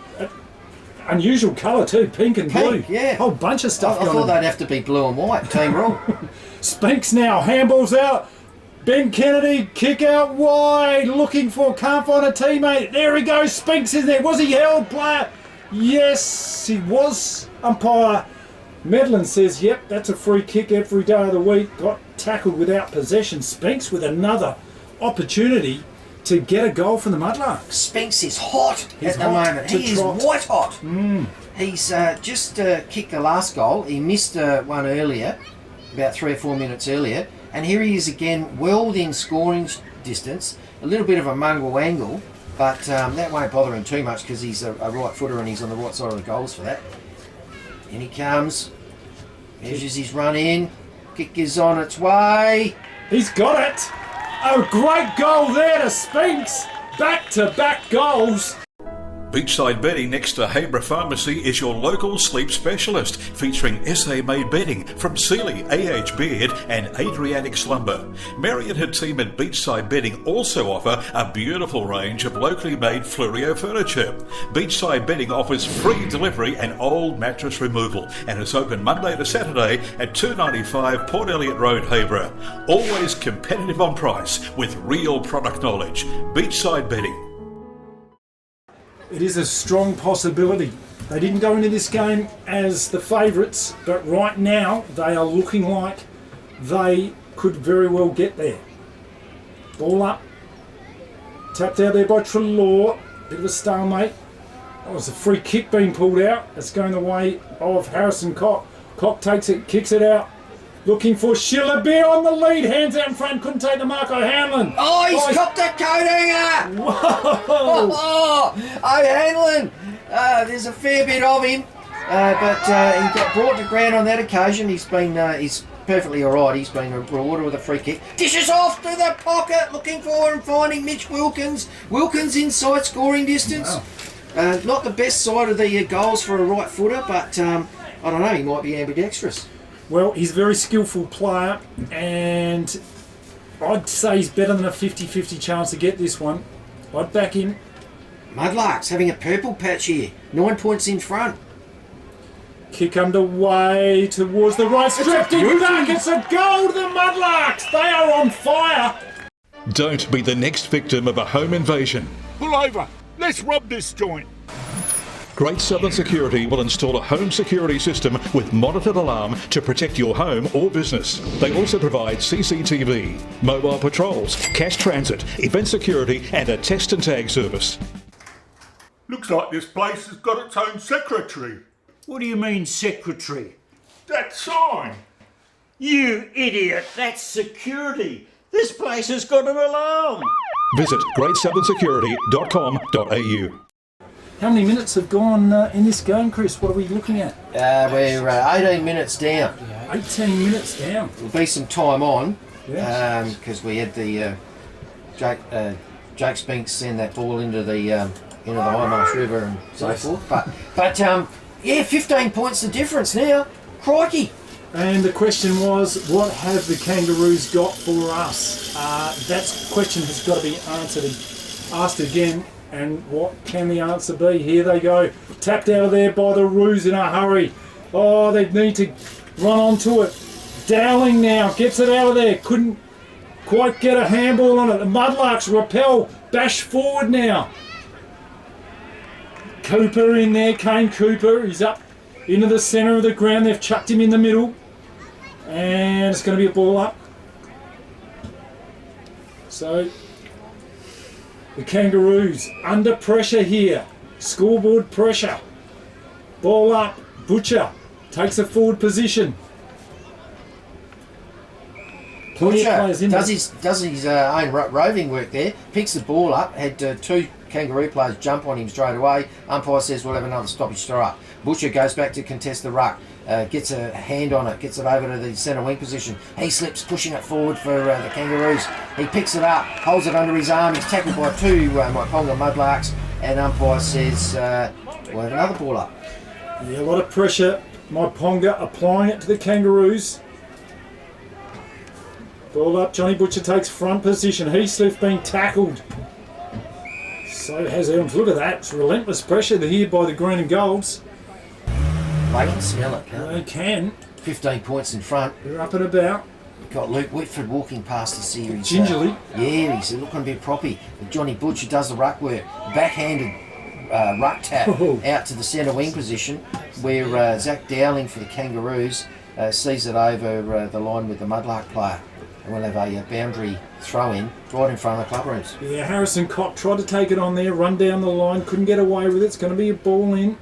Unusual colour too, pink and blue. Yeah. Whole bunch of stuff I going thought they'd have to be blue and white. Team rule. Spinks now. Handball's out. Ben Kennedy, kick out wide, looking for, can't find a teammate. There he goes, Spinks in there. Was he held, player? Yes, he was. Umpire Medlin says, yep, that's a free kick every day of the week. Got tackled without possession. Spinks with another opportunity to get a goal from the Mudlarks. Spinks is hot at the moment. He is white hot. He's just kicked the last goal. He missed one earlier, about 3 or 4 minutes earlier. And here he is again, well within scoring distance. A little bit of a mungle angle, but that won't bother him too much because he's a right footer and he's on the right side of the goals for that. In he comes. Measures his run in. Kick is on its way. He's got it. A great goal there to Spinks. Back-to-back goals. Beachside Bedding next to Habra Pharmacy is your local sleep specialist, featuring SA-made bedding from Sealy, AH Beard and Adriatic Slumber. Mary and her team at Beachside Bedding also offer a beautiful range of locally made Fleurieu furniture. Beachside Bedding offers free delivery and old mattress removal and is open Monday to Saturday at 295 Port Elliot Road, Habra. Always competitive on price with real product knowledge. Beachside Bedding. It is a strong possibility. They didn't go into this game as the favourites, but right now they are looking like they could very well get there. Ball up. Tapped out there by Treloar. Bit of a stalemate. That was a free kick being pulled out. It's going the way of Harrison Cock. Cock takes it, kicks it out. Looking for Schiller. Bear on the lead. Hands out in front. Couldn't take the mark. O'Hanlon. Oh, he's copped a coat hanger! Whoa! Oh, O'Hanlon. There's a fair bit of him, but he got brought to ground on that occasion. He's perfectly all right. He's been rewarded with a free kick. Dishes off to the pocket, looking for and finding Mitch Wilkins. Wilkins inside scoring distance. Wow. Not the best side of the goals for a right footer, but I don't know, he might be ambidextrous. Well, he's a very skillful player, and I'd say he's better than a 50-50 chance to get this one. I'd back him. Mudlarks having a purple patch here. 9 points in front. Kick underway towards the right. Stripped it back. It's a goal to the Mudlarks. They are on fire. Don't be the next victim of a home invasion. Pull over. Let's rob this joint. Great Southern Security will install a home security system with monitored alarm to protect your home or business. They also provide CCTV, mobile patrols, cash transit, event security and a test and tag service. Looks like this place has got its own secretary. What do you mean, secretary? That sign. You idiot, that's security. This place has got an alarm. Visit greatsouthern.security.com.au. How many minutes have gone in this game, Chris? What are we looking at? We're 18 minutes down. 18 minutes down. There'll be some time on, Yes. because we had the Jake Spinks send that ball into the High Marsh River and so forth. But 15 points the difference now. Crikey! And the question was, what have the Kangaroos got for us? That question has got to be asked again. And what can the answer be? Here they go. Tapped out of there by the Roos in a hurry. Oh, they need to run onto it. Dowling now gets it out of there. Couldn't quite get a handball on it. The Mudlarks repel. Bash forward now. Cooper in there. Kane Cooper. He's up into the centre of the ground. They've chucked him in the middle. And it's going to be a ball up. So the Kangaroos under pressure here. Scoreboard pressure. Ball up. Butcher takes a forward position. Butcher does his own roving work there. Picks the ball up. Had two Kangaroo players jump on him straight away. Umpire says we'll have another stoppage throw up. Butcher goes back to contest the ruck. Gets a hand on it, gets it over to the centre wing position. He slips, pushing it forward for the Kangaroos. He picks it up, holds it under his arm. He's tackled by two Myponga Mudlarks, and umpire says we'll have another ball up. Yeah, a lot of pressure. Myponga applying it to the Kangaroos. Ball up, Johnny Butcher takes front position. Heathcliff being tackled. So has Elms. Look at that. It's relentless pressure here by the green and golds. They can smell it, can't They can. 15 points in front. They're up and about. Got Luke Whitford walking past the series. Gingerly. He's looking a bit proppy. Johnny Butcher does the ruck work. Backhanded ruck tap out to the centre wing position where Zach Dowling for the Kangaroos sees it over the line with the Mudlark player. And we'll have a boundary throw in right in front of the club rooms. Yeah, Harrison Cock tried to take it on there, run down the line, couldn't get away with it. It's going to be a ball in.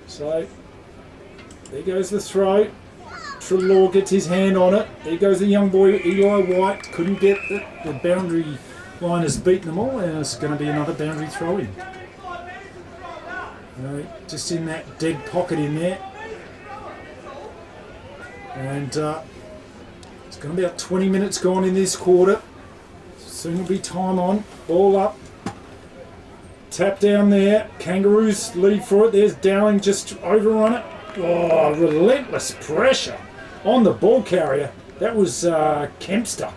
So there goes the throw. Treloar gets his hand on it. There goes the young boy Eli White. Couldn't get it. The boundary line has beaten them all, and it's going to be another boundary throw in. Just in that dead pocket in there. And it's going to be about 20 minutes gone in this quarter. Soon will be time on. Ball up. Tap down there. Kangaroos lead for it. There's Dowling just overrun it. Oh, relentless pressure on the ball carrier. That was Kempster.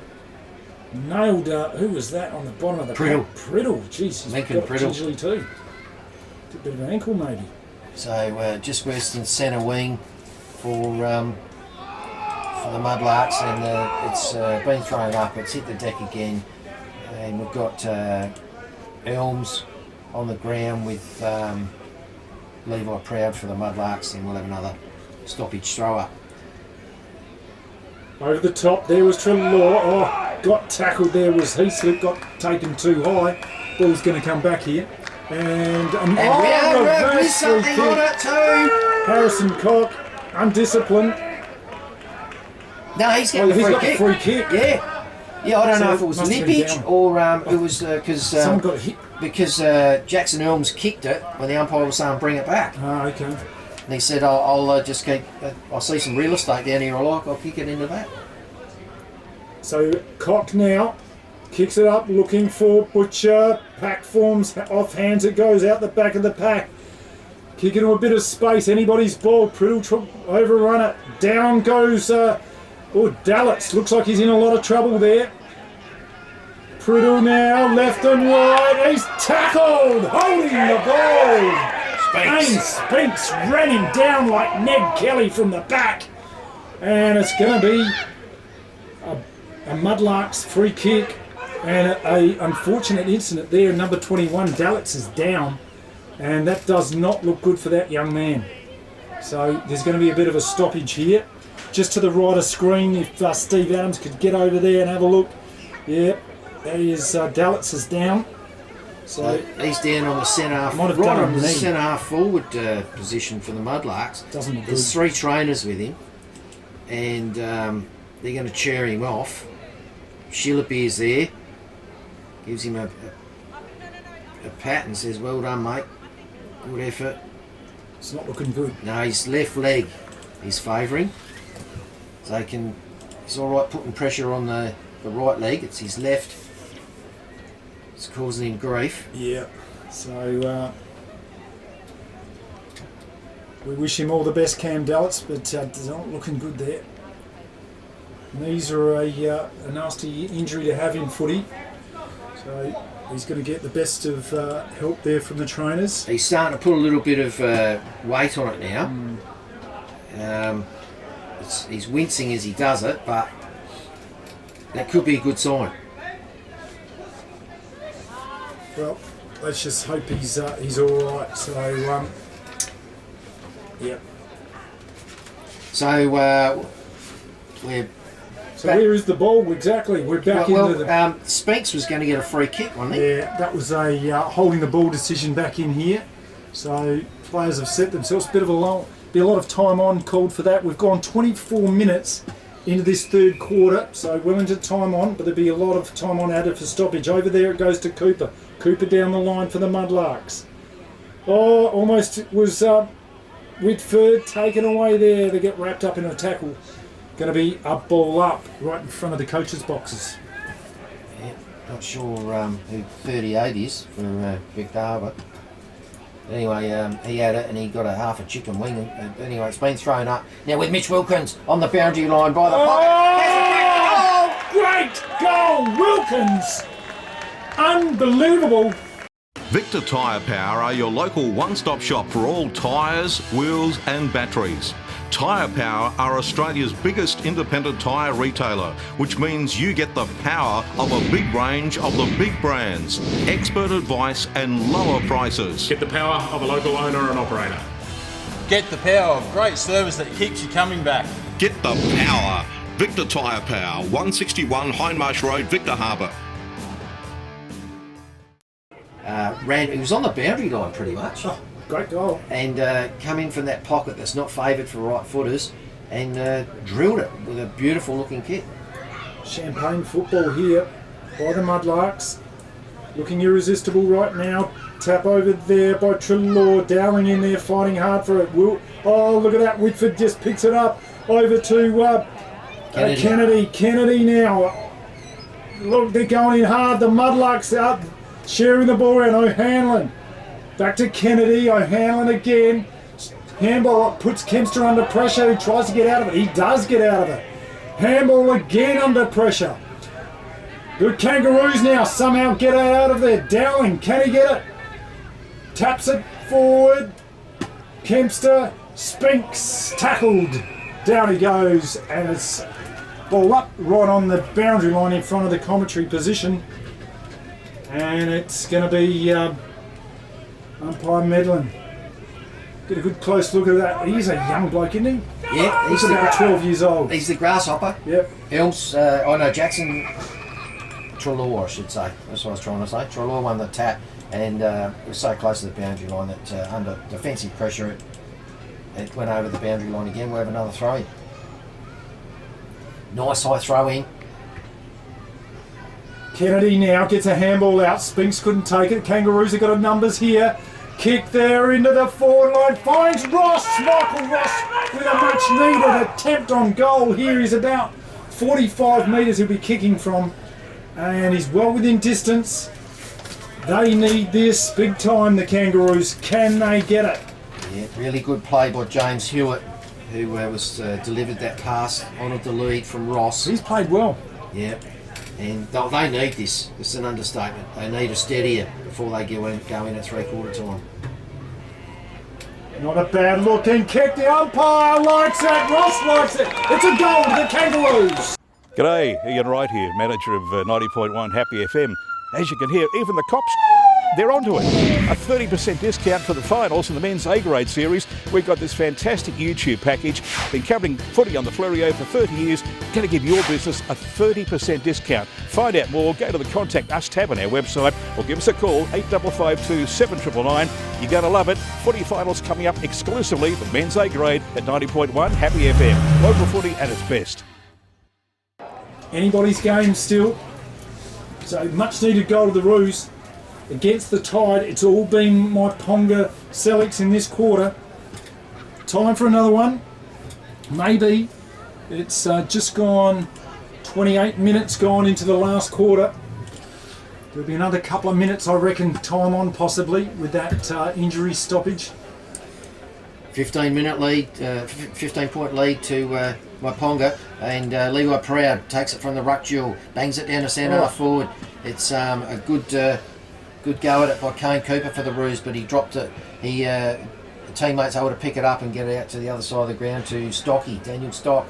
Nailed, who was that on the bottom of the Priddle. pack? Priddle. Jeez, he's Lincoln got Priddle. it gingerly too. A bit of an ankle maybe. So just Western centre wing for the Mudlarks, and it's been thrown up. It's hit the deck again, and we've got Elms, on the ground with Levi Proud for the Mudlarks, and we'll have another stoppage throw up. Over the top there was Trelaw. Oh, got tackled there was Heaslip, got taken too high. Ball's going to come back here. And we are with something on it too. Harrison Cock, undisciplined. No, he's getting a free kick. Yeah, I don't know if it was nippage or it was because someone got hit. Because Jackson Elms kicked it when the umpire was saying bring it back. Ah, okay. And he said, I'll just keep, I see some real estate down here I like, I'll kick it into that. So Cock now kicks it up, looking for Butcher. Pack forms off hands, it goes out the back of the pack. Kick into a bit of space, anybody's ball. Priddle overrun it. Down goes Dallitz. Looks like he's in a lot of trouble there. Priddle now, left and right. He's tackled, holding the ball. Spinks ran him down like Ned Kelly from the back. And it's going to be a Mudlarks free kick. And a unfortunate incident there. Number 21, Dallitz, is down. And that does not look good for that young man. So there's going to be a bit of a stoppage here. Just to the right of screen, if Steve Adams could get over there and have a look. Yeah, there is Dallitz is down. So he's down on the centre half, right on the centre half forward position for the Mudlarks. Doesn't look good. There's 3 trainers with him, and they're going to cheer him off. Shillabeer's there, gives him a pat and says, "Well done, mate. Good effort." It's not looking good. No, his left leg he's favouring. So he's all right putting pressure on the right leg. It's his left. It's causing him grief. Yeah. So we wish him all the best, Cam Dallitz, but it's not looking good there. Knees are a nasty injury to have in footy. So he's going to get the best of help there from the trainers. He's starting to put a little bit of weight on it now. He's wincing as he does it, but that could be a good sign. Well, let's just hope he's all right. So, yeah. So where is the ball exactly? We're back into the. Spinks was going to get a free kick, wasn't he? Yeah, that was a holding the ball decision back in here. So players have set themselves be a lot of time on called for that. We've gone 24 minutes into this third quarter, so well into time on, but there'll be a lot of time on added for stoppage. Over there it goes to Cooper. Cooper down the line for the Mudlarks. Oh, almost was Whitford taken away there. They get wrapped up in a tackle. Going to be up, ball up, right in front of the coaches' boxes. Yeah, not sure who 38 is for Victor Harbour. Anyway, he had it and he got a half a chicken wing. Anyway, it's been thrown up. Now with Mitch Wilkins on the boundary line by the pocket. Great goal, Wilkins! Unbelievable. Victor Tyre Power are your local one-stop shop for all tyres, wheels and batteries. Tyre Power are Australia's biggest independent tyre retailer, which means you get the power of a big range of the big brands, expert advice and lower prices. Get the power of a local owner and operator. Get the power of great service that keeps you coming back. Get the power. Victor Tyre Power, 161 Hindmarsh Road, Victor Harbour. He was on the boundary line pretty much. Oh, great goal. And come in from that pocket that's not favoured for right footers and drilled it with a beautiful looking kick. Champagne football here by the Mudlarks. Looking irresistible right now. Tap over there by Trelaw. Dowling in there fighting hard for it. Oh, look at that. Whitford just picks it up. Over to Kennedy. Kennedy now. Look, they're going in hard. The Mudlarks out sharing the ball around. O'Hanlon. Back to Kennedy. O'Hanlon again. Handball puts Kempster under pressure. He tries to get out of it. He does get out of it. Handball again under pressure. Good Kangaroos now somehow get it out of there. Dowling, can he get it? Taps it forward. Kempster, Spinks, tackled. Down he goes, and it's ball up right on the boundary line in front of the commentary position. And it's going to be Umpire Medlin. Get a good close look at that. He's a young bloke, isn't he? Yeah, He's about 12 years old. He's the grasshopper. Yep. Jackson Treloar, I should say. That's what I was trying to say. Treloar won the tap, and it was so close to the boundary line that under defensive pressure it went over the boundary line again. We'll have another throw. Nice high throw in. Kennedy now gets a handball out. Spinks couldn't take it. Kangaroos have got a numbers here. Kick there into the forward line. Finds Ross. Michael Ross with a much needed attempt on goal here. He's about 45 metres he'll be kicking from. And he's well within distance. They need this big time, the Kangaroos. Can they get it? Yeah, really good play by James Hewitt, who was delivered that pass, honoured the lead from Ross. He's played well. Yeah, and they need this. It's an understatement. They need a steadier before they go in at three-quarter time. Not a bad looking kick. The umpire likes it. Ross likes it. It's a goal to the Kangaroos. G'day, Ian Wright here, manager of 90.1 Happy FM. As you can hear, even the cops, they're onto it. A 30% discount for the finals in the men's A-grade series. We've got this fantastic YouTube package. Been covering footy on the Fleurieu for 30 years. Going to give your business a 30% discount. Find out more, go to the Contact Us tab on our website or give us a call, 8552 7999. You're going to love it. Footy finals coming up exclusively for men's A-grade at 90.1 Happy FM. Local footy at its best. Anybody's game still. So much needed goal to the Roos. Against the Tide, it's all been Myponga Sellicks in this quarter. Time for another one. Maybe. It's just gone 28 minutes gone into the last quarter. There'll be another couple of minutes, I reckon, time on possibly with that injury stoppage. 15-minute lead, 15-point lead to Myponga, and Leroy Proud takes it from the ruck duel, bangs it down to centre half forward. It's a good go at it by Kane Cooper for the Roos, but he dropped it. The teammates able to pick it up and get it out to the other side of the ground to Stocky, Daniel Stock.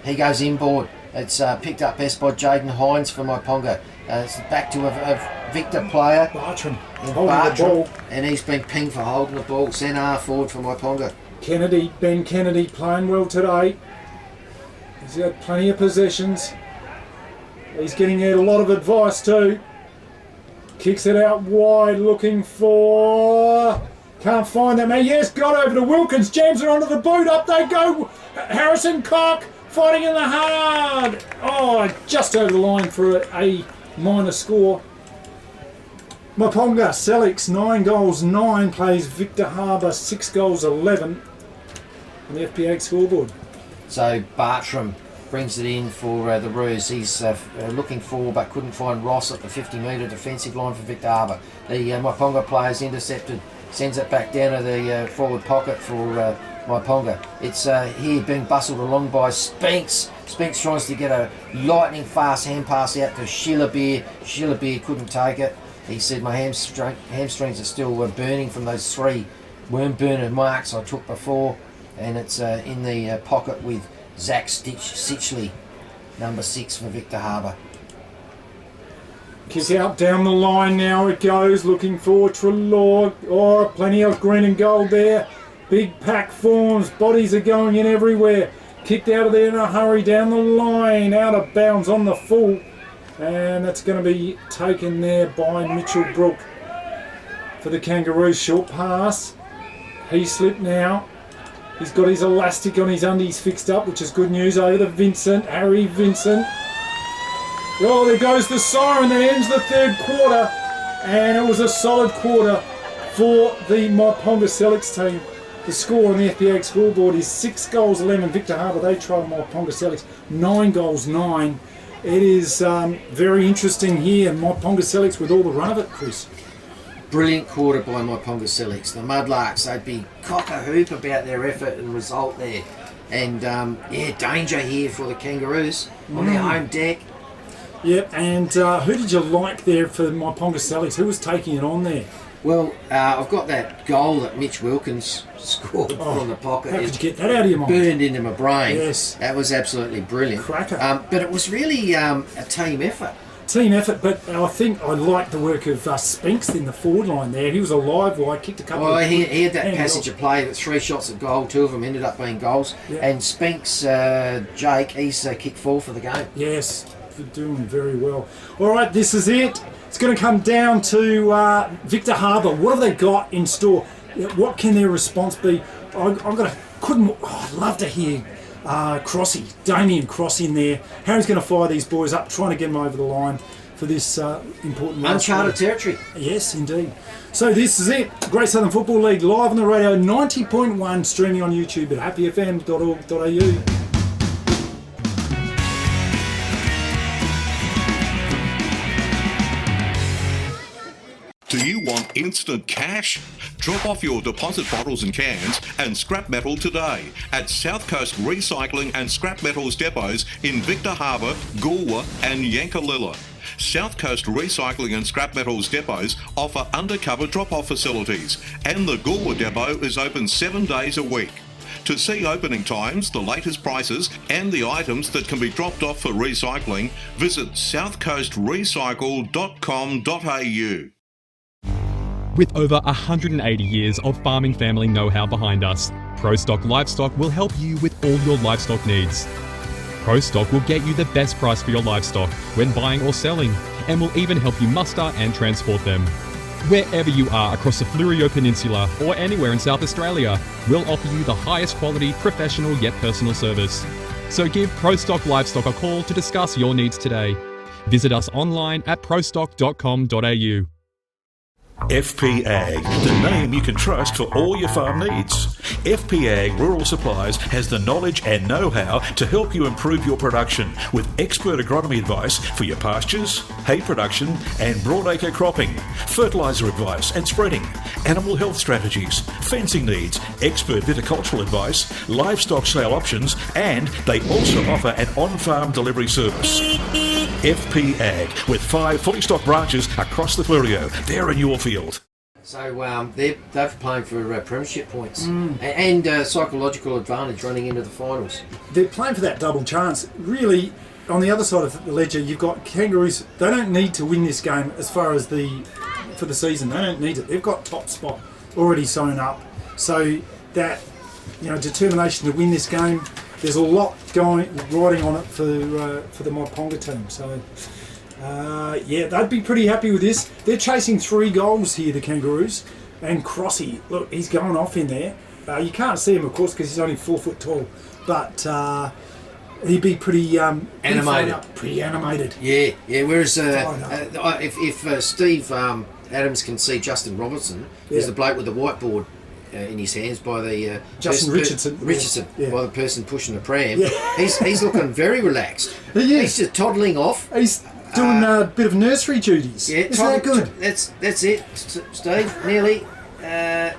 He goes inboard. It's picked up best by Jaden Hines for Myponga. It's back to a Victor player. Bartram holding the ball. And he's been pinged for holding the ball. Centre half forward for Myponga. Ben Kennedy playing well today. He's had plenty of possessions. He's getting out a lot of advice too. Kicks it out wide, looking for... Can't find them. Yes, got over to Wilkins. Jams it onto the boot. Up they go. Harrison Cock fighting in the hard. Oh, just over the line for a minor score. Myponga Sellicks 9 goals 9 plays Victor Harbour 6 goals 11 on the FPA scoreboard. So Bartram brings it in for the Roos. He's looking for but couldn't find Ross at the 50-metre defensive line for Victor Harbour. The Myponga player's intercepted, sends it back down to the forward pocket for Myponga. It's here being bustled along by Spinks. Spinks tries to get a lightning fast hand pass out to Shillabeer. Shillabeer couldn't take it. He said, my hamstrings are still burning from those 3 worm burner marks I took before. And it's in the pocket with Zach Sitchley, number 6 for Victor Harbour. Kick out down the line now it goes, looking for Treloar. Oh, plenty of green and gold there. Big pack forms, bodies are going in everywhere. Kicked out of there in a hurry down the line, out of bounds on the full. And that's going to be taken there by Mitchell Brook for the Kangaroos. Short pass. He slipped now. He's got his elastic on his undies fixed up, which is good news. Over to Vincent, Harry Vincent. Oh, there goes the siren that ends the third quarter. And it was a solid quarter for the Myponga Sellicks team. The score on the FPA scoreboard is 6 goals 11. Victor Harbour, they trail Myponga Sellicks 9 goals 9. It is very interesting here. Myponga Sellicks with all the run of it, Chris. Brilliant quarter by Myponga Sellicks. The Mudlarks, they'd be cock-a-hoop about their effort and result there. And, danger here for the Kangaroos on their home deck. Yep, and who did you like there for Myponga Sellicks? Who was taking it on there? Well, I've got that goal that Mitch Wilkins scored from the pocket. How could you get that out of your mind? Burned into my brain. Yes. That was absolutely brilliant. Cracker. But it was really a team effort. team effort, but I think I liked the work of Spinks in the forward line there. He was a live wide, kicked a couple Well, of... he had that hand passage goals. of play, that 3 shots at goal, 2 of them ended up being goals. Yeah. And Spinks, Jake, he's kicked 4 for the game. Yes, doing very well. All right, this is it. It's going to come down to Victor Harbour. What have they got in store? What can their response be? I'd love to hear Crossy, Damien Cross in there. How he's going to fire these boys up, trying to get them over the line for this important race. Uncharted territory. Yes, indeed. So this is it. Great Southern Football League live on the radio, 90.1, streaming on YouTube at happyfm.org.au. Do you want instant cash? Drop off your deposit bottles and cans and scrap metal today at South Coast Recycling and Scrap Metals depots in Victor Harbour, Goolwa and Yankalilla. South Coast Recycling and Scrap Metals depots offer undercover drop-off facilities, and the Goolwa depot is open 7 days a week. To see opening times, the latest prices and the items that can be dropped off for recycling, visit southcoastrecycle.com.au. With over 180 years of farming family know-how behind us, ProStock Livestock will help you with all your livestock needs. ProStock will get you the best price for your livestock when buying or selling, and will even help you muster and transport them. Wherever you are across the Fleurieu Peninsula or anywhere in South Australia, we'll offer you the highest quality, professional yet personal service. So give ProStock Livestock a call to discuss your needs today. Visit us online at prostock.com.au. FP Ag, the name you can trust for all your farm needs. FP Ag Rural Supplies has the knowledge and know-how to help you improve your production with expert agronomy advice for your pastures, hay production and broadacre cropping, fertiliser advice and spreading, animal health strategies, fencing needs, expert viticultural advice, livestock sale options, and they also offer an on-farm delivery service. FP Ag, with 5 fully stocked branches across the Fleurieu. They're in your field. So they're playing for premiership points and psychological advantage running into the finals. They're playing for that double chance. Really, on the other side of the ledger, you've got Kangaroos. They don't need to win this game as far as for the season. They don't need it. They've got top spot already sewn up. So that determination to win this game, there's a lot riding on it for the Myponga team. So. They'd be pretty happy with this. They're chasing 3 goals here, the Kangaroos. And Crossy, look, he's going off in there. You can't see him, of course, because he's only 4 foot tall. But he'd be pretty animated. Pretty animated. Yeah. Whereas if Steve Adams can see Justin Robertson, who's the bloke with the whiteboard in his hands by the Richardson, by the person pushing the pram, he's looking very relaxed. He's just toddling off. He's doing a bit of nursery duties. Yeah, isn't that good? That's it, Steve. Nearly. Round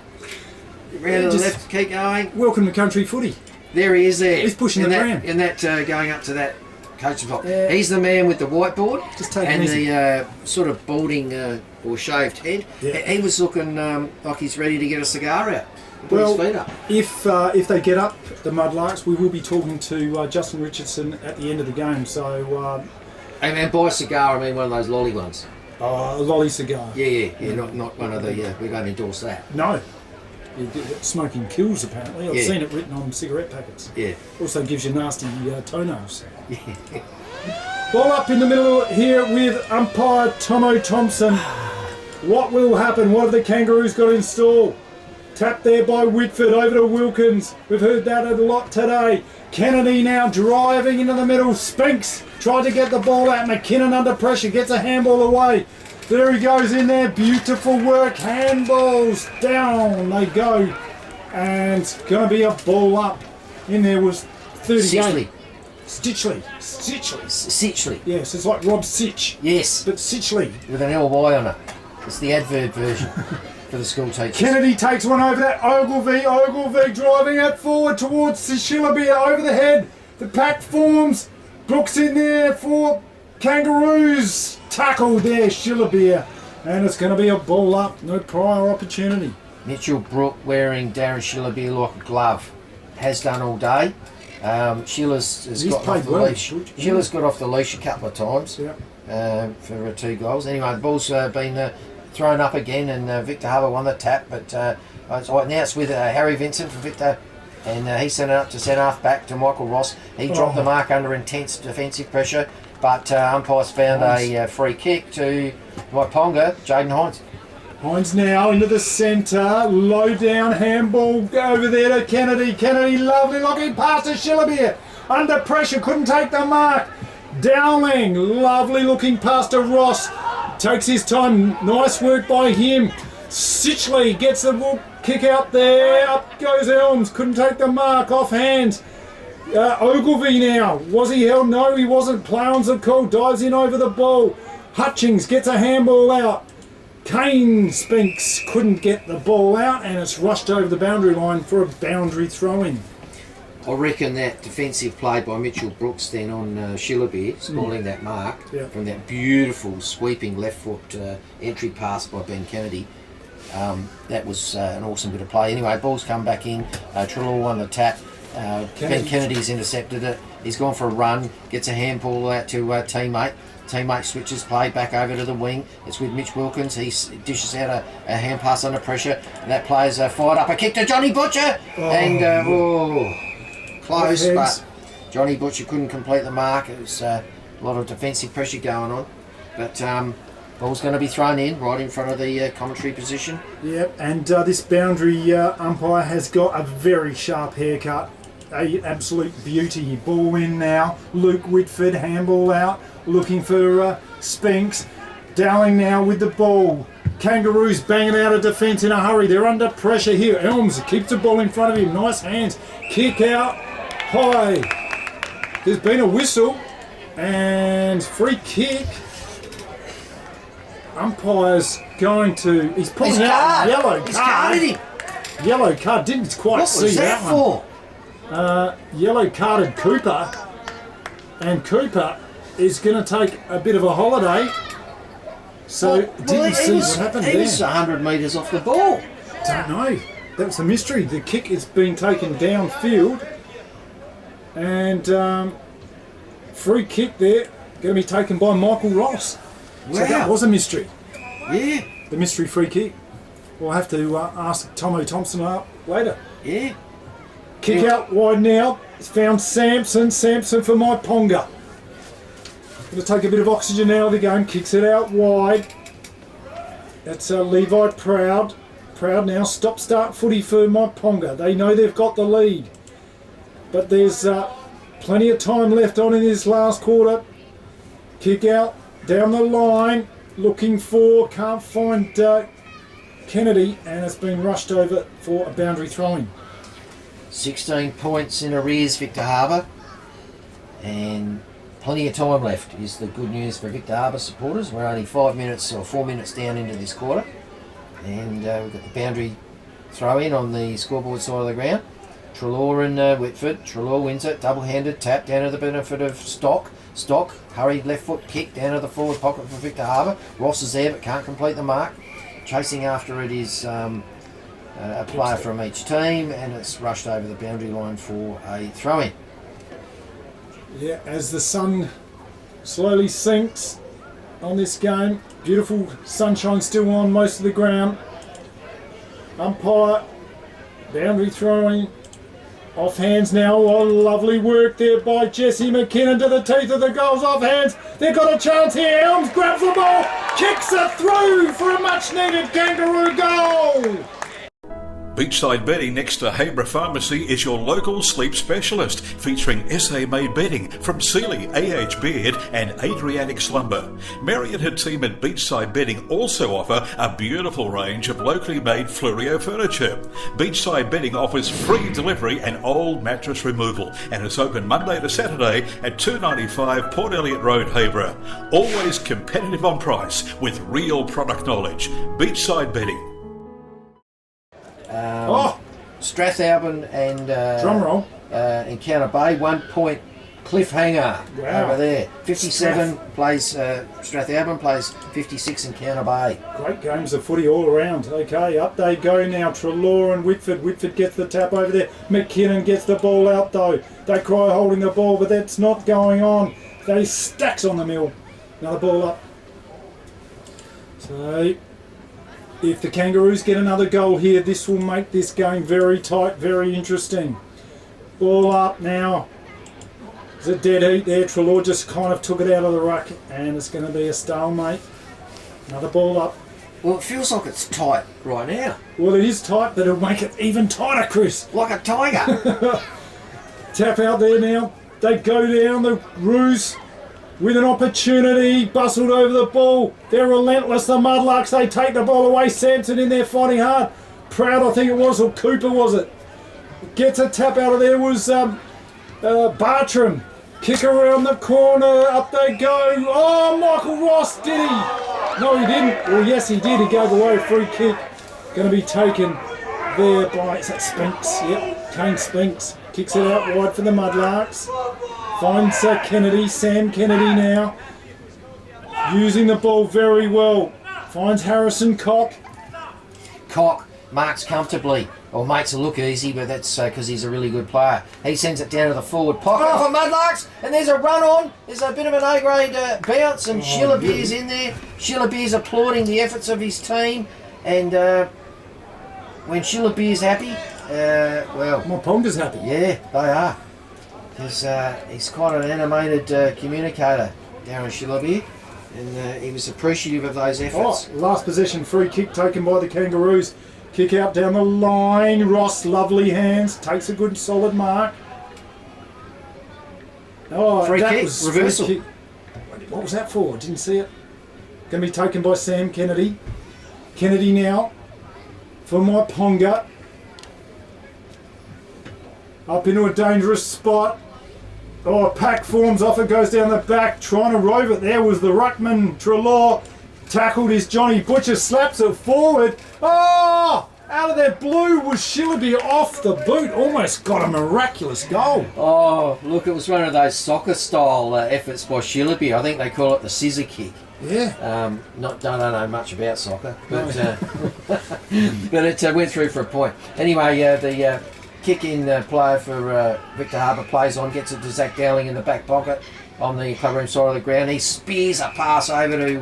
to the left, keep going. Welcome to country footy. There he is. There. He's pushing the pram. And that going up to that coach's block. Yeah. He's the man with the whiteboard and the sort of balding or shaved head. Yeah. He was looking like he's ready to get a cigar out. Put his feet up. If they get up, the Mudlarks, we will be talking to Justin Richardson at the end of the game. So. And by cigar, I mean one of those lolly ones. A lolly cigar. Yeah. Not one of the. We don't endorse that. No. Smoking kills, apparently. I've seen it written on cigarette packets. Yeah. Also gives you nasty toenails. Ball up in the middle here with umpire Tomo Thompson. What will happen? What have the Kangaroos got in store? Tap there by Whitford over to Wilkins. We've heard that a lot today. Kennedy now driving into the middle. Spinks tried to get the ball out. McKinnon under pressure gets a handball away. There he goes in there. Beautiful work. Handballs down they go. And it's going to be a ball up. In there was 38. Stitchley. Yes, it's like Rob Sitch. Yes. But Sitchley. With an LY on it. It's the adverb version. For the school teachers. Kennedy takes one over that. Ogilvie driving it forward towards Shillabia over the head. The pack forms. Brooks in there for Kangaroos. Tackled there, Shillabia. And it's going to be a ball up. No prior opportunity. Mitchell Brook wearing Darren Shillabia like a glove. Has done all day. Shiller's got off the leash. Shiller's got off the leash a couple of times. Yep. for 2 goals. Anyway, the ball's been thrown up again, and Victor Harbour won the tap, but it's right now it's with Harry Vincent for Victor, and he sent it up to centre half back to Michael Ross. He dropped the mark under intense defensive pressure, but umpires found a free kick to Myponga, Jaden Hines. Hines now into the centre, low down handball over there to Kennedy. Kennedy, lovely looking pass to Shillabere. Under pressure, couldn't take the mark. Dowling, lovely looking pass to Ross. Takes his time, nice work by him. Sitchley gets the kick out there. Up goes Elms, couldn't take the mark, off hands. Ogilvie now, was he held? No, he wasn't. Plowns are called, dives in over the ball. Hutchings gets a handball out. Kane Spinks couldn't get the ball out, and it's rushed over the boundary line for a boundary throw-in. I reckon that defensive play by Mitchell Brooks then on Shillabere, spoiling that mark from that beautiful sweeping left foot entry pass by Ben Kennedy. That was an awesome bit of play. Anyway, ball's come back in. Trelaw won the tap. Ben Kennedy's intercepted it. He's gone for a run, gets a handball out to teammate. Teammate switches play back over to the wing. It's with Mitch Wilkins. He dishes out a hand pass under pressure. And that player's fired up a kick to Johnny Butcher. Close, but Johnny Butcher couldn't complete the mark. It was a lot of defensive pressure going on. But ball's going to be thrown in right in front of the commentary position. Yep, and this boundary umpire has got a very sharp haircut. A absolute beauty. Ball in now. Luke Whitford, handball out. Looking for Spinks. Dowling now with the ball. Kangaroos banging out of defence in a hurry. They're under pressure here. Elms keeps the ball in front of him. Nice hands. Kick out. High. There's been a whistle. And free kick. Umpire's going to... He's pulling out a yellow card. He's carded him. Yellow card. Didn't quite see that one. What was for? that Yellow carded Cooper. And Cooper is going to take a bit of a holiday. So didn't see what happened there. He was 100 metres off the ball. Don't know. That was a mystery. The kick is being taken downfield. And free kick there. Going to be taken by Michael Ross. Wow. So that was a mystery. Yeah. The mystery free kick. We'll have to ask Tomo Thompson up later. Yeah. Kick out wide now. It's found Sampson. Sampson for Myponga. Going to take a bit of oxygen out of the game. Kicks it out wide. That's Levi Proud. Proud now. Stop-start footy for Myponga. They know they've got the lead. But there's plenty of time left on in this last quarter. Kick out down the line. Looking for, can't find Kennedy, and it's been rushed over for a boundary throwing. 16 points in arrears, Victor Harbour. And plenty of time left is the good news for Victor Harbour supporters. We're only 4 minutes down into this quarter. And we've got the boundary throw in on the scoreboard side of the ground. Trelaw and Whitford. Trelaw wins it, double-handed tap down to the benefit of Stock. Stock, hurried left foot kick down to the forward pocket for Victor Harbour. Ross is there but can't complete the mark. Chasing after it is a player from each team, and it's rushed over the boundary line for a throw-in. Yeah, as the sun slowly sinks on this game. Beautiful sunshine still on most of the ground. Umpire, boundary throwing. Off hands now. Oh, lovely work there by Jesse McKinnon to the teeth of the goals. Off hands. They've got a chance here. Elms grabs the ball, kicks it through for a much needed Kangaroo goal. Beachside Bedding next to Habra Pharmacy is your local sleep specialist, featuring SA-made bedding from Sealy, AH Beard and Adriatic Slumber. Mary and her team at Beachside Bedding also offer a beautiful range of locally made Fluorio furniture. Beachside Bedding offers free delivery and old mattress removal, and is open Monday to Saturday at 295 Port Elliot Road, Habra. Always competitive on price with real product knowledge. Beachside Bedding. Strathalbyn and drumroll. Encounter Bay, 1 point cliffhanger over there. 57 plays Strathalbyn, plays 56 Encounter Bay. Great games of footy all around. Okay, up they go now. Trelaw and Whitford. Whitford gets the tap over there. McKinnon gets the ball out though. They cry holding the ball, but that's not going on. They stacks on the mill. Another ball up. So, if the Kangaroos get another goal here, this will make this game very tight, very interesting. Ball up now. There's a dead heat there. Treloar just kind of took it out of the ruck, and it's going to be a stalemate. Another ball up. Well, it feels like it's tight right now. Well, it is tight, but it'll make it even tighter, Chris. Like a tiger. Tap out there now. They go down the Roos with an opportunity. Bustled over the ball. They're relentless, the Mudlarks. They take the ball away. Samson in there fighting hard. Proud, I think it was, or Cooper was it? Gets a tap out of there was Bartram. Kick around the corner. Up they go. Oh, Michael Ross, did he? No, he didn't. Well, yes, he did. He gave away a free kick. Going to be taken there by, is that Spinks? Yep, Kane Spinks. Kicks it out wide for the Mudlarks. Finds Kennedy, Sam Kennedy now. Using the ball very well. Finds Harrison Cock. Cock marks comfortably, or makes it look easy, but that's because he's a really good player. He sends it down to the forward pocket for Mudlarks, and there's a run on. There's a bit of an A-grade bounce, and Shillabeer's in there. Shillabeer's applauding the efforts of his team, and when Shillabeer's happy, well... Myponga's happy. Yeah, they are. Because he's quite an animated communicator, Darren Shillabeer, and he was appreciative of those efforts. Oh, last possession, free kick taken by the Kangaroos. Kick out down the line. Ross, lovely hands, takes a good solid mark. Oh, free that kick, was reversal. Free kick. What was that for? Didn't see it. Going to be taken by Sam Kennedy. Kennedy now for Myponga. Up into a dangerous spot. Oh, pack forms off, it goes down the back. Trying to rove it there was the ruckman Treloar. Tackled his Johnny Butcher, slaps it forward. Oh! Out of their blue was Shillabeer off the boot. Almost got a miraculous goal. Oh, look, it was one of those soccer-style efforts by Shillabeer. I think they call it the scissor kick. Yeah. Don't know much about soccer, but but it went through for a point. Anyway, the kick-in player for Victor Harbour plays on, gets it to Zach Dowling in the back pocket on the clubroom side of the ground. He spears a pass over to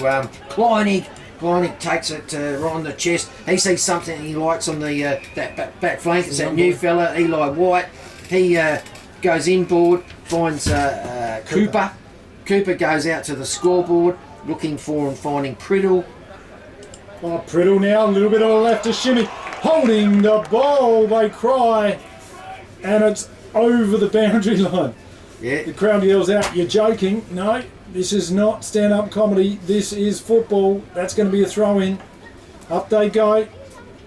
Kleinig. Kleinig takes it right on the chest. He sees something he likes on the that back flank. It's that new fella, Eli White. He goes inboard, finds Cooper. Cooper goes out to the scoreboard, looking for and finding Priddle. Oh, Priddle now, a little bit on the left to Shimmy. Holding the ball, they cry. And it's over the boundary line. Yeah. The crowd yells out, "You're joking." No, this is not stand-up comedy. This is football. That's going to be a throw-in. Up they go.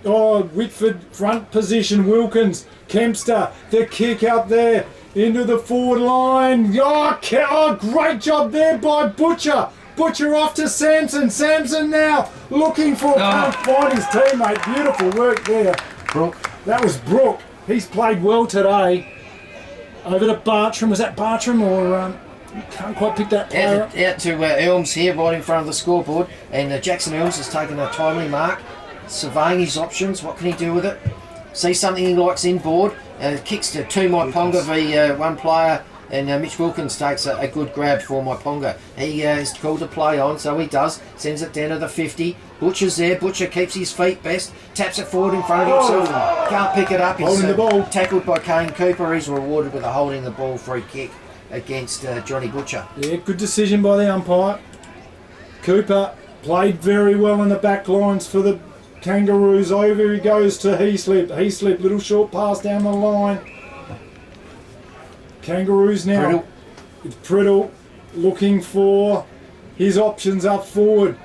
Oh, Whitford, front position. Wilkins, Kempster, the kick up there into the forward line. Oh, great job there by Butcher. Butcher off to Samson. Samson now looking for, can't find his teammate. Beautiful work there. Brooke. That was Brooke. He's played well today. Over to Bartram. Was that Bartram or can't quite pick that player up? Out to Elms here, right in front of the scoreboard, and Jackson Elms has taken a timely mark, surveying his options. What can he do with it? See something he likes inboard. Kicks to two Myponga v one player, and Mitch Wilkins takes a good grab for Myponga. He is called to play on, so he does. Sends it down to the 50. Butcher's there. Butcher keeps his feet best. Taps it forward in front of himself. Can't pick it up. He's holding the ball. Tackled by Kane Cooper. He's rewarded with a holding the ball free kick against Johnny Butcher. Yeah, good decision by the umpire. Cooper played very well in the back lines for the Kangaroos. Over he goes to Heaslip. Heaslip, little short pass down the line. Kangaroos now. Priddle. It's Priddle looking for his options up forward.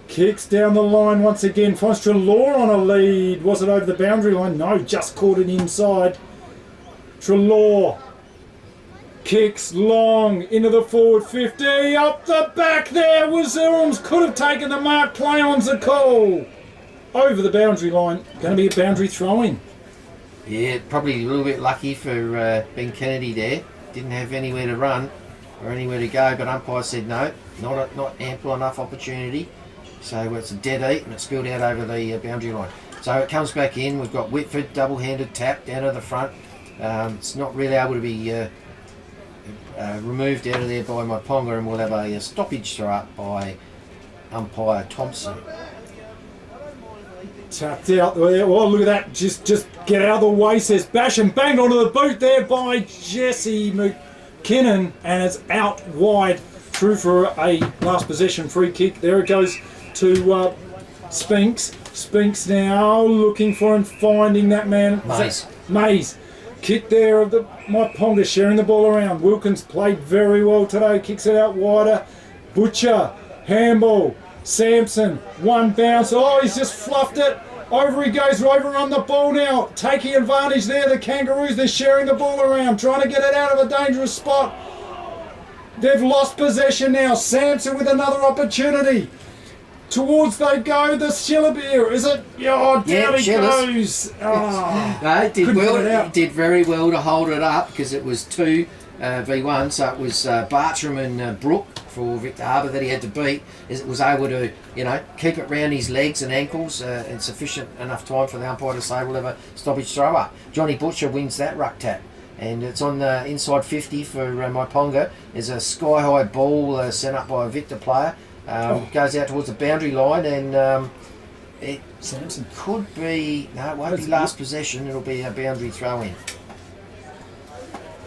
Kicks down the line once again. Finds Treloar on a lead. Was it over the boundary line? No, just caught it inside. Treloar kicks long into the forward 50. Up the back there was Elms. Could have taken the mark. Play on's a call. Over the boundary line. Going to be a boundary throw-in. Yeah, probably a little bit lucky for Ben Kennedy there. Didn't have anywhere to run or anywhere to go, but umpire said no, not ample enough opportunity. So it's a dead eat and it's spilled out over the boundary line. So it comes back in. We've got Whitford double-handed tap down to the front. It's not really able to be removed out of there by Myponga, and we'll have a stoppage throw up by umpire Thompson. Tapped out there. Oh, look at that. Just get out of the way, says Basham. Banged onto the boot there by Jesse McKinnon, and it's out wide through for a last possession free kick. There it goes to Spinks. Spinks now looking for and finding that man. Mays. Kick there of the Myponga, sharing the ball around. Wilkins played very well today. Kicks it out wider. Butcher. Handball. Sampson, one bounce. Oh, he's just fluffed it. Over he goes, overrun the ball now. Taking advantage there, the Kangaroos. They're sharing the ball around, trying to get it out of a dangerous spot. They've lost possession now. Sampson with another opportunity. Towards they go, the Shillabeer. Is it? Oh, down he goes. Oh, no, it did very well to hold it up because it was 2v1. So it was Bartram and Brook for Victor Harbour that he had to beat. It was able to, keep it round his legs and ankles in sufficient enough time for the umpire to say we'll have a stoppage thrower. Johnny Butcher wins that ruck tap. And it's on the inside 50 for Myponga. There's a sky-high ball sent up by a Victor player. Goes out towards the boundary line, and it Samson could be... No, it won't be last possession. It'll be a boundary throw-in.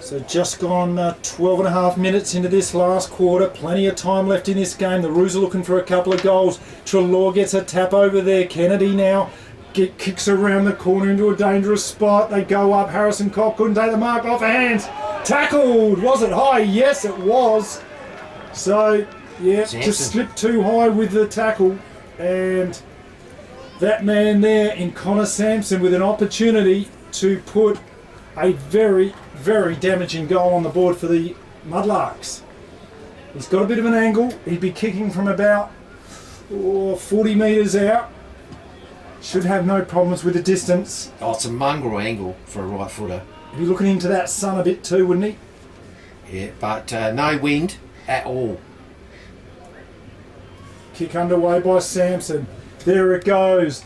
So just gone 12 and a half minutes into this last quarter. Plenty of time left in this game. The Roos are looking for a couple of goals. Treloar gets a tap over there. Kennedy now kicks around the corner into a dangerous spot. They go up. Harrison Cock couldn't take the mark off hands. Tackled. Was it high? Yes, it was. So, yeah, just slipped too high with the tackle. And that man there in Connor Sampson with an opportunity to put a very, very damaging goal on the board for the Mudlarks. He's got a bit of an angle. He'd be kicking from about 40 metres out. Should have no problems with the distance. Oh, it's a mongrel angle for a right footer. He'd be looking into that sun a bit too, wouldn't he? Yeah, but no wind at all. Kick underway by Sampson. There it goes.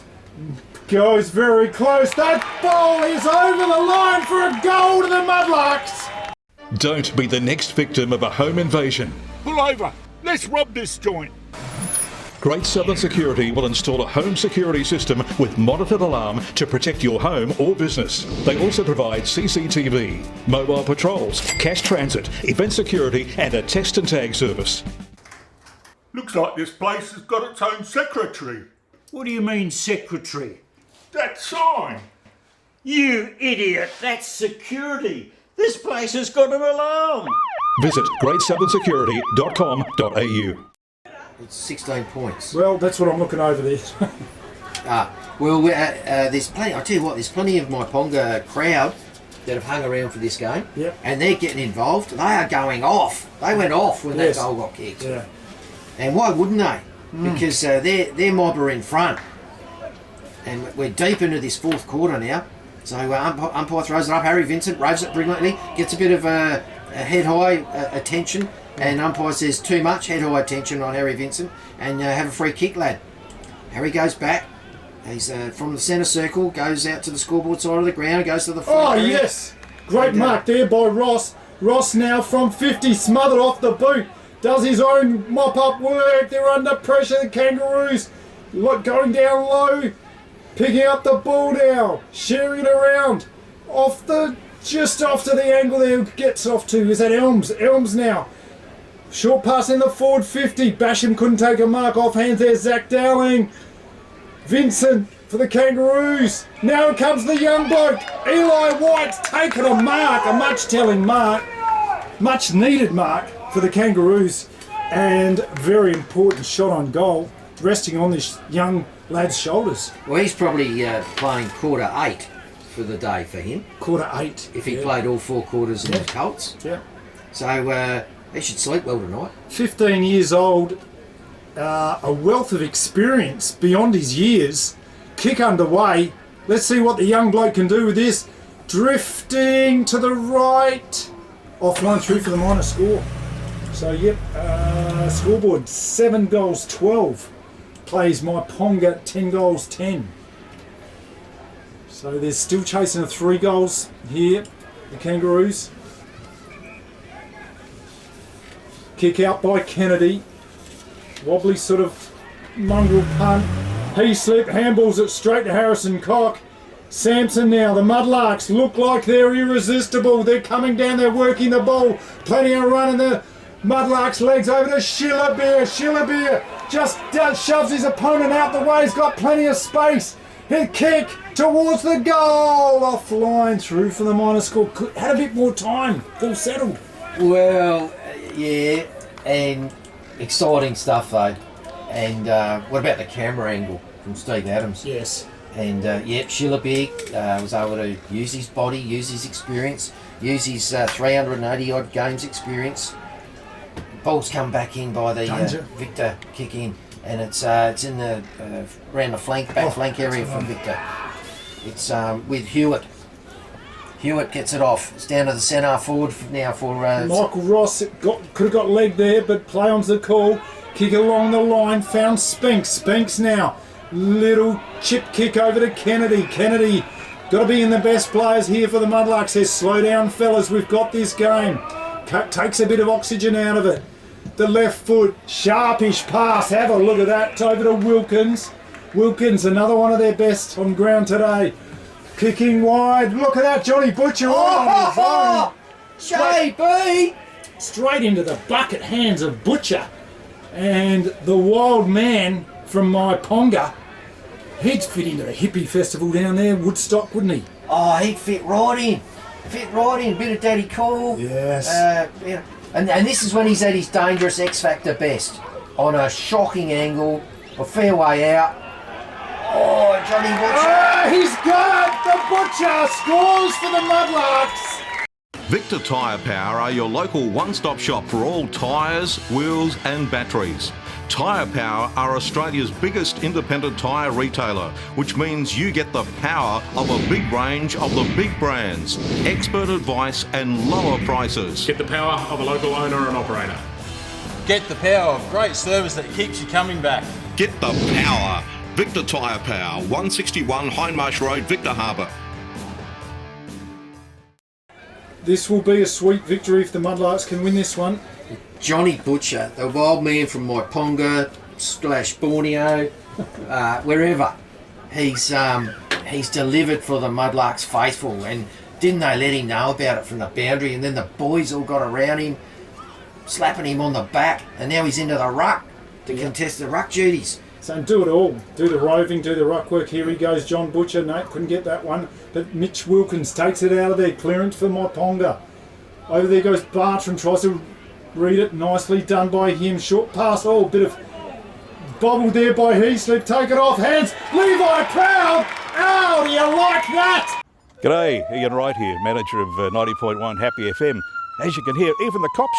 Goes very close. That ball is over the line for a goal to the Mudlarks. Don't be the next victim of a home invasion. Pull over. Let's rob this joint. Great Southern Security will install a home security system with monitored alarm to protect your home or business. They also provide CCTV, mobile patrols, cash transit, event security and a test and tag service. Looks like this place has got its own secretary. What do you mean, secretary? That sign. You idiot, that's security. This place has got an alarm. Visit greatsouthern.security.com.au. It's 16 points. Well, that's what I'm looking over there. There's plenty. I tell you what, there's plenty of Myponga crowd that have hung around for this game. Yep. And they're getting involved. They are going off. They went off when that goal got kicked. Yeah. And why wouldn't they? Because their mob are in front. And we're deep into this fourth quarter now. So umpire throws it up. Harry Vincent raves it brilliantly. Gets a bit of a head-high attention. And umpire says too much head-high attention on Harry Vincent. And have a free kick, lad. Harry goes back. He's from the centre circle. Goes out to the scoreboard side of the ground. Goes to the front area. Yes. Great mark there by Ross. Ross now from 50. Smothered off the boot. Does his own mop-up work. They're under pressure, the Kangaroos. Going down low. Picking up the ball now. Sharing it around. Just off to the angle there. Gets off to, is that Elms? Elms now. Short pass in the forward 50. Basham couldn't take a mark off hands there. Zach Dowling. Vincent for the Kangaroos. Now comes the young bloke. Eli White's taken a mark. A much-telling mark. Much needed mark for the Kangaroos, and very important shot on goal, resting on this young lad's shoulders. Well, he's probably playing quarter 8 for the day for him. Quarter 8. If he played all 4 quarters in the Colts. Yeah. So he should sleep well tonight. 15 years old, a wealth of experience beyond his years. Kick underway. Let's see what the young bloke can do with this. Drifting to the right. Offline through for the minor score. So, scoreboard 7 goals 12. Plays Myponga 10 goals 10. So they're still chasing the 3 goals here, the Kangaroos. Kick out by Kennedy. Wobbly sort of mongrel punt. He slip, handballs it straight to Harrison Cock. Sampson now, the Mudlarks look like they're irresistible. They're coming down, they're working the ball. Plenty of run in the Mudlarks' legs over to Schillerbeer. Schillerbeer just shoves his opponent out the way. He's got plenty of space. Hit kick towards the goal. Off line through for the minor score. Had a bit more time. Full settled. Well, yeah, and exciting stuff though. And what about the camera angle from Steve Adams? Yes. And Schillerbeer was able to use his body, use his experience, use his 380 odd games experience. Ball's come back in by the Victor kick in, and it's in the around the back flank area from Victor. It's with Hewitt. Hewitt gets it off. It's down to the centre forward now for Michael Ross could have got leg there, but play on's the call. Kick along the line, found Spinks. Spinks now. Little chip kick over to Kennedy. Kennedy, got to be in the best players here for the Mudlarks. Says, slow down, fellas, we've got this game. Takes a bit of oxygen out of it. The left foot, sharpish pass. Have a look at that. Over to Wilkins. Wilkins, another one of their best on ground today. Kicking wide. Look at that, Johnny Butcher. JB! Straight into the bucket hands of Butcher. And the wild man from Myponga, he'd fit into the hippie festival down there, Woodstock, wouldn't he? Oh, he'd fit right in. Bit of Daddy Cool. Yes. Yeah. And this is when he's at his dangerous X Factor best. On a shocking angle, a fair way out. Oh, Johnny Butcher. He's got it! The Butcher scores for the Mudlarks. Victor Tyre Power are your local one-stop shop for all tyres, wheels and batteries. Tyre Power are Australia's biggest independent tyre retailer, which means you get the power of a big range of the big brands, expert advice and lower prices. Get the power of a local owner and operator. Get the power of great service that keeps you coming back. Get the power. Victor Tyre Power, 161 Hindmarsh Road, Victor Harbour. This will be a sweet victory if the Mudlarks can win this one. Johnny Butcher, the wild man from Myponga / Borneo, wherever. He's delivered for the Mudlarks faithful, and didn't they let him know about it from the boundary, and then the boys all got around him, slapping him on the back, and now he's into the ruck to contest the ruck duties. So do it all. Do the roving, do the ruck work. Here he goes, John Butcher. Nate couldn't get that one, but Mitch Wilkins takes it out of there. Clearance for Myponga. Over there goes Bartram, tries to read it. Nicely done by him. Short pass. Oh, a bit of bobble there by Heaslip. Take it off hands. Levi Proud. Ow, do you like that? G'day, Ian Wright here, manager of 90.1 Happy FM. As you can hear, even the cops,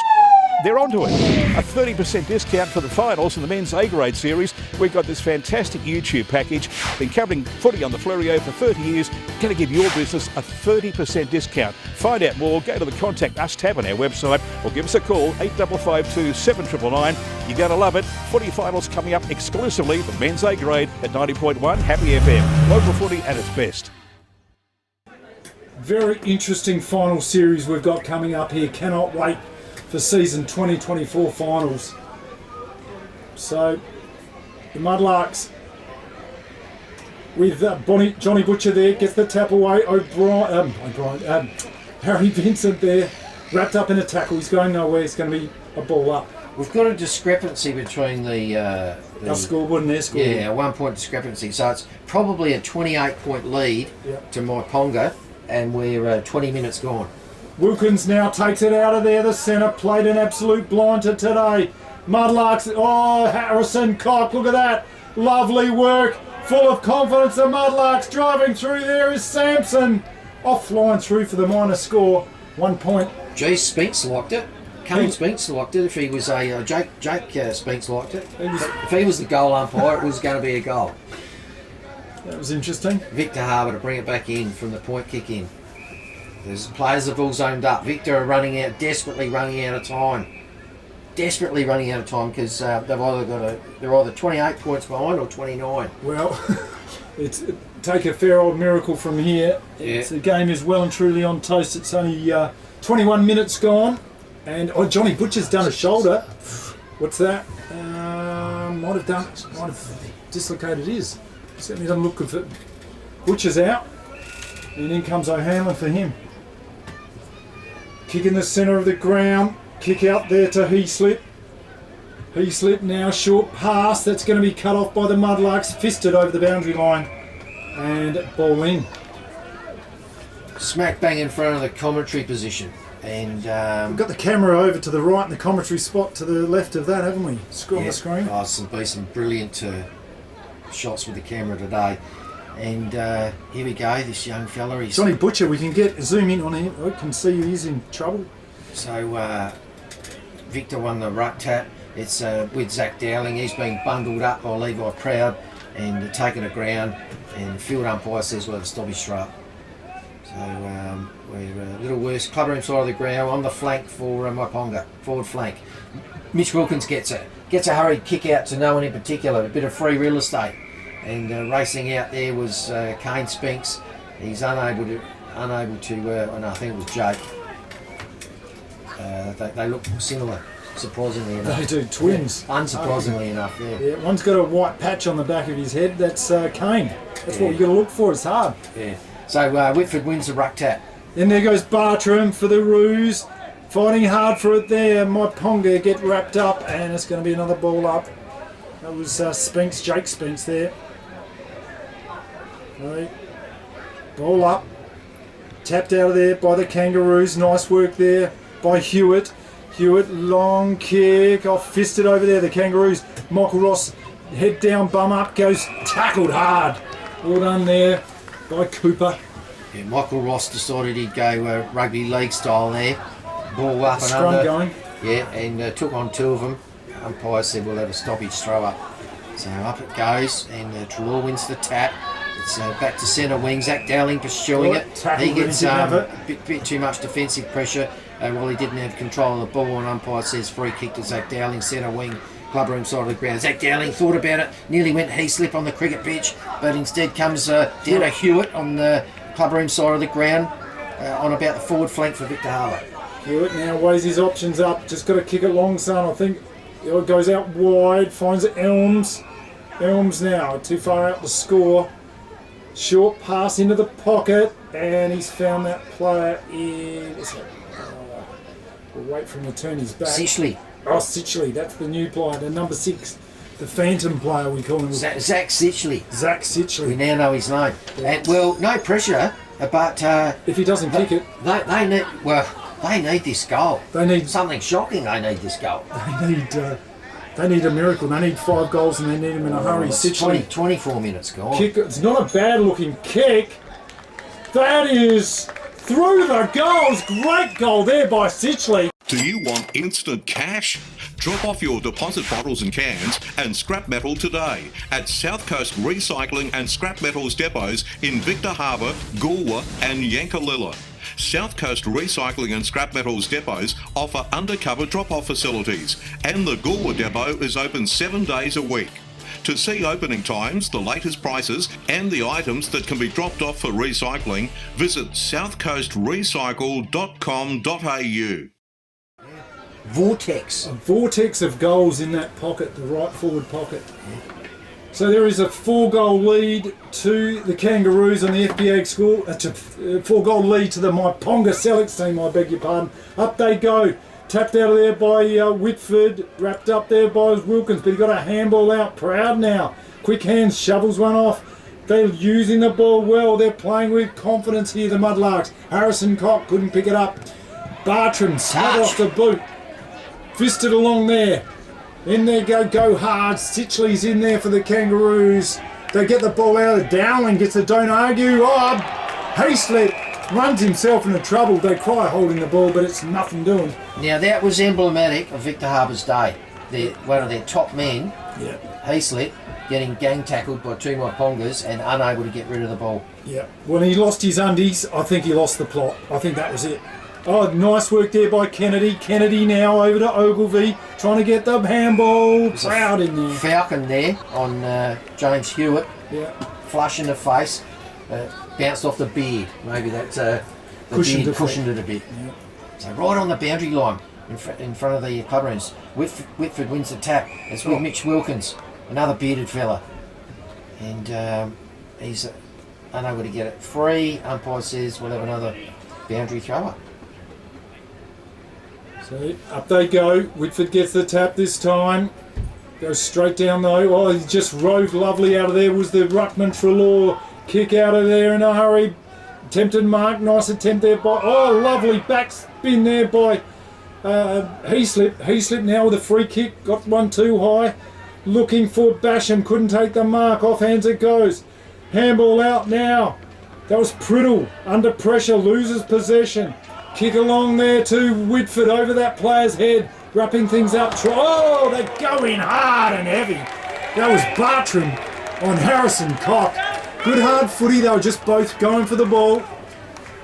they're onto it. A 30% discount for the finals in the men's A-grade series. We've got this fantastic YouTube package. Been covering footy on the Fleurieu for 30 years. Going to give your business a 30% discount. Find out more, go to the Contact Us tab on our website or give us a call, 8552 7999. You're going to love it. Footy finals coming up exclusively for men's A-grade at 90.1 Happy FM. Local footy at its best. Very interesting final series we've got coming up here. Cannot wait for season 2024 finals. So the Mudlarks with Johnny Butcher there, gets the tap away. Harry Vincent there, wrapped up in a tackle. He's going nowhere. It's going to be a ball up. We've got a discrepancy between our scoreboard and their scoreboard. Yeah, a 1 point discrepancy. So it's probably a 28 point lead to Myponga, and we're 20 minutes gone. Wilkins now takes it out of there. The centre played an absolute blinder today. Mudlarks, Harrison Cock, look at that. Lovely work, full of confidence. The Mudlarks driving through there is Sampson. Offline through for the minor score, 1 point. Gee, Spinks liked it. Spinks liked it. If he was a Jake Spinks liked it. If he was the goal umpire, it was going to be a goal. That was interesting. Victor Harbour to bring it back in from the point kick in. There's players have all zoned up. Victor are desperately running out of time. Desperately running out of time because they're either 28 points behind or 29. Well, take a fair old miracle from here. Yeah. The game is well and truly on toast. It's only 21 minutes gone, And Johnny Butcher's done a shoulder. What's that? Might have dislocated his. Certainly doesn't look good for Butcher's out. And in comes O'Hanlon for him. Kick in the centre of the ground. Kick out there to Heaslip. Heaslip now, short pass. That's going to be cut off by the Mudlarks. Fisted over the boundary line. And ball in. Smack bang in front of the commentary position. And we've got the camera over to the right and the commentary spot to the left of that, haven't we? On the screen. Oh, there'll be some brilliant shots with the camera today. And here we go, this young fella. He's Johnny Butcher, we can zoom in on him. I can see he's in trouble. So Victor won the ruck tap. It's with Zach Dowling. He's been bundled up by Levi Proud and taken to ground. And the field umpire says we'll have a stoppage throw. So we're a little worse. Club room side of the ground on the flank for Myponga, forward flank. Mitch Wilkins gets a hurried kick out to no one in particular, a bit of free real estate. And racing out there was Kane Spinks. He's unable to, no, I think it was Jake. They look similar, surprisingly enough. They do, twins. Yeah, unsurprisingly enough, yeah. One's got a white patch on the back of his head. That's Kane. That's what you've got to look for. It's hard. Yeah. So Whitford wins the ruck tap. And there goes Bartram for the Roos. Fighting hard for it there. Myponga get wrapped up, and it's going to be another ball up. That was Spinks, Jake Spinks there. Right. Ball up. Tapped out of there by the Kangaroos. Nice work there by Hewitt. Hewitt, long kick. Off fisted over there. The Kangaroos. Michael Ross, head down, bum up. Goes tackled hard. Well done there by Cooper. Yeah, Michael Ross decided he'd go rugby league style there. Ball up and Scrum under. going. Yeah, and took on two of them. Umpire said we'll have a stoppage throw up. So up it goes, and Trelaw wins the tap. It's back to centre wing. Zach Dowling pursuing it. He gets a bit too much defensive pressure while he didn't have control of the ball, and umpire says free kick to Zach Dowling, centre wing, club room side of the ground. Zach Dowling thought about it, nearly went Heaslip on the cricket pitch, but instead comes down to Hewitt on the club room side of the ground on about the forward flank for Victor Harbour. Hewitt now weighs his options up. Just got to kick it long, son. I think it goes out wide. Finds Elms. Elms now too far out to score. Short pass into the pocket, and he's found that player in. We'll wait for him to turn his back. Sichley. Oh, Sichley. That's the new player, the number 6, the Phantom player we call him. Zach Sichley. Zach Sichley. We now know his name. Yeah. And, well, no pressure, but if he doesn't kick it, they need this goal. They need something shocking. They need this goal. They need a miracle. They need 5 goals, and they need them in a hurry. It's 24 minutes gone. Kick. It's not a bad looking kick. That is through the goals. Great goal there by Sichley. Do you want instant cash? Drop off your deposit bottles and cans and scrap metal today at South Coast Recycling and Scrap Metals depots in Victor Harbour, Goolwa and Yankalilla. South Coast Recycling and Scrap Metals depots offer undercover drop-off facilities, and the Goolwa depot is open 7 days a week. To see opening times, the latest prices and the items that can be dropped off for recycling, visit southcoastrecycle.com.au. Vortex. A vortex of goals in that pocket, the right forward pocket. So there is a 4-goal lead to the Kangaroos on the FBA score. That's a 4-goal lead to the Myponga Sellicks team, I beg your pardon. Up they go. Tapped out of there by Whitford. Wrapped up there by Wilkins, but he got a handball out. Proud now. Quick hands, shovels one off. They're using the ball well. They're playing with confidence here, the Mudlarks. Harrison Cock couldn't pick it up. Bartram slid off the boot. Fisted along there. In they go hard. Sichley's in there for the Kangaroos. They get the ball out of Dowling, gets the don't argue. Hayslip runs himself into trouble. They cry holding the ball, but it's nothing doing. Now that was emblematic of Victor Harbour's day. One of their top men, Hayslip, getting gang tackled by 2 Mypongas and unable to get rid of the ball. Yeah. When he lost his undies, I think he lost the plot. I think that was it. Oh, nice work there by Kennedy. Kennedy now over to Ogilvie, trying to get the handball. Proud in there. Falcon there on James Hewitt. Yeah. Flush in the face. Bounced off the beard. Maybe that's the beard cushioned it a bit. Yeah. So right on the boundary line. in front of the club rooms. Whitford wins the tap. It's with Mitch Wilkins, another bearded fella. And he's unable to get it free. Umpire says we'll have another boundary thrower. So up they go. Whitford gets the tap this time. Goes straight down though. Oh, he just rode lovely out of there. Was the ruckman Trelaw. Kick out of there in a hurry. Attempted mark. Nice attempt there by... Oh, lovely back spin there by Heaslip. Heaslip now with a free kick. Got one too high. Looking for Basham. Couldn't take the mark. Off hands it goes. Handball out now. That was Priddle. Under pressure. Loses possession. Kick along there to Whitford over that player's head. Wrapping things up. Oh, they're going hard and heavy. That was Bartram on Harrison Cock. Good hard footy. They were just both going for the ball.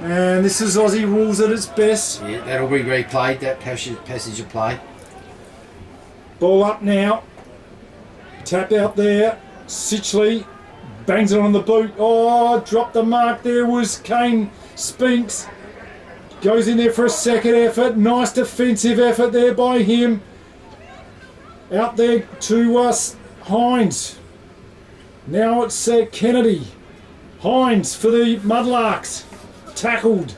And this is Aussie rules at its best. Yeah, that'll be replayed, that passage of play. Ball up now. Tap out there. Sitchley bangs it on the boot. Oh, dropped the mark. There was Kane Spinks. Goes in there for a second effort. Nice defensive effort there by him. Out there to us, Hines. Now it's Kennedy. Hines for the Mudlarks. Tackled.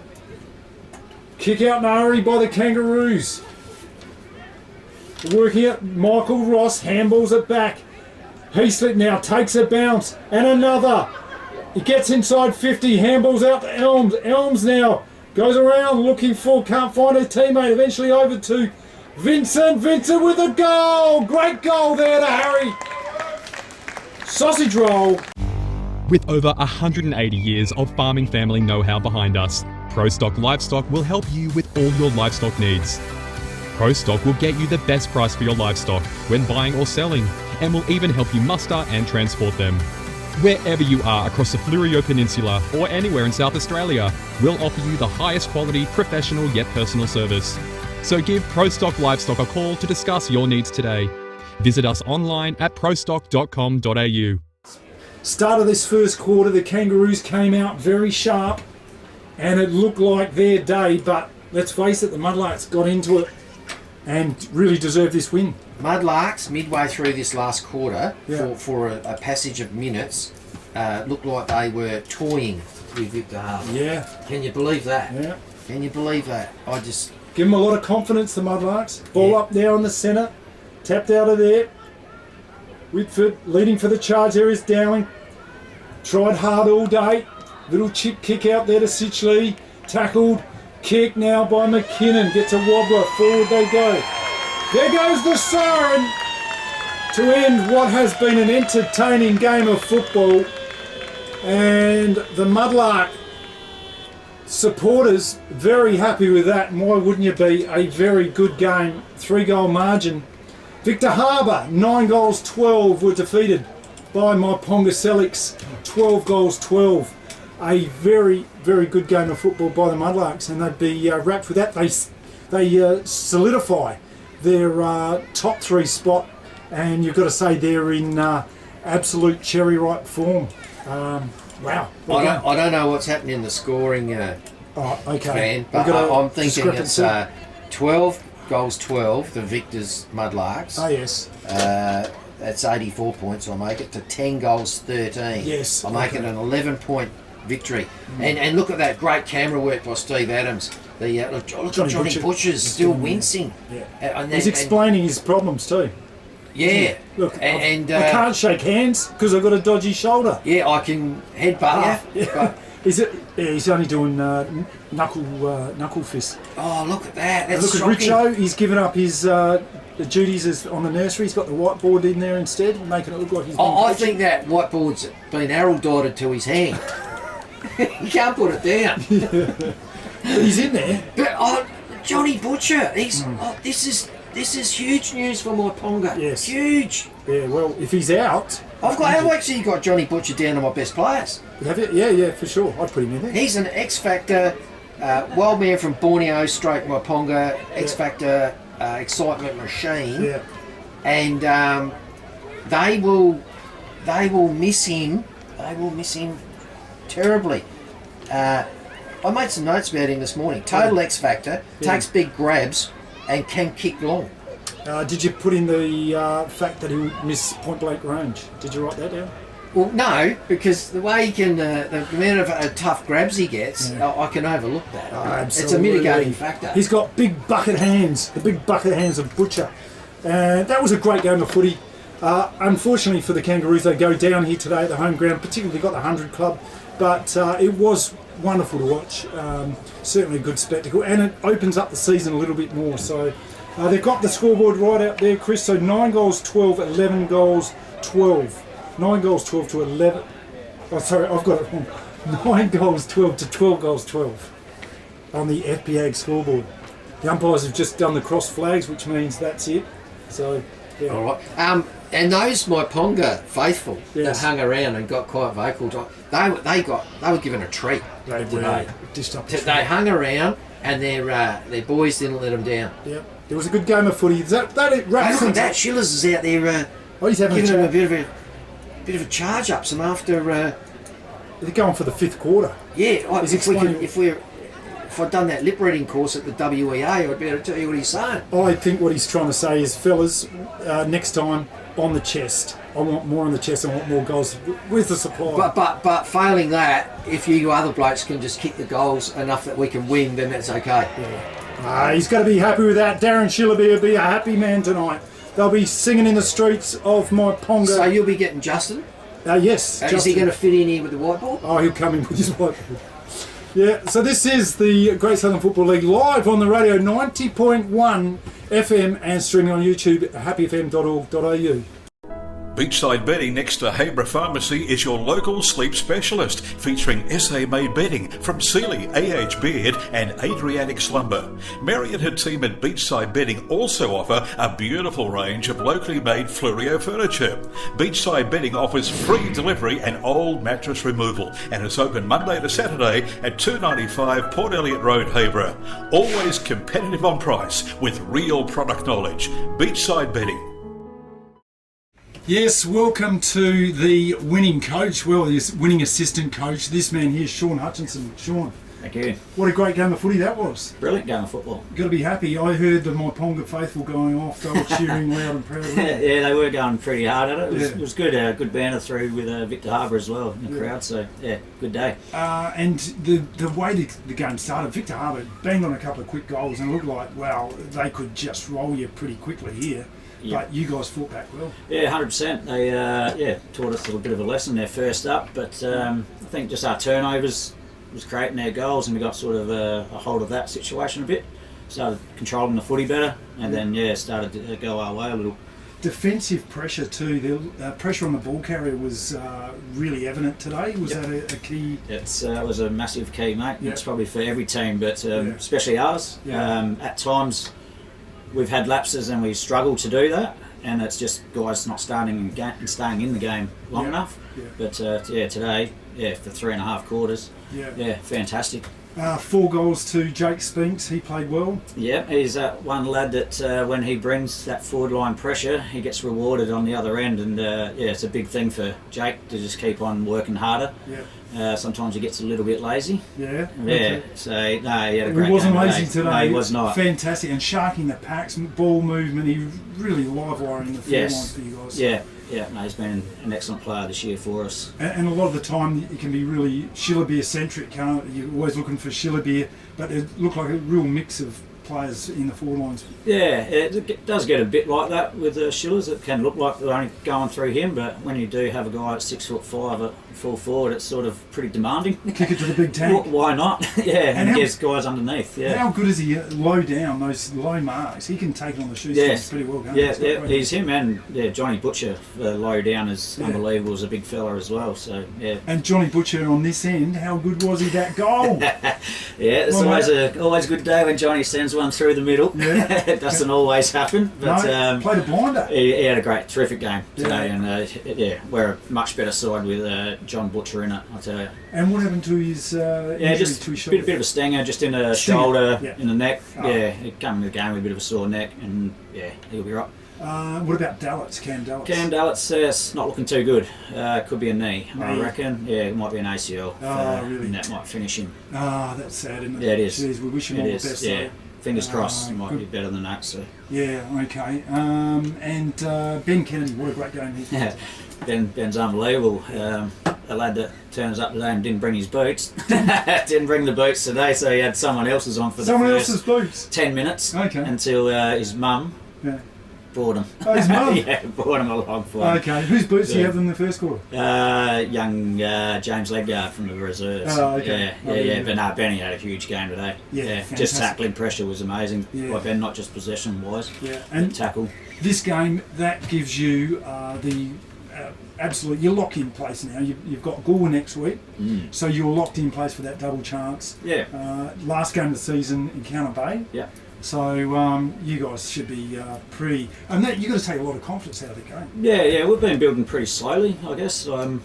Kick out in a hurry by the Kangaroos. Working it. Michael Ross handballs it back. Heaslip now takes a bounce. And another. He gets inside 50. Handballs out to Elms. Elms now goes around looking for, can't find a teammate. Eventually over to Vincent. Vincent with a goal. Great goal there to Harry. Sausage roll. With over 180 years of farming family know-how behind us, ProStock Livestock will help you with all your livestock needs. ProStock will get you the best price for your livestock when buying or selling, and will even help you muster and transport them. Wherever you are across the Fleurieu Peninsula or anywhere in South Australia, we'll offer you the highest quality, professional yet personal service. So give ProStock Livestock a call to discuss your needs today. Visit us online at prostock.com.au. Start of this first quarter, the Kangaroos came out very sharp and it looked like their day, but let's face it, the Mudlarks got into it and really deserved this win. Mudlarks, midway through this last quarter, for a passage of minutes, looked like they were toying with Victor Harbour. Yeah. Can you believe that? Yeah. Can you believe that? I just... Give them a lot of confidence, the Mudlarks. Ball up there on the centre. Tapped out of there. Whitford leading for the charge. There is Dowling. Tried hard all day. Little chip kick out there to Sitchley. Tackled. Kick now by McKinnon. Gets a wobbler. Forward they go. There goes the siren to end what has been an entertaining game of football. And the Mudlark supporters very happy with that. And why wouldn't you be? A very good game. 3-goal margin. Victor Harbour, 9 goals 12 were defeated by Myponga Sellicks. 12 goals 12. A very, very good game of football by the Mudlarks, and they'd be wrapped with that. They solidify their top 3 spot, and you've got to say they're in absolute cherry ripe form. Wow. I don't know what's happening in the scoring fan, but I'm thinking it's 12 goals 12, the Victors Mudlarks. Oh, yes. That's 84 points. I'll make it to 10 goals 13. Yes. I'll make it an 11-point victory. And look at that great camera work by Steve Adams. Look at Johnny Butcher's still wincing. Yeah. He's explaining his problems too. Yeah. Look, I can't shake hands because I've got a dodgy shoulder. Yeah, I can headbutt you. But is it? Yeah, he's only doing knuckle fist. Oh, look at that! That's look shocking. at Richo. He's given up his duties as on the nursery. He's got the whiteboard in there instead, making it look like he's. I think that whiteboard's been arrow dotted to his hand. He can't put it down. He's in there. But Johnny Butcher, he's this is huge news for Myponga. Yes, huge. Yeah, well, if he's out, I've actually got Johnny Butcher down to my best players. Have you? Yeah, for sure. I'd put him in there. He's an X Factor, wild man from Borneo, straight Myponga, X Factor, excitement machine. Yeah. And they will miss him. They will miss him terribly. I made some notes about him this morning. Total X Factor, takes big grabs, and can kick long. Did you put in the fact that he'll miss point blank range? Did you write that down? Well, no, because the way he can, the amount of tough grabs he gets, I can overlook that. It's a mitigating factor. He's got big bucket hands, the big bucket hands of Butcher. That was a great game of footy. Unfortunately for the Kangaroos, they go down here today at the home ground, particularly got the 100 Club, but it was wonderful to watch. Certainly a good spectacle, and it opens up the season a little bit more. So they've got the scoreboard right out there, Chris. So 9 goals, 12, 11 goals, 12. 9 goals, 12 to 11. Oh, sorry, I've got it wrong. 9 goals, 12 to 12 goals, 12 on the FPAG scoreboard. The umpires have just done the cross flags, which means that's it. So, yeah. All right. And those Myponga faithful that hung around and got quite vocal, they were given a treat. They today. Dished up They hung around, and their boys didn't let them down. Yeah, it was a good game of footy. That it wraps Look at that. Shillers is out there he's having giving them a bit of a charge up. Some after. They're going for the 5th quarter. Yeah, if I'd done that lip reading course at the WEA, I'd be able to tell you what he's saying. I think what he's trying to say is, fellas, next time on the chest. I want more on the chest. I want more goals. Where's the supply? But failing that, if you other blokes can just kick the goals enough that we can win, then that's okay. Yeah. He's got to be happy with that. Darren Shillerby will be a happy man tonight. They'll be singing in the streets of Myponga. So you'll be getting Justin? Yes. Is he going to fit in here with the whiteboard? Oh, he'll come in with his whiteboard. Yeah, so this is the Great Southern Football League live on the radio, 90.1 FM and streaming on YouTube at happyfm.org.au. Beachside Bedding next to Habra Pharmacy is your local sleep specialist, featuring SA-made bedding from Sealy, AH Beard and Adriatic Slumber. Mary and her team at Beachside Bedding also offer a beautiful range of locally made Fluorio furniture. Beachside Bedding offers free delivery and old mattress removal, and is open Monday to Saturday at 295 Port Elliot Road, Habra. Always competitive on price with real product knowledge. Beachside Bedding. Yes, welcome to the winning coach, the winning assistant coach. This man here, Sean Hutchinson. Sean. Thank you. What a great game of footy that was. Brilliant game of football. Got to be happy. I heard the Myponga faithful going off. They were cheering loud and proud. Yeah, they were going pretty hard at it. It was good. Good banner through with Victor Harbour as well in the crowd. So yeah, good day. And the way the game started, Victor Harbour banged on a couple of quick goals and it looked like, wow, they could just roll you pretty quickly here. Yep. But you guys fought back well. Yeah, 100%. They taught us a little bit of a lesson there first up, but I think just our turnovers was creating their goals, and we got sort of a hold of that situation a bit. Started controlling the footy better, and then started to go our way a little. Defensive pressure too. The pressure on the ball carrier was really evident today. Was that a key? It was a massive key, mate. It's probably for every team, but especially ours. At times, we've had lapses and we struggle to do that, and it's just guys not staying in the game long enough. But today, for 3.5 quarters, fantastic. 4 goals to Jake Spinks. He played well. Yeah, he's that one lad that when he brings that forward line pressure, he gets rewarded on the other end, and it's a big thing for Jake to just keep on working harder. Sometimes he gets a little bit lazy. Okay. So no, he had a great game. He wasn't lazy today. No, he was not. Fantastic, and sharking the packs, ball movement. He really live wiring the forward line for you guys. No, he's been an excellent player this year for us. And a lot of the time it can be really Shillerbeer centric. You're always looking for Shillerbeer, but it looked like a real mix of players in the forward lines. Yeah, it does get a bit like that with Shillers. It can look like they're only going through him, but when you do have a guy at 6'5" at full forward, it's sort of pretty demanding. Kick it to the big tank. Why not? And gets guys underneath. How good is he low down, those low marks? He can take it on the shoestrings pretty well. He's him, and Johnny Butcher low down is unbelievable. He's a big fella as well. So And Johnny Butcher on this end, how good was he that goal? It's always a good day when Johnny sends one through the middle. It doesn't always happen, but played a blinder. He had a terrific game today, and we're a much better side with John Butcher in it, I tell you. And what happened to his injury to his shoulder? Bit of a stinger, just in the shoulder, in the neck. He came in the game with a bit of a sore neck, and he'll be right. What about Dallets, Cam Dallets? Cam Dallets, it's not looking too good. Could be a knee, I reckon. Yeah, it might be an ACL. Really? And that might finish him. That's sad, isn't it? Yeah, it is. Jeez, we wish him all the best. Yeah. Though. Fingers crossed, it might good. be better than that. So. Yeah, okay. And Ben Kennedy, what a great game he played. Ben's unbelievable. A lad that turns up today and didn't bring his boots. Didn't bring the boots today, so he had someone else's on for someone the first else's boots. 10 minutes. Okay. Until his mum brought him. Oh, his mum? Yeah, brought him along for him. Okay. Whose boots do you have in the first quarter? Young James Ledgard from the reserves. Oh, okay. Yeah. But no, Benny had a huge game today. Yeah, just tackling pressure was amazing. Yeah. By Ben, not just possession wise. Yeah, and tackle. This game that gives you the absolute. You're locked in place now. You've got Gore next week, so you're locked in place for that double chance. Yeah. Last game of the season in Counter Bay. Yeah. So you guys should be pretty. And that you've got to take a lot of confidence out of the game. Yeah. We've been building pretty slowly, I guess. I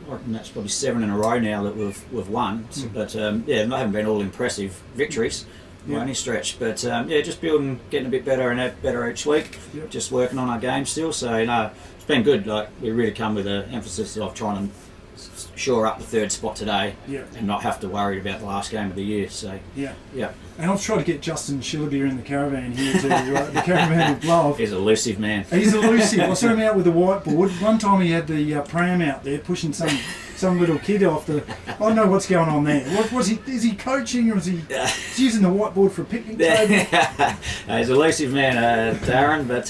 reckon that's probably 7 in a row now that we've won. But they haven't been all impressive victories by any stretch. But just building, getting a bit better and better each week. Yep. Just working on our game still. So it's been good. Like we really come with an emphasis of trying to shore up the third spot today and not have to worry about the last game of the year. So yeah. And I've tried to get Justin Shillabeer in the caravan here to the caravan of love. He's an elusive man. He's elusive. I saw him out with a whiteboard. One time he had the pram out there pushing some little kid off the. I don't know what's going on there. What was he? Is he coaching or is he using the whiteboard for a picnic table? He's an elusive man, Darren. But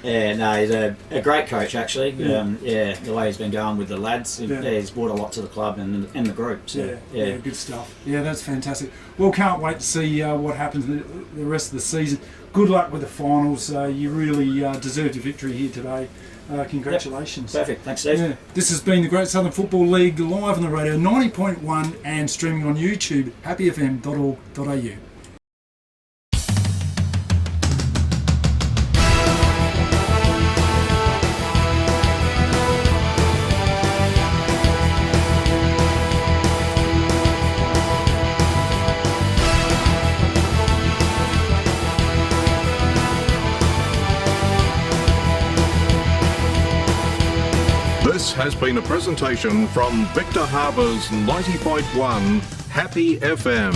he's a great coach actually. The way he's been going with the lads, he's brought a lot to the club and the group. So, yeah, good stuff. Yeah, that's fantastic. Well, can't wait to see what happens the rest of the season. Good luck with the finals. You really deserved your victory here today. Congratulations. Perfect. Thanks, Steve. Yeah. This has been the Great Southern Football League live on the radio 90.1 and streaming on YouTube, happyfm.org.au. This has been a presentation from Victor Harbour's 90.1 Happy FM.